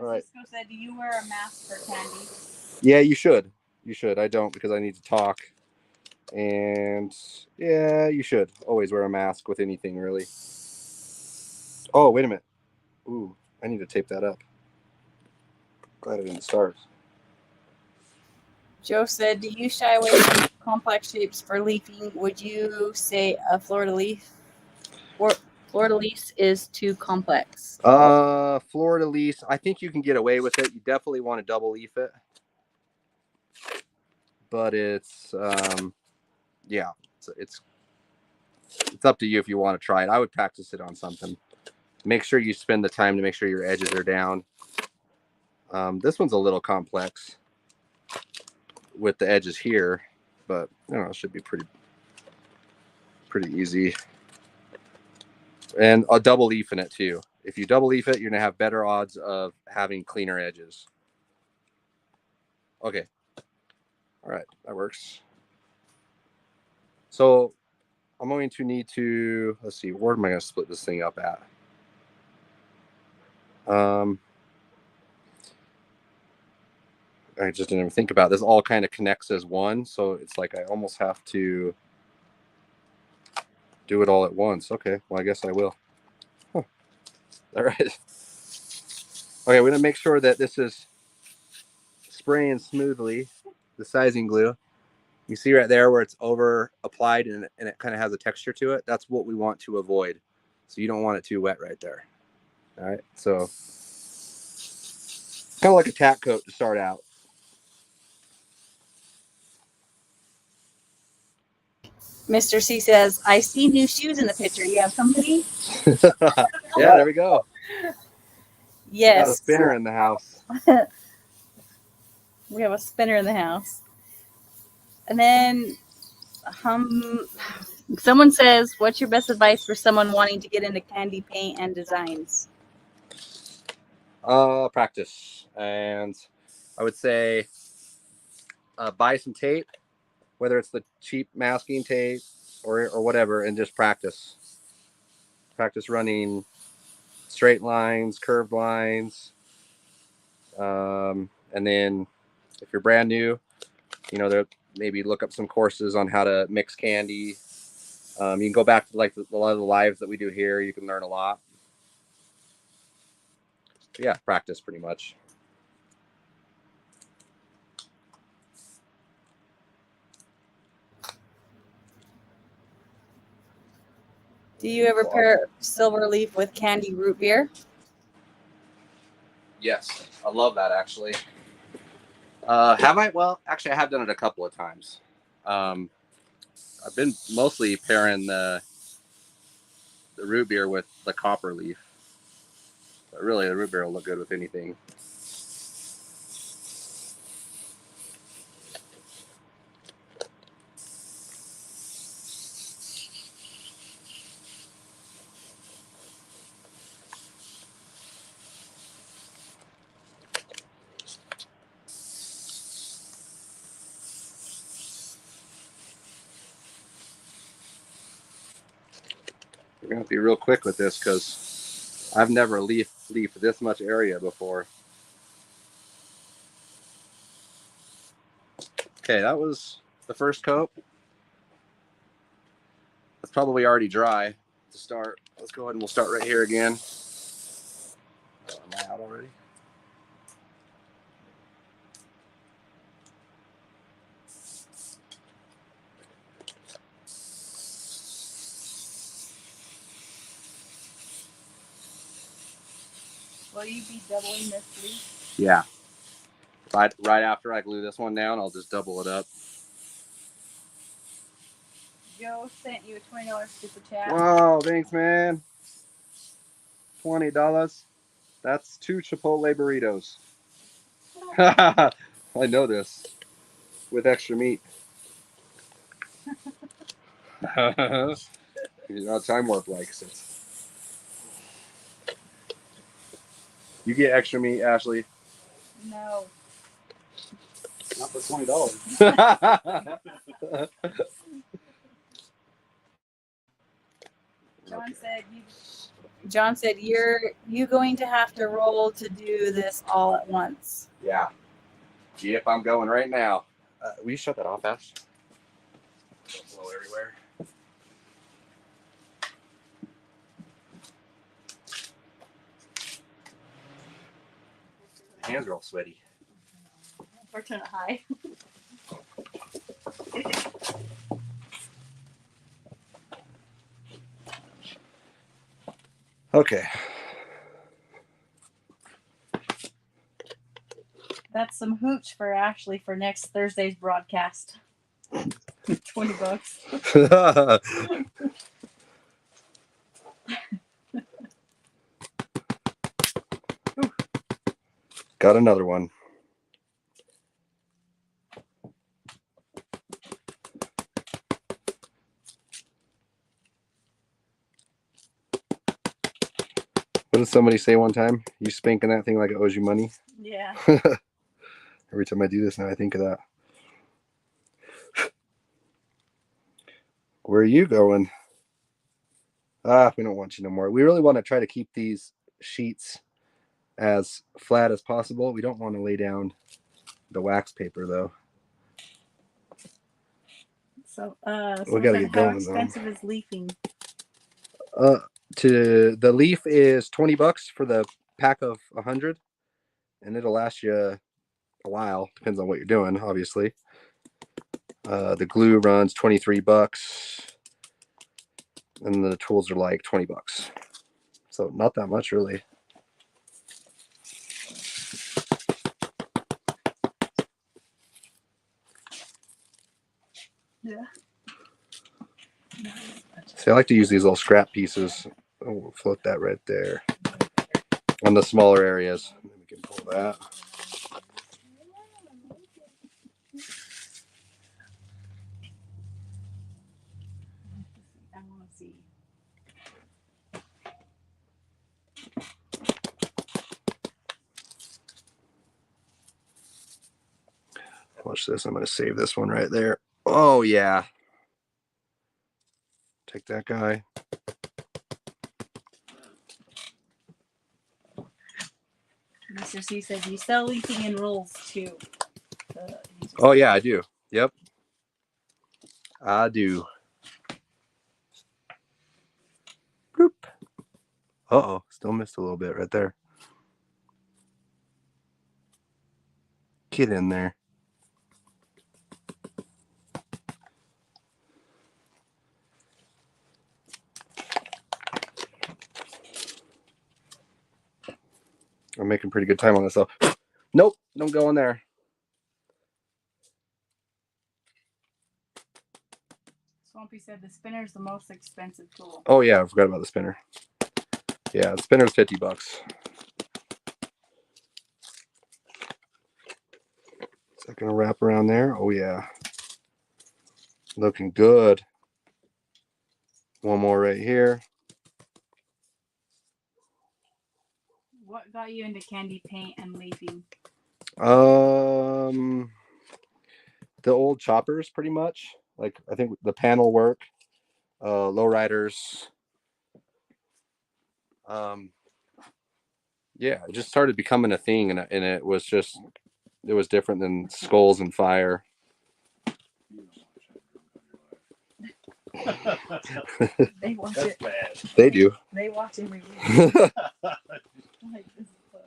All right. Francisco said, do you wear a mask for Candy? Yeah, you should. You should. I don't, because I need to talk. And yeah, you should always wear a mask with anything, really. Oh, wait a minute. Ooh, I need to tape that up. Glad I didn't start. Joe said, do you shy away from complex shapes for leafing? Would you say a fleur-de-lis? Or fleur-de-lis is too complex? Fleur-de-lis, I think you can get away with it. You definitely want to double leaf it. But it's, yeah, it's up to you if you want to try it. I would practice it on something. Make sure you spend the time to make sure your edges are down. This one's a little complex with the edges here, but I don't know, it should be pretty easy. And I'll double leaf in it too. If you double leaf it, you're gonna have better odds of having cleaner edges. Okay. All right, that works. So I'm going to need to, let's see, where am I gonna split this thing up at? I just didn't even think about this. All kind of connects as one, so it's like I almost have to do it all at once. Okay, well, I guess I will. Huh. All right. Okay, we're gonna make sure that this is spraying smoothly, the sizing glue. You see right there where it's over applied and it kind of has a texture to it. That's what we want to avoid. So you don't want it too wet right there. All right, so kind of like a tack coat to start out. Mr. C says, I see new shoes in the picture. You have company? Yeah, there we go. Yes. Got a spinner in the house. We have a spinner in the house. And then someone says, what's your best advice for someone wanting to get into candy paint and designs? Practice. And I would say buy some tape, whether it's the cheap masking tape or whatever, and just practice. Practice running straight lines, curved lines. And then if you're brand new, you know, there maybe look up some courses on how to mix candy. You can go back to like a lot of the lives that we do here. You can learn a lot. But yeah, practice pretty much. Do you ever pair silver leaf with candy root beer? Yes, I love that actually. Have I? Well, actually, I have done it a couple of times. I've been mostly pairing the the root beer with the copper leaf. But really, the root beer will look good with anything. We're gonna have to be real quick with this because I've never leafed this much area before. Okay, that was the first coat. It's probably already dry to start. Let's go ahead and we'll start right here again. Oh, am I out already? Will you be doubling this leaf? Yeah. Right after I glue this one down, I'll just double it up. Joe sent you a $20 super chat. Wow, thanks, man. $20. That's 2 Chipotle burritos. I know this. With extra meat. You know, Time Warp likes it. You get extra meat, Ashley. No. Not for $20. John said you going to have to roll to do this all at once. Yeah. Yep, I'm going right now. Will you shut that off, Ash? Don't blow everywhere. Hands are all sweaty. Or turn it high. Okay. That's some hooch for Ashley for next Thursday's broadcast. $20. Got another one. What did somebody say one time? You spanking that thing like it owes you money? Yeah. Every time I do this now, I think of that. Where are you going? We don't want you no more. We really want to try to keep these sheets as flat as possible. We don't want to lay down the wax paper, though. So, we got to get going, how expensive is leafing? The leaf is $20 for the pack of 100, and it'll last you a while. Depends on what you're doing, obviously. The glue runs $23, and the tools are like $20. So not that much, really. Yeah. See, I like to use these little scrap pieces. Oh, we'll float that right there on the smaller areas. And then we can pull that. I want to see. Watch this. I'm going to save this one right there. Oh, yeah. Take that guy. Mr. C says you sell leafing in rolls too. Oh, yeah, I do. Yep. I do. Boop. Uh-oh. Still missed a little bit right there. Get in there. I'm making pretty good time on this, though. Nope. Don't go in there. Swampy said the spinner is the most expensive tool. Oh yeah, I forgot about the spinner. Yeah, the spinner's $50. Is that gonna wrap around there? Oh yeah. Looking good. One more right here. What got you into candy paint and leafing? The old choppers, pretty much. Like I think the panel work, lowriders. Yeah, it just started becoming a thing, and it was different than skulls and fire. They watch That's it. bad. They do. They watch every week. Like this book.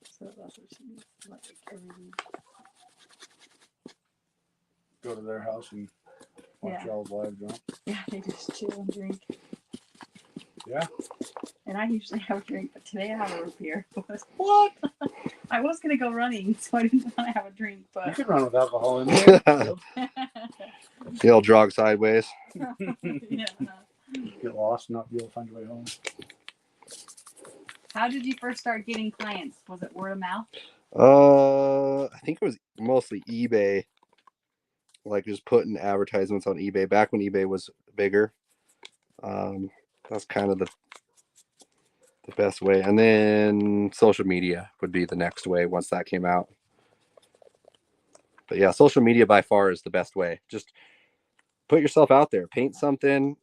So that's what she needs, like every week. Go to their house and watch y'all's live drunk. Yeah, they just chill and drink. Yeah. And I usually have a drink, but today I have a root beer. What? I was gonna go running, so I didn't want to have a drink, You but can run with alcohol in there. The old drog sideways. yeah. Get lost and not be able to find your way home. How did you first start getting clients? Was it word of mouth? I think it was mostly eBay. Like just putting advertisements on eBay back when eBay was bigger. That's kind of the best way. And then social media would be the next way once that came out. But yeah, social media by far is the best way. Just put yourself out there, paint something,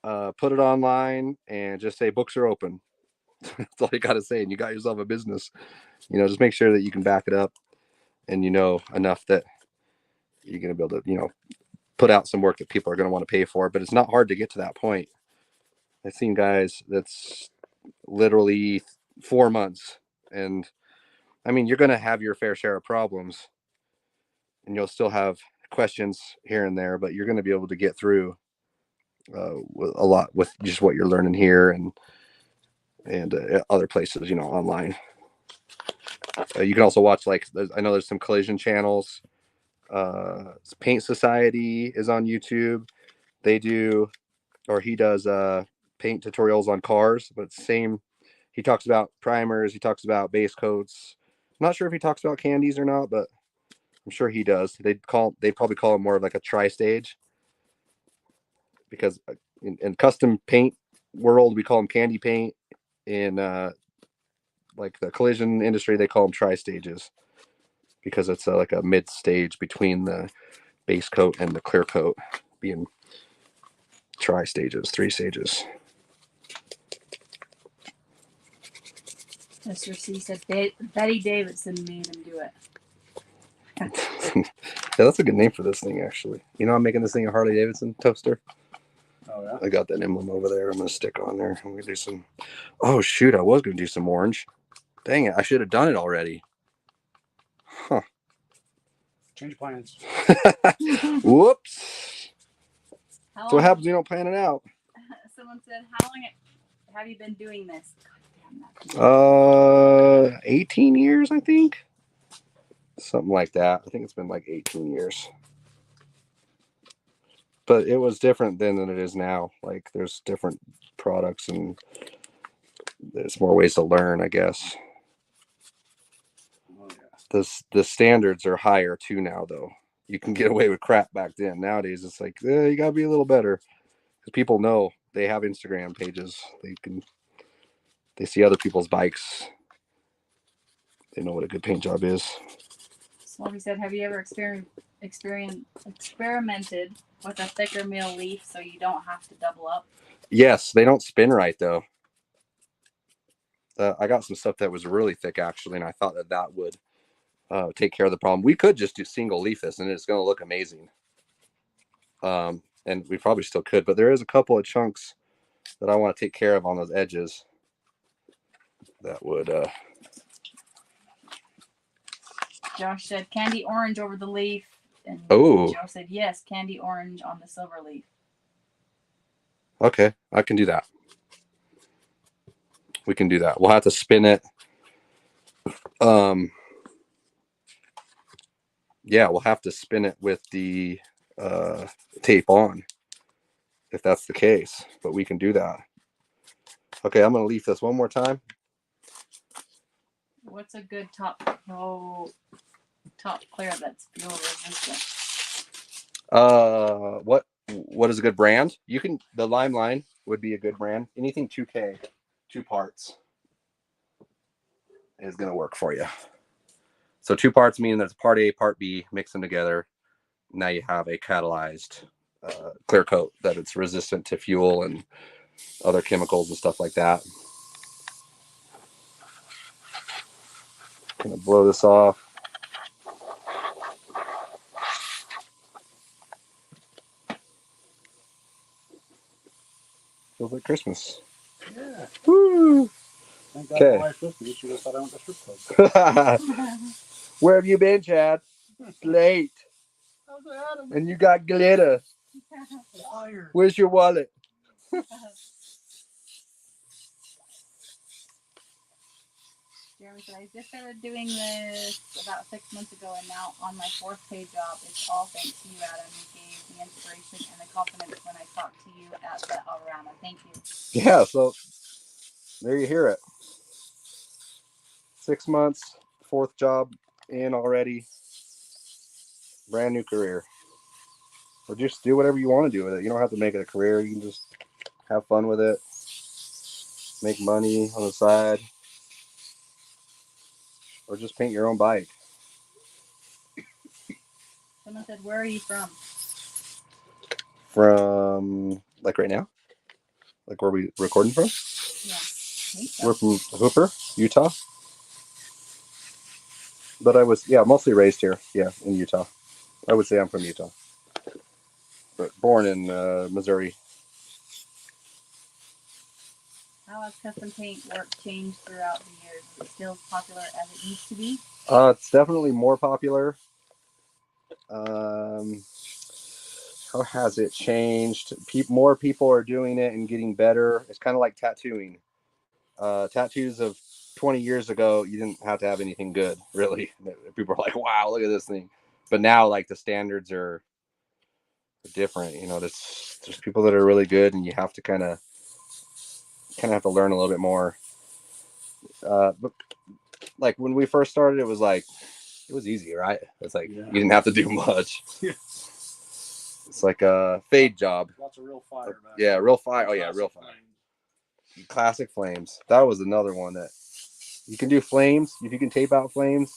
put it online, and just say books are open. That's all you got to say, and you got yourself a business. Just make sure that you can back it up, and enough that you're going to be able to, put out some work that people are going to want to pay for. But it's not hard to get to that point. I've seen guys that's literally 4 months, and I mean, you're going to have your fair share of problems, and you'll still have questions here and there, but you're going to be able to get through a lot with just what you're learning here and other places, online. You can also watch, like, I know there's some collision channels. Paint Society is on YouTube. They do, or he does, paint tutorials on cars, but same. He talks about primers. He talks about base coats. I'm not sure if he talks about candies or not, but I'm sure he does. They probably call it more of like a tri-stage, because in custom paint world we call them candy paint. In like the collision industry, they call them tri-stages, because it's like a mid stage between the base coat and the clear coat, being tri-stages, 3 stages. Mr. C said Betty Davidson made him do it. Yeah, that's a good name for this thing, actually. I'm making this thing a Harley Davidson toaster. Oh yeah. I got that emblem over there. I'm gonna stick on there. I'm gonna do some. Oh shoot! I was gonna do some orange. Dang it! I should have done it already. Huh. Change plans. Whoops. How So what long- happens when you don't plan it out? Someone said, "How long have you been doing this?" God damn that. 18 years, I think. Something like that. I think it's been like 18 years. But it was different then than it is now. Like, there's different products and there's more ways to learn, I guess. Oh yeah. The standards are higher too now, though. You can get away with crap back then. Nowadays, it's like, you gotta be a little better, because people know. They have Instagram pages. They see other people's bikes. They know what a good paint job is. Swampy said, "Have you ever experimented with a thicker meal leaf so you don't have to double up?" Yes, they don't spin right though. I got some stuff that was really thick, actually, and I thought that would take care of the problem. We could just do single leaf this, and it's going to look amazing. And we probably still could, but there is a couple of chunks that I want to take care of on those edges. That would. Josh said, "Candy orange over the leaf And Oh. Joe said yes, candy orange on the silver leaf. Okay, I can do that. We can do that. We'll have to spin it. Yeah, we'll have to spin it with the tape on, if that's the case. But we can do that. Okay, I'm going to leaf this one more time. What's a good top clear that's fuel resistant? What is a good brand? You can, the LiMELiNE would be a good brand. Anything 2K, 2 parts is going to work for you. So 2 parts meaning there's part A, part B, mix them together. Now you have a catalyzed clear coat that it's resistant to fuel and other chemicals and stuff like that. Gonna blow this off. Feels like Christmas. Yeah. Woo! Okay. My wife with me. She just thought I went to strip club. Where have you been, Chad? Late. And you got glitter. Where's your wallet? Jeremy said, I just started doing this about 6 months ago, and now on my 4th pay job, it's all thanks to you, Adam. You gave the inspiration and the confidence when I talked to you at the Alrama. Thank you. Yeah, so there you hear it. 6 months, 4th job in already. Brand new career. Or just do whatever you want to do with it. You don't have to make it a career. You can just have fun with it. Make money on the side. Or just paint your own bike. Someone said, where are you from? From, like right now? Like where we recording from? Yeah. We're from Hooper, Utah. But I was, yeah, mostly raised here. Yeah, in Utah. I would say I'm from Utah. But born in Missouri. How has custom paint work changed throughout the years? Is it still as popular as it used to be? It's definitely more popular. How has it changed? More people are doing it and getting better. It's kind of like tattooing. Tattoos of 20 years ago, you didn't have to have anything good, really. People are like, wow, look at this thing. But now, like, the standards are different. You know, there's people that are really good, and you have to kind of have to learn a little bit more. But like when we first started, it was easy, right? It's like you didn't have to do much. Yeah. It's like a fade job. Lots of real fire. Yeah, real fire. Oh yeah, real fire. Classic flames. That was another one that you can do flames. If you can tape out flames,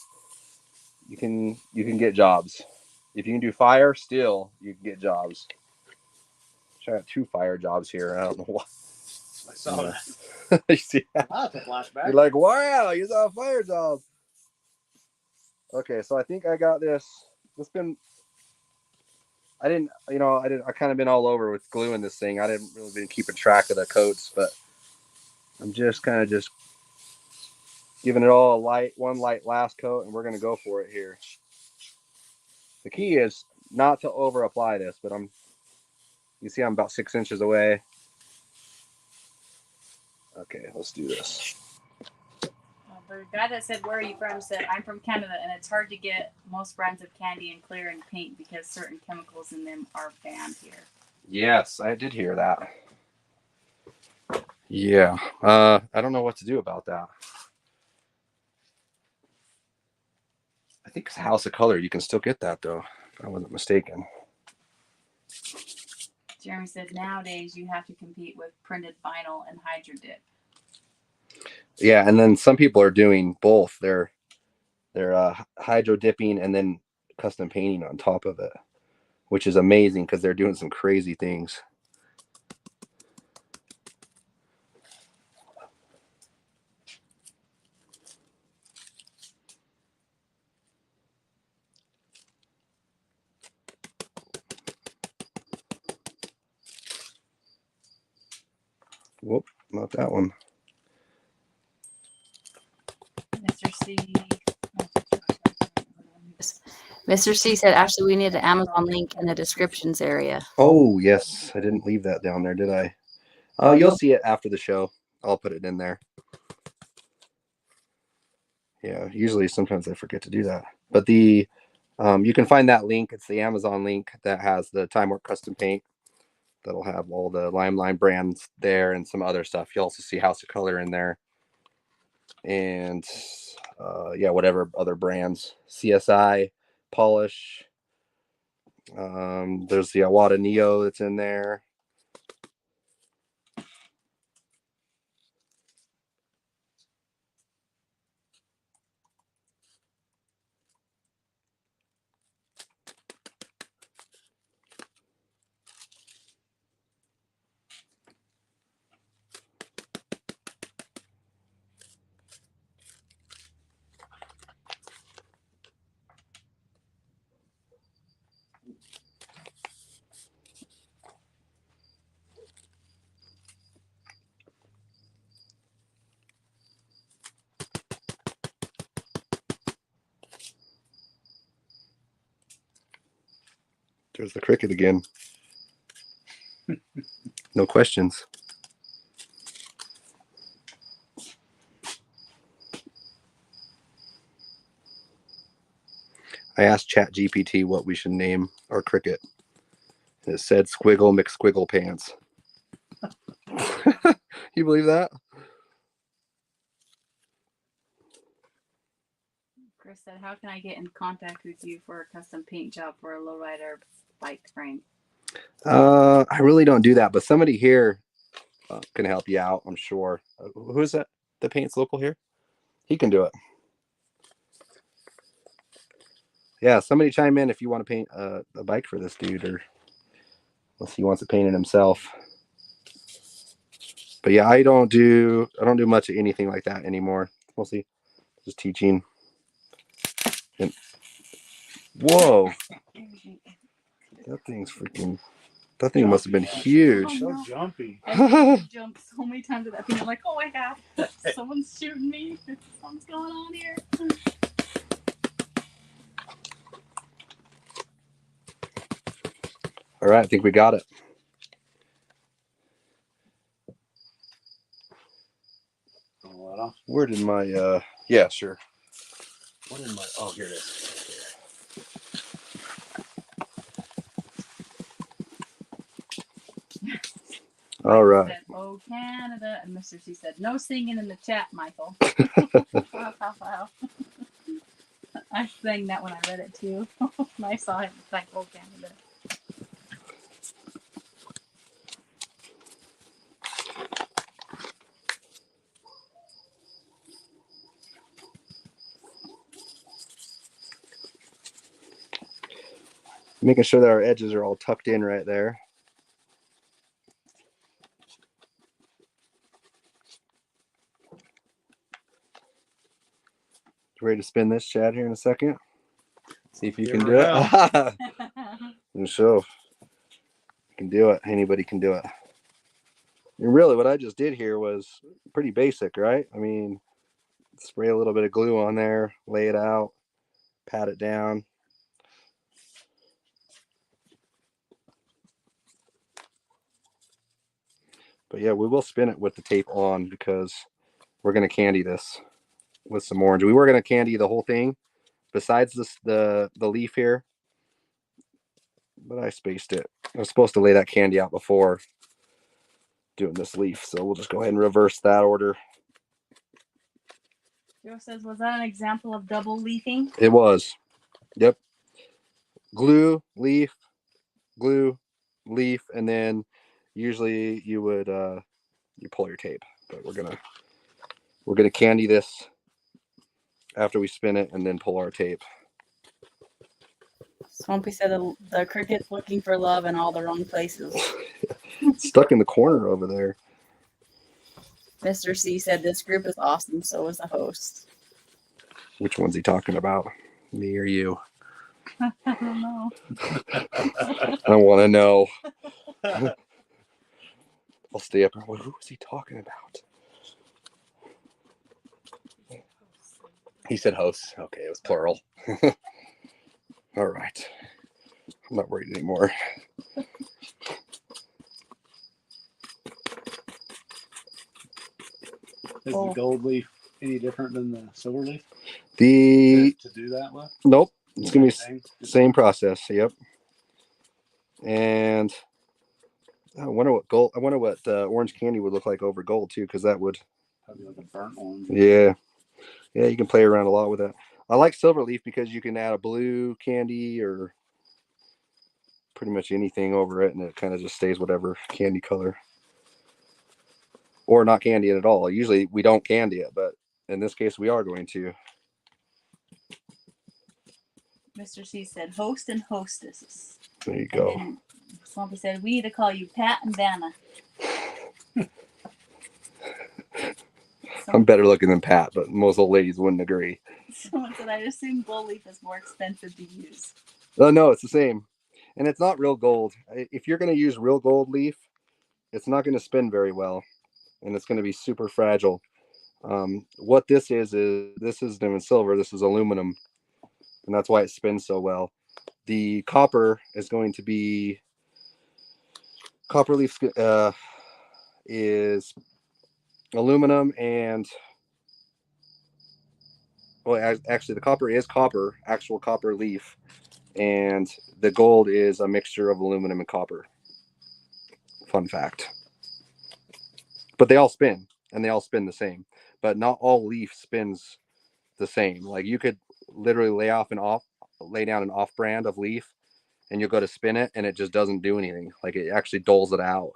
you can get jobs. If you can do fire, still you can get jobs. I got 2 fire jobs here. I don't know why. I saw that. You see that? That's a flashback. You're like, wow, you saw a fire job. Okay, so I think I got this. It's been, I kind of been all over with gluing this thing. I didn't really been keeping track of the coats, but I'm just kind of just giving it all one light last coat, and we're going to go for it here. The key is not to over apply this, but you see I'm about 6 inches away. Okay, let's do this. The guy that said, where are you from, said, I'm from Canada, and it's hard to get most brands of candy and clear and paint because certain chemicals in them are banned here. Yes, I did hear that. Yeah. I don't know what to do about that. I think it's House of Color. You can still get that, though. If I wasn't mistaken. Jeremy said, nowadays you have to compete with printed vinyl and hydro dip. Yeah, and then some people are doing both. They're hydro dipping and then custom painting on top of it, which is amazing because they're doing some crazy things. Whoop, not that one. Mr. C. Mr. C said, Ashley, we need an Amazon link in the descriptions area. Oh, yes. I didn't leave that down there, did I? You'll see it after the show. I'll put it in there. Yeah, usually sometimes I forget to do that. But the you can find that link. It's the Amazon link that has the Time Work Custom Paint. That'll have all the LiMELiNE brands there and some other stuff. You'll also see House of Color in there. And yeah, whatever other brands. CSI, Polish. There's the Awada Neo that's in there. There's the cricket again. No questions. I asked ChatGPT what we should name our cricket. And it said Squiggle McSquiggle Pants. You believe that? Chris said, how can I get in contact with you for a custom paint job for a lowrider bike frame? I really don't do that, but somebody here can help you out, I'm sure. Who is that? The paint's local here? He can do it. Yeah, somebody chime in if you want to paint a bike for this dude, or unless he wants to paint it himself. But yeah, I don't do much of anything like that anymore. Mostly just teaching. And whoa, that thing's freaking. That thing must have been huge. So jumpy. I jumped so many times at that thing. I'm like, oh my god, someone's shooting me. Something's going on here. All right, I think we got it. Where did my yeah, sure. What did my oh, here it is. All right. Said, oh, Canada. And Mr. C said, no singing in the chat, Michael. Wow. I sang that when I read it too. When I saw it, it's like, oh, Canada. Making sure that our edges are all tucked in right there. Ready to spin this, Chad, here in a second? See if you can do it. And show. You can do it. Anybody can do it. And really, what I just did here was pretty basic, right? I mean, spray a little bit of glue on there, lay it out, pat it down. But yeah, we will spin it with the tape on because we're going to candy this with some orange. We were going to candy the whole thing besides this, the leaf here, but I spaced it. I was supposed to lay that candy out before doing this leaf, so we'll just go ahead and reverse that order. Joe says, was that an example of double leafing? It was. Yep. Glue, leaf, and then usually you would you pull your tape. But we're gonna candy this after we spin it and then pull our tape. Swampy said the cricket's looking for love in all the wrong places. Stuck in the corner over there. Mr. C said this group is awesome, so is the host. Which one's he talking about? Me or you? I don't know. I want to know. I'll stay up. Who was he talking about? He said hosts. Okay, it was plural. All right. I'm not worried anymore. Is the gold leaf any different than the silver leaf? To do that with? Nope. It's gonna be same process. Yep. And I wonder what gold. I wonder what orange candy would look like over gold too, because that would probably like a burnt orange. Yeah, yeah. You can play around a lot with that. I like silver leaf because you can add a blue candy or pretty much anything over it, and it kind of just stays whatever candy color. Or not candy it at all. Usually we don't candy it, but in this case we are going to. Mr. C said host and hostesses. There you go. And Swampy said we need to call you Pat and Vanna. I'm better looking than Pat, but most old ladies wouldn't agree. Someone said I assume gold leaf is more expensive to use. Oh no, it's the same. And it's not real gold. If you're going to use real gold leaf, it's not going to spin very well. And it's going to be super fragile. What this is this isn't even silver, this is aluminum, and that's why it spins so well. The copper is going to be copper leaf is aluminum, and well, actually the copper is copper, actual copper leaf, and the gold is a mixture of aluminum and copper. Fun fact. But they all spin, and they all spin the same. But not all leaf spins the same. Like you could literally lay down an off brand of leaf, and you'll go to spin it, and it just doesn't do anything. Like it actually doles it out.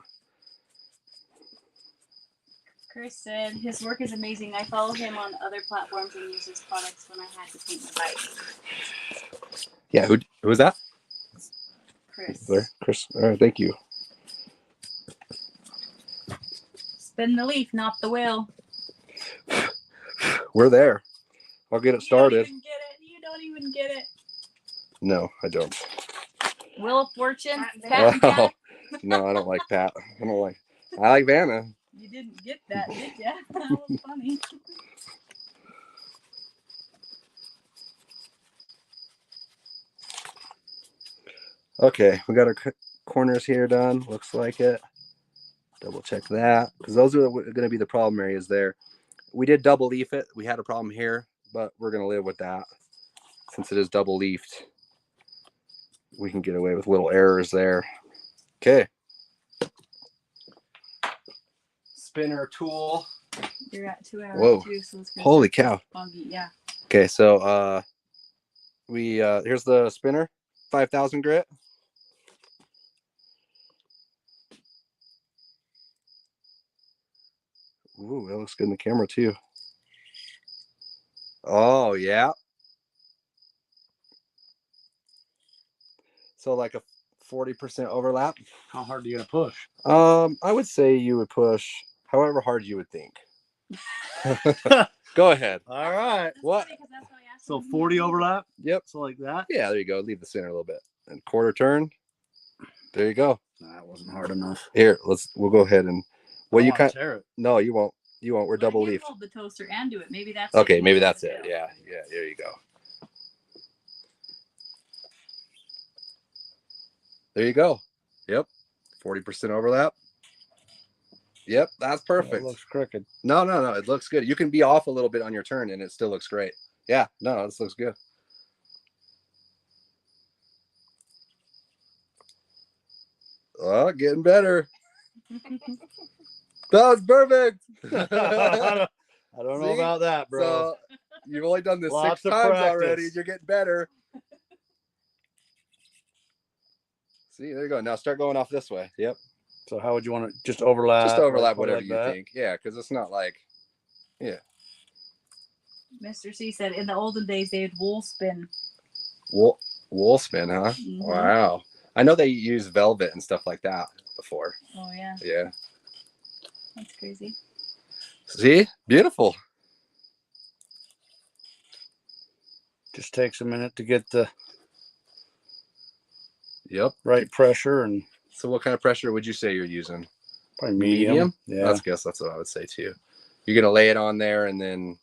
Chris said his work is amazing. I follow him on other platforms and use his products when I had to paint my bike. Yeah, who was that? Chris. There, Chris. All right, thank you. Spin the leaf, not the wheel. We're there. I'll get it started. You don't even get it. No, I don't. Wheel of Fortune. Pat Oh, no, I don't like Pat. I like Vanna. You didn't get that, did ya? That was funny. Okay, we got our corners here done. Looks like it. Double check that, because those are going to be the problem areas there. We did double leaf it. We had a problem here, but we're going to live with that. Since it is double leafed, we can get away with little errors there. Okay. Spinner tool. You're at 2 hours. Whoa. Too, so it's Holy cow. Foggy. Yeah. Okay, so here's the spinner, 5,000 grit. Ooh, that looks good in the camera too. Oh yeah. So like a 40% overlap. How hard are you gonna push? I would say you would push however hard you would think. Go ahead. All right. What? So 40 overlap? Yep. So like that? Yeah, there you go. Leave the center a little bit. And quarter turn. There you go. That wasn't hard enough. Here, we'll go ahead and you kind tear it. No, you won't. You won't. We're double leaf. Hold the toaster and do it. Maybe that's okay. Maybe that's it. Yeah. There you go. There you go. Yep. 40% overlap. Yep, that's perfect. It looks crooked. No. It looks good. You can be off a little bit on your turn, and it still looks great. Yeah. No, this looks good. Oh, getting better. That was perfect. I don't know about that, bro. So you've only done this Lots 6 of times practice. already, and you're getting better. See, there you go. Now start going off this way. Yep. So how would you want to just overlap? Just overlap like whatever like you that? think. Yeah, because it's not like, yeah. Mr. C said in the olden days they would wool spin. Wool spin, huh? Mhm. Wow. I know they use velvet and stuff like that before. Oh yeah. Yeah. That's crazy. See? Beautiful. Just takes a minute to get the right pressure. And so what kind of pressure would you say you're using? probably medium. Yeah. I guess that's what I would say too. You're gonna lay it on there and then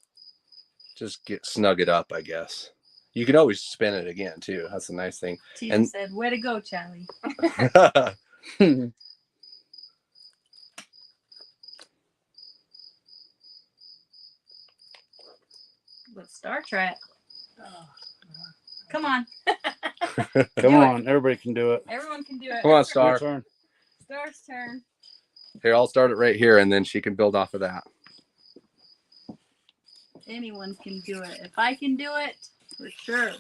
just snug it up, I guess. You can always spin it again too. That's a nice thing. She And said, "Way to go, Charlie." Let's Star Trek. Oh, come on. Come on, everybody can do it. Everyone can do it. Come on, Star. Your turn. Star's turn. Here, I'll start it right here, and then she can build off of that. Anyone can do it. If I can do it, for sure.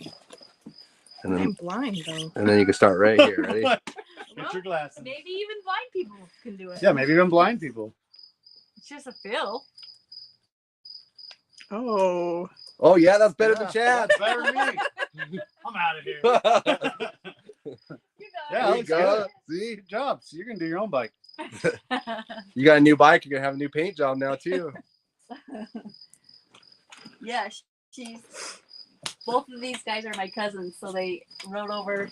And I'm then, blind though. and then you can start right here. Ready? Get your glasses. Maybe even blind people can do it. Yeah, maybe even blind people. It's just a feel. Oh. Oh yeah, that's better than Chad. That's better than me. I'm out of here. You got Yeah, There you let's go. go. See, Good job. So you're gonna do your own bike. it. you got a new bike. You're gonna have a new paint job now too. Yeah, she's. Both of these guys are my cousins, so they rode over.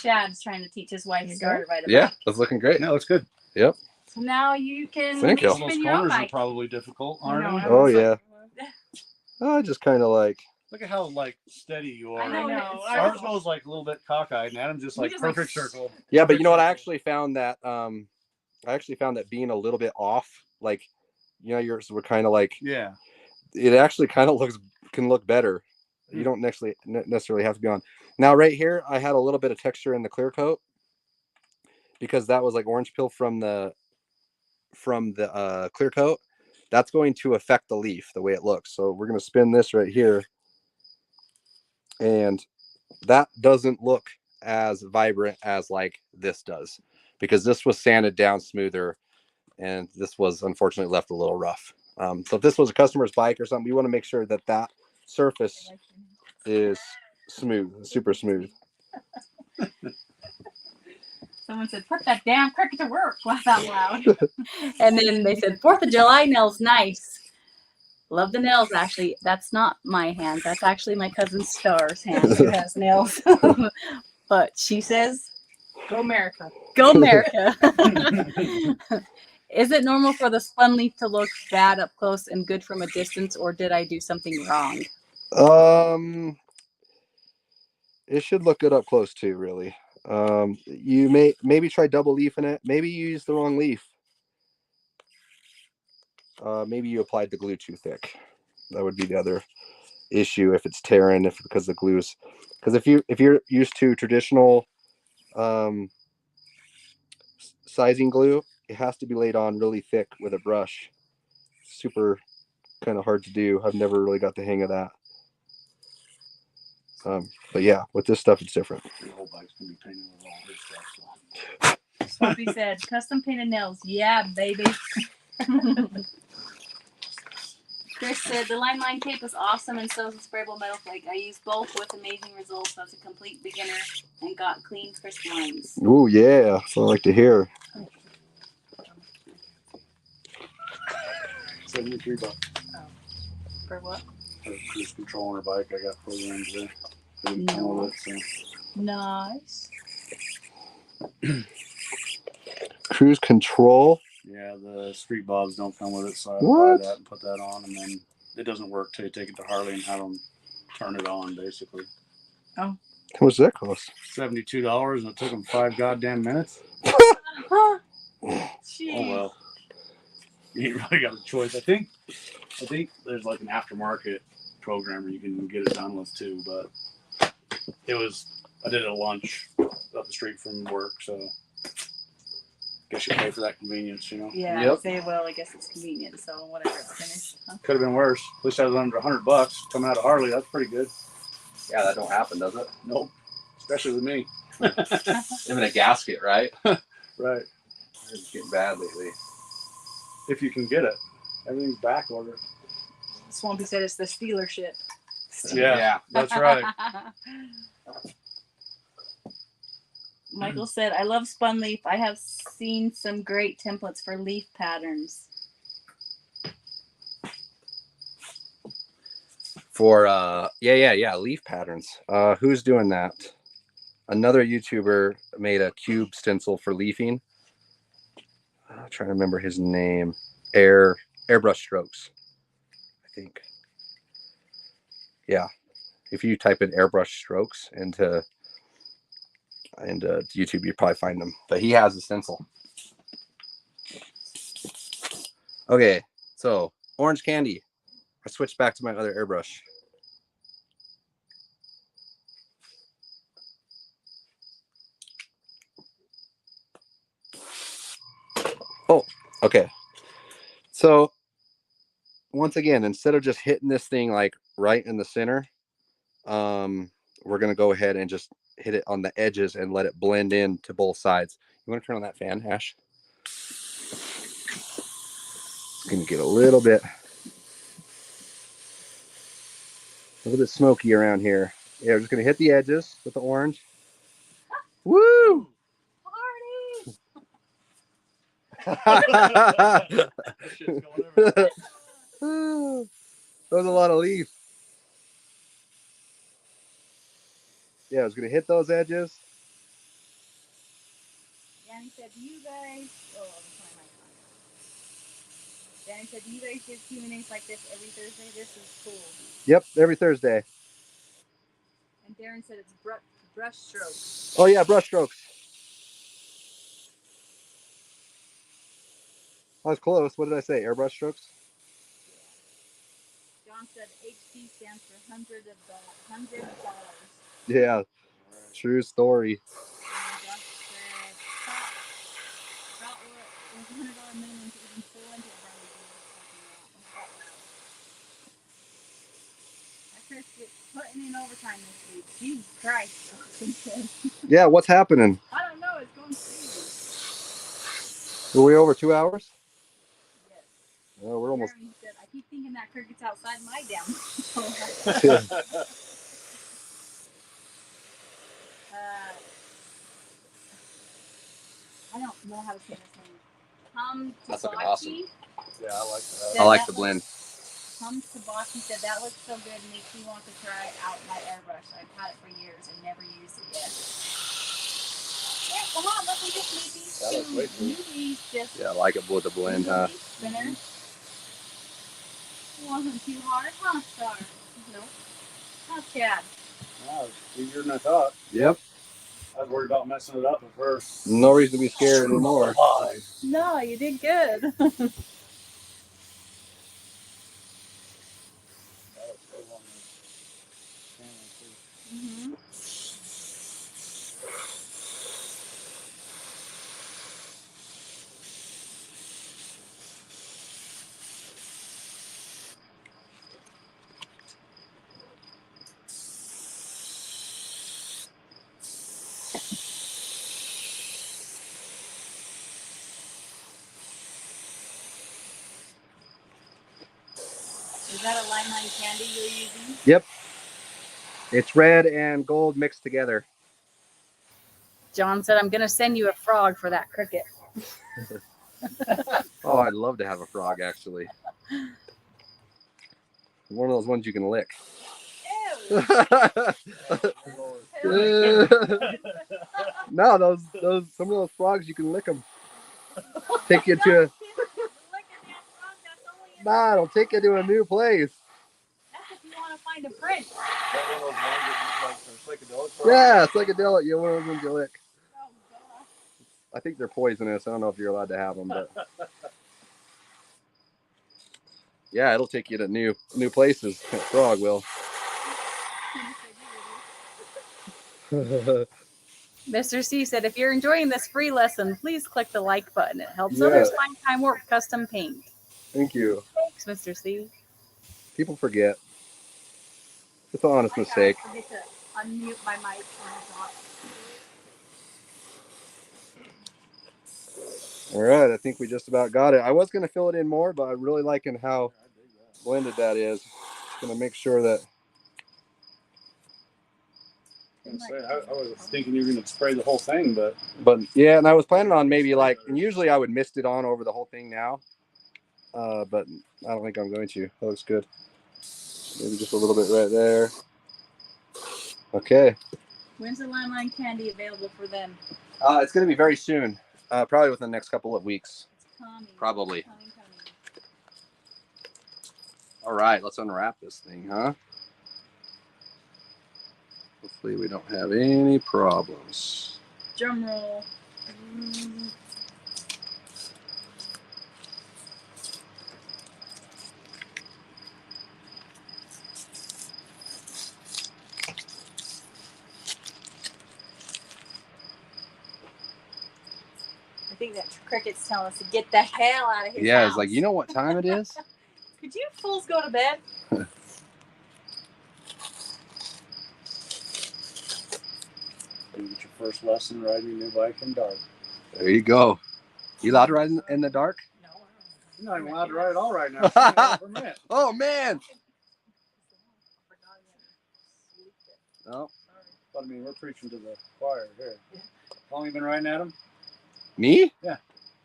Chad's trying to teach his wife Star to ride a bike. Yeah, that's looking great. No, it's good. Yep. So now you can Thank you. Those spin your own corners are bike. probably difficult, I aren't know, they? I Oh was yeah. like, I just kind of like. Look at how like steady you are. I know. Ours goes like a little bit cockeyed, and Adam's just We like just, like, perfect circle. Yeah, but you know what? I Perfect actually found that. I actually found that being a little bit off, like, you know, yours were kind of like. circle. Yeah. It actually kind of can look better. You don't necessarily have to be on. Now, right here, I had a little bit of texture in the clear coat because that was like orange peel from the clear coat. That's going to affect the leaf, the way it looks. So we're going to spin this right here. And that doesn't look as vibrant as like this does, because this was sanded down smoother and this was unfortunately left a little rough. So if this was a customer's bike or something, we want to make sure that that surface is smooth, super smooth. Someone said, "Put that damn cricket to work." Laugh out loud. And then they said, 4th of July nails, nice. Love the nails, actually. That's not my hands. That's actually my cousin Star's hands who has nails. But she says, Go America. go America. Is it normal for the spun leaf to look bad up close and good from a distance, or did I do something wrong? It should look good up close too, really. You maybe try double leafing it. Maybe you used the wrong leaf. Maybe you applied the glue too thick. That would be the other issue if it's tearing, because the glue's, because if you're used to traditional sizing glue, it has to be laid on really thick with a brush. Super kind of hard to do. I've never really got the hang of that. But yeah, with this stuff, it's different. Your whole bike's gonna be painted with all this stuff. So. Swampy said, "Custom painted nails." Yeah, baby. Chris said, "The LiMELiNE tape is awesome, and so is the sprayable metal flake. I used both with amazing results as a complete beginner and got clean, crisp lines." Oh yeah, so I like to hear. $73. For what? Her cruise control on her bike. I got programmed there. I didn't know it, so. Nice. Cruise control. Yeah, the street bobs don't come with it, so I What? buy that and put that on, and then it doesn't work till you take it to Harley and have them turn it on, basically. How much does that cost? $72, and it took them 5 goddamn minutes. Jeez. Oh well. You ain't really got a choice. I think there's like an aftermarket programmer you can get it done with too, but I did it at lunch up the street from work, so guess you pay for that convenience, you know. Yeah, Yep. I say, well, I guess it's convenient, so whatever, it's finished. Huh? Could have been worse. At least I was under $100 coming out of Harley. That's pretty good. Yeah, that don't happen, does it? Nope. Especially with me. Even a gasket, right? Right. It's getting bad lately. If you can get it. Everything's back order. Swampy said it's the Steeler ship. Yeah. That's right. Michael said, "I love spun leaf. I have seen some great templates for leaf patterns." For leaf patterns. Who's doing that? Another YouTuber made a cube stencil for leafing. I'm trying to remember his name. Airbrush strokes, I think. Yeah, If you type in airbrush strokes into YouTube, you probably find them. But he has a stencil. Okay, so orange candy. I switched back to my other airbrush. Oh, okay. So once again, instead of just hitting this thing like right in the center, we're gonna go ahead and just hit it on the edges and let it blend in to both sides. You want to turn on that fan, Ash? It's gonna get a little bit smoky around here. Yeah, we're just gonna hit the edges with the orange. Woo! That was a lot of leaf. Yeah, I was gonna hit those edges. Danny said, "Do you guys?" Oh, I'm sorry, my phone. Danny said, "Do you guys give Q&As like this every Thursday? This is cool." Yep, every Thursday. And Darren said it's brush strokes. Oh yeah, brush strokes. I was close. What did I say? Airbrush strokes? John said HP stands for $100. Yeah, true story. And Josh said, thought was $100 minimum to even pull into the brand that Chris gets putting in overtime this week. Jesus Christ. Yeah, what's happening? I don't know. It's going crazy. Were we over 2 hours? Yes. Oh, we're almost. Jeremy said, I keep thinking that cricket's outside my damn. I don't know how to say this name. That's looking awesome. Yeah, I like that. I like the blend. Sabaki said that looks so good, makes me want to try out my airbrush. I've had it for years and never used it yet. Yeah, come on, let me just make these That looks way cool. newbies just. Yeah, I like it with the blend, huh? Spinner. It wasn't too hard, huh, Star? Nope. Not Chad. Wow, it's easier than I thought. Yep. I was worried about messing it up at first. No reason to be scared anymore. No, you did good. Mm-hmm. Is that a LiMELiNE candy you're using? Yep. It's red and gold mixed together. John said, I'm going to send you a frog for that cricket. Oh, I'd love to have a frog, actually. One of those ones you can lick. Ew. No, those some of those frogs you can lick them. Take you to nah, it'll take you to a new place. That's if you want to find a prince. Yeah, psychedelic. You want them to lick. Oh, God. I think they're poisonous. I don't know if you're allowed to have them, but yeah, it'll take you to new places. That frog will. Mr. C said, if you're enjoying this free lesson, please click the like button. It helps others find time work custom paint. Thank you. Thanks, Mr. C. People forget. It's an honest mistake. I forget to unmute my mic when I talk. All right, I think we just about got it. I was going to fill it in more, but I'm really liking how blended that is. Just going to make sure that. I was thinking you were going to spray the whole thing, but yeah, and I was planning on maybe like, and usually I would mist it on over the whole thing now, but I don't think I'm going to. That looks good. Maybe just a little bit right there. Okay. When's the LiMELiNE candy available for them? It's going to be very soon. Probably within the next couple of weeks. It's coming. Probably. It's coming. All right, let's unwrap this thing, huh? Hopefully we don't have any problems. Drum roll. I think that Cricket's telling us to get the hell out of his Yeah, house. it's like, you know what time it is? Could you fools go to bed? You get your first lesson riding your new bike in dark. There you go. You allowed to ride in the dark? No. You're not even allowed to ride at all right now. So you don't have a permit. Oh, man. No. But I mean, we're preaching to the choir here. How long you been riding at them? Me? Yeah.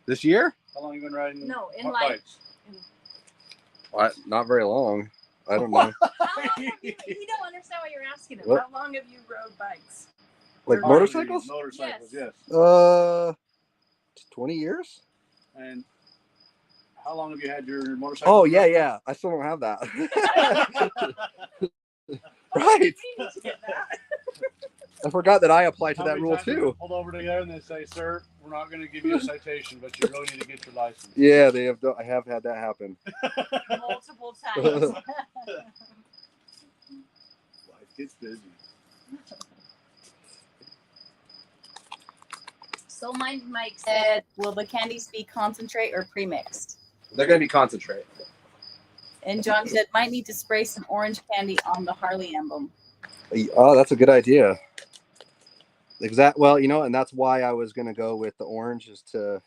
This year? How long you been riding? No, in what life. bikes? Not very long. I don't know. How long have you don't understand what you're asking him. What? How long have you rode bikes? Like Oh, motorcycles? Motorcycles, yes. 20 years? And how long have you had your motorcycle? Oh, yeah. I still don't have that. Right. I forgot that I applied to How that many rule times we too. pulled over together and they say, "Sir, we're not going to give you a citation, but you really need to get your license." Yeah, they have. I have had that happen. Multiple times. Life gets busy. So Mike said, Will the candies be concentrate or pre-mixed? They're gonna be concentrate. And John said, might need to spray some orange candy on the Harley emblem. Oh, that's a good idea. Well, you know, and that's why I was gonna go with the orange, is to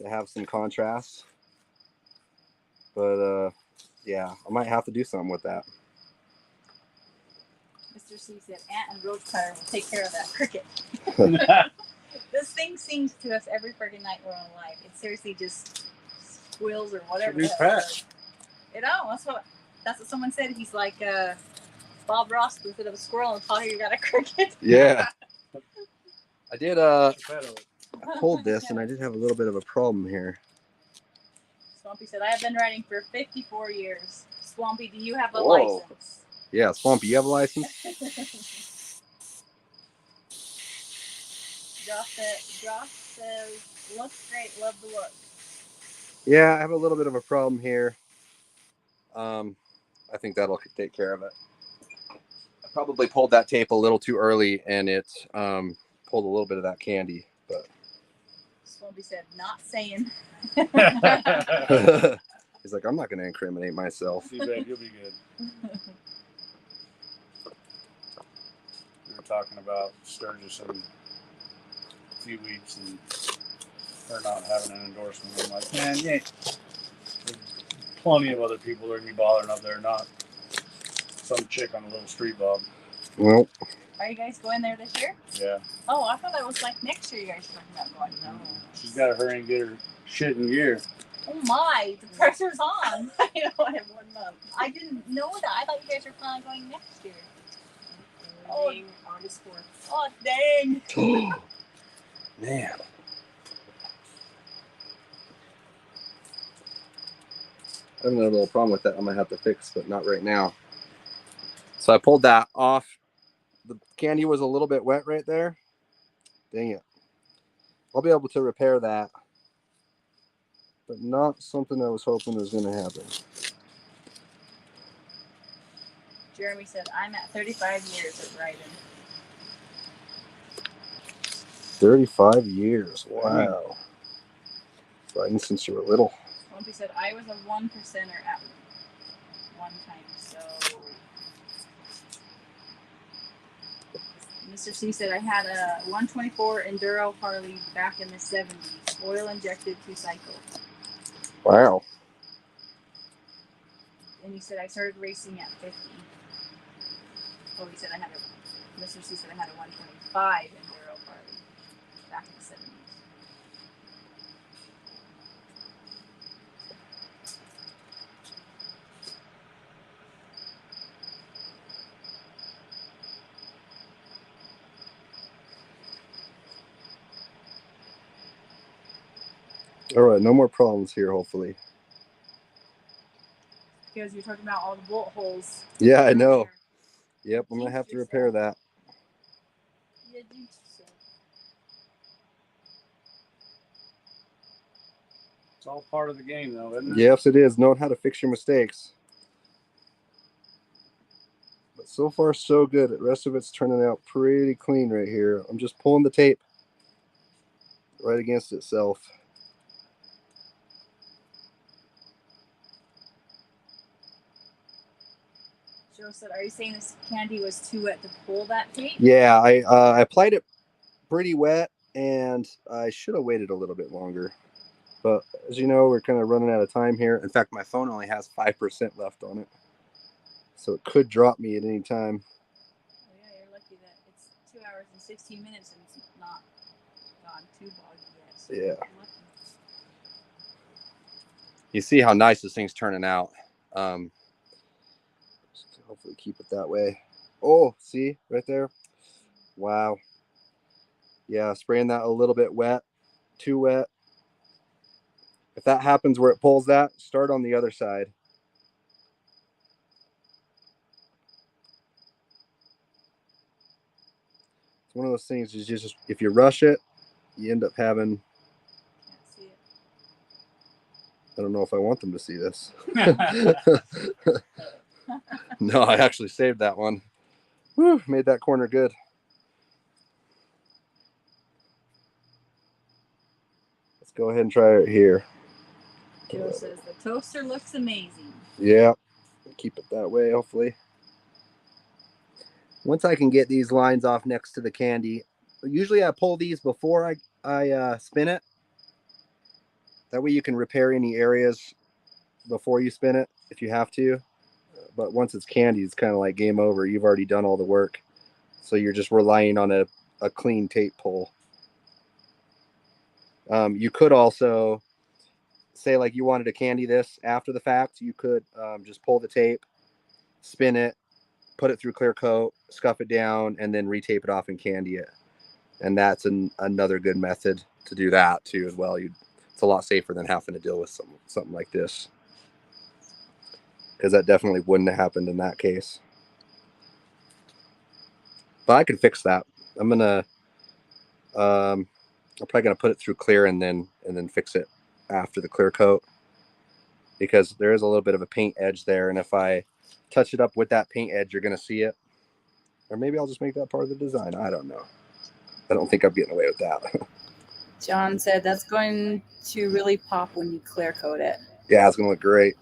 have some contrast. But yeah, I might have to do something with that. Mr. C said, Ant and Roach Cutter will take care of that. Cricket. This thing sings to us every freaking night we're on live. It seriously just squeals or whatever. It's your new pet. You know, that's what someone said. He's like Bob Ross instead of a squirrel, and Paul, you got a cricket. Yeah. I did. It's your pet. I pulled this, and I did have a little bit of a problem here. Swampy said, I have been riding for 54 years. Swampy, do you have a Whoa. license? Yeah, Swampy, you have a license? Josh says, looks great, love the look. Yeah, I have a little bit of a problem here. I think that'll take care of it. I probably pulled that tape a little too early, and it pulled a little bit of that candy. But Swampy said, not saying. he's like, I'm not going to incriminate myself. See, babe, you'll be good. We were talking about Sturgis in a few weeks and her not having an endorsement. I'm like, man, yeah, there's plenty of other people that are going to be bothering up there, not some chick on a little street bob. Well, Are you guys going there this year? Yeah. Oh, I thought that was like next year you guys were talking about going. No. She's got to hurry and get her shit in gear. Oh my, the pressure's on. I know, I have 1 month. I didn't know that. I thought you guys were planning on going next year. Oh, August 4th. Oh, dang. man. I have another little problem with that I'm going to have to fix, but not right now. So I pulled that off. The candy was a little bit wet right there. Dang it. I'll be able to repair that, but not something I was hoping was going to happen. Jeremy said, I'm at 35 years of riding. 35 years. Wow. Riding since you were little. Lumpy said, I was a 1%er at one time, so... Mr. C said, I had a 124 Enduro Harley back in the 70s, oil injected 2-cycle. Wow. And he said, I started racing at 50. Oh, he said, Mr. C said, I had a 125 Enduro Harley back in the 70s. All right, no more problems here, hopefully. Because you're talking about all the bullet holes. Yeah, I know. Yep, I'm going to have to repair that. did you? So, It's all part of the game, though, isn't it? Yes, it is. Knowing how to fix your mistakes. But so far, so good. The rest of it's turning out pretty clean right here. I'm just pulling the tape right against itself. Joe said, "Are you saying this candy was too wet to pull that tape?" Yeah, I applied it pretty wet, and I should have waited a little bit longer. But as you know, we're kind of running out of time here. In fact, my phone only has 5% left on it, so it could drop me at any time. Oh yeah, you're lucky that it's 2 hours and 16 minutes and it's not gone too boggy yet. So Yeah. you're lucky. You see how nice this thing's turning out. Hopefully keep it that way. Oh, see right there? Wow. Yeah, spraying that a little bit wet, too wet. If that happens where it pulls that, start on the other side. It's one of those things is just if you rush it, you end up having. Can't see it. I don't know if I want them to see this. No, I actually saved that one. Whew, made that corner good. Let's go ahead and try it here. Joe says the toaster looks amazing. Yeah, keep it that way, hopefully. Once I can get these lines off next to the candy, usually I pull these before I spin it. That way you can repair any areas before you spin it if you have to. But once it's candy, it's kind of like game over. You've already done all the work. So you're just relying on a clean tape pull. You could also say like you wanted to candy this after the fact. You could just pull the tape, spin it, put it through clear coat, scuff it down, and then retape it off and candy it. And that's another good method to do that too as well. It's a lot safer than having to deal with something like this, because that definitely wouldn't have happened in that case. But I can fix that. I'm probably gonna put it through clear and then fix it after the clear coat, because there is a little bit of a paint edge there, and if I touch it up with that paint edge, you're gonna see it. Or maybe I'll just make that part of the design. I don't know. I don't think I'm getting away with that. John said that's going to really pop when you clear coat it. Yeah, it's gonna look great.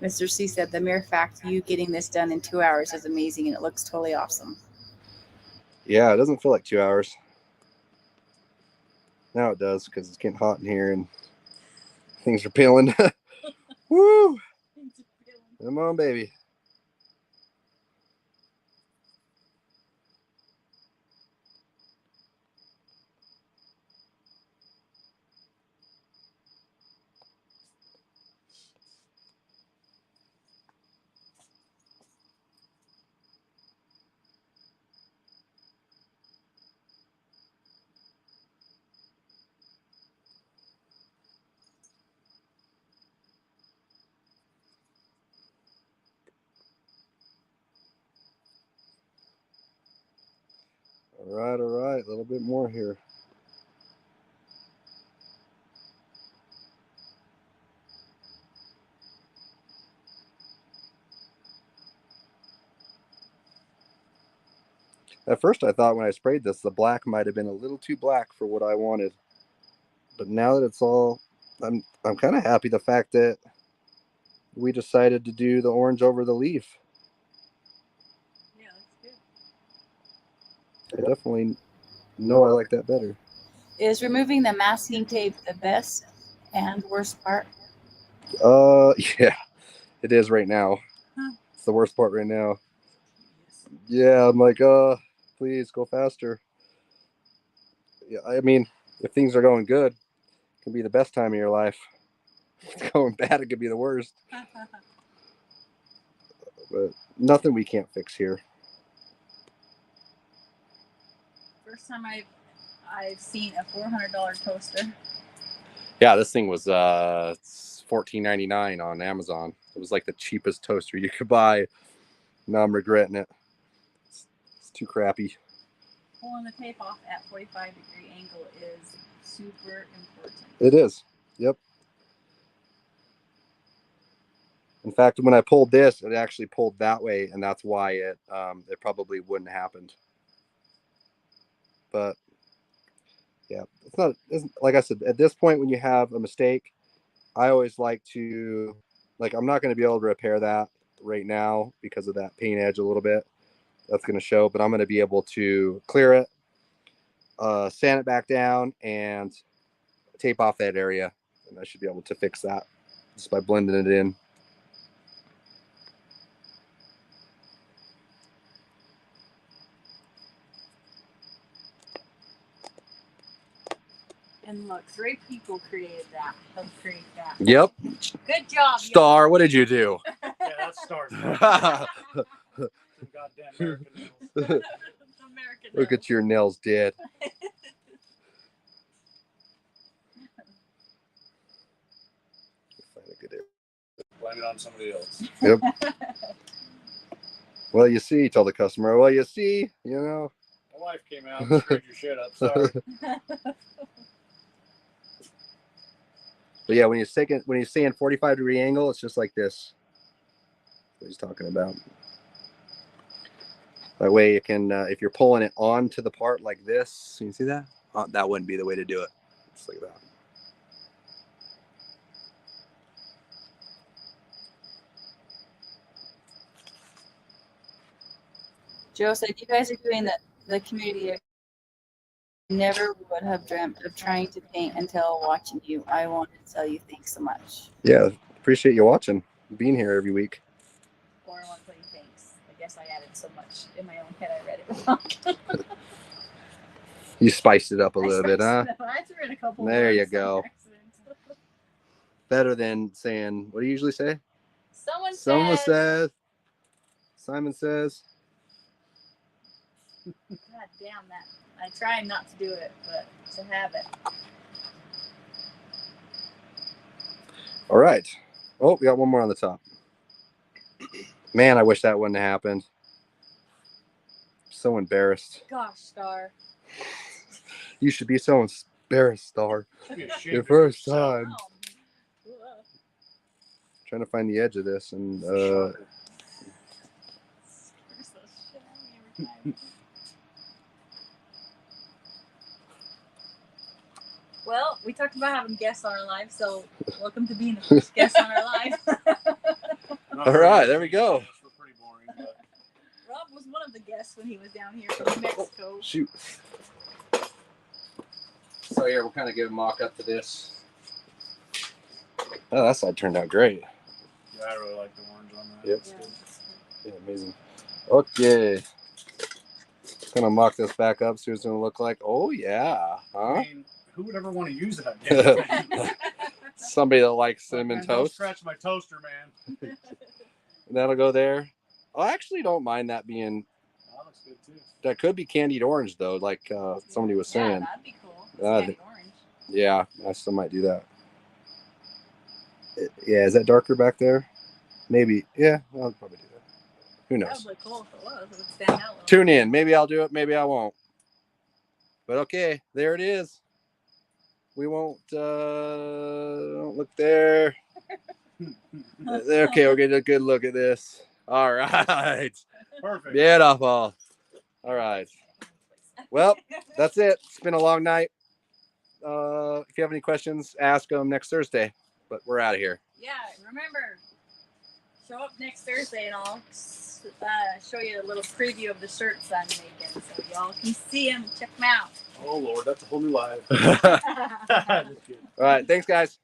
Mr. C said the mere fact you getting this done in 2 hours is amazing and it looks totally awesome. Yeah, it doesn't feel like 2 hours. Now it does, because it's getting hot in here and things are peeling. Woo! Come on, baby. All right. A little bit more here. At first, I thought when I sprayed this, the black might have been a little too black for what I wanted. But now that it's all, I'm kind of happy the fact that we decided to do the orange over the leaf. Yeah, that's good. I definitely know I like that better. Is removing the masking tape the best and worst part? Yeah, it is right now. It's the worst part right now. Yeah, I'm like, please go faster. Yeah, I mean, if things are going good, it can be the best time of your life. If it's going bad, it could be the worst. But nothing we can't fix here. First time I've seen a $400 toaster. Yeah, this thing was $14.99 on Amazon. It was like the cheapest toaster you could buy. Now I'm regretting it. It's too crappy. pulling the tape off at 45-degree angle is super important. It is. Yep. In fact, when I pulled this, it actually pulled that way, and that's why it probably wouldn't have happened. But yeah, it's like I said, at this point when you have a mistake, I always like to, like, I'm not going to be able to repair that right now because of that paint edge a little bit. That's going to show, but I'm going to be able to clear it, sand it back down, and tape off that area. And I should be able to fix that just by blending it in. And look, 3 people created that. Helped create that. Yep. Good job, Star, y'all. what did you do? Yeah, that's stars. Goddamn American nails. American Look at your nails, did. Find a good area. Blame it on somebody else. Yep. Well, you see, tell the customer, well, you see, you know. My wife came out and screwed your shit up. Sorry. But yeah, when you're seeing 45-degree angle, it's just like this. What he's talking about. That way you can, if you're pulling it onto the part like this, you see that? That wouldn't be the way to do it. Just like that. Joe said, you guys are doing the community. I never would have dreamt of trying to paint until watching you. I wanted to tell you thanks so much. Yeah, appreciate you watching, being here every week. Or one playing thanks. I guess I added so much in my own head. I read it wrong. You spiced it up a little bit, huh? I threw in a couple. There you words on go. accident. Better than saying, what do you usually say? Someone says. Simon says. God damn that. I try not to do it, but to have it. All right. Oh, we got one more on the top. Man, I wish that wouldn't have happened. So embarrassed. Gosh, Star. You should be so embarrassed, Star. Your first time. Trying to find the edge of this, and well, we talked about having guests on our live, so welcome to being the first guest on our live. all right, there we go. We're pretty boring, but Rob was one of the guests when he was down here from Mexico. Shoot. So here, we'll kind of give a mock up to this. Oh, that side turned out great. yeah, I really like the orange on that. Yep. That's good. Yeah, amazing. Okay. Gonna mock this back up, see what it's gonna look like. Oh yeah. Huh? I mean, who would ever want to use that damn thing? Somebody that likes Look, cinnamon man, don't toast. scratch my toaster, man. And that'll go there. I actually don't mind that being. That looks good too. That could be candied orange though, like somebody was Yeah, saying. that'd be cool. That'd- Orange. Yeah, I still might do that. Yeah, is that darker back there? Maybe. Yeah, I'll probably do that. Who That knows? would be cool if it was. It would stand out a little. Tune in. Maybe I'll do it. Maybe I won't. But okay, there it is. We won't don't look there. Okay, we'll get a good look at this. All right. Perfect. Beautiful. All right. Well, that's it. It's been a long night. If you have any questions, ask them next Thursday. But we're out of here. Yeah, remember, show up next Thursday and I'll show you a little preview of the shirts I'm making so y'all can see them. Check them out. Oh Lord, that's a whole new live. All Just kidding. right. Thanks, guys.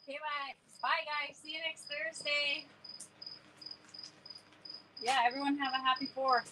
Okay, bye. Bye, guys. See you next Thursday. Yeah, everyone have a happy 4th.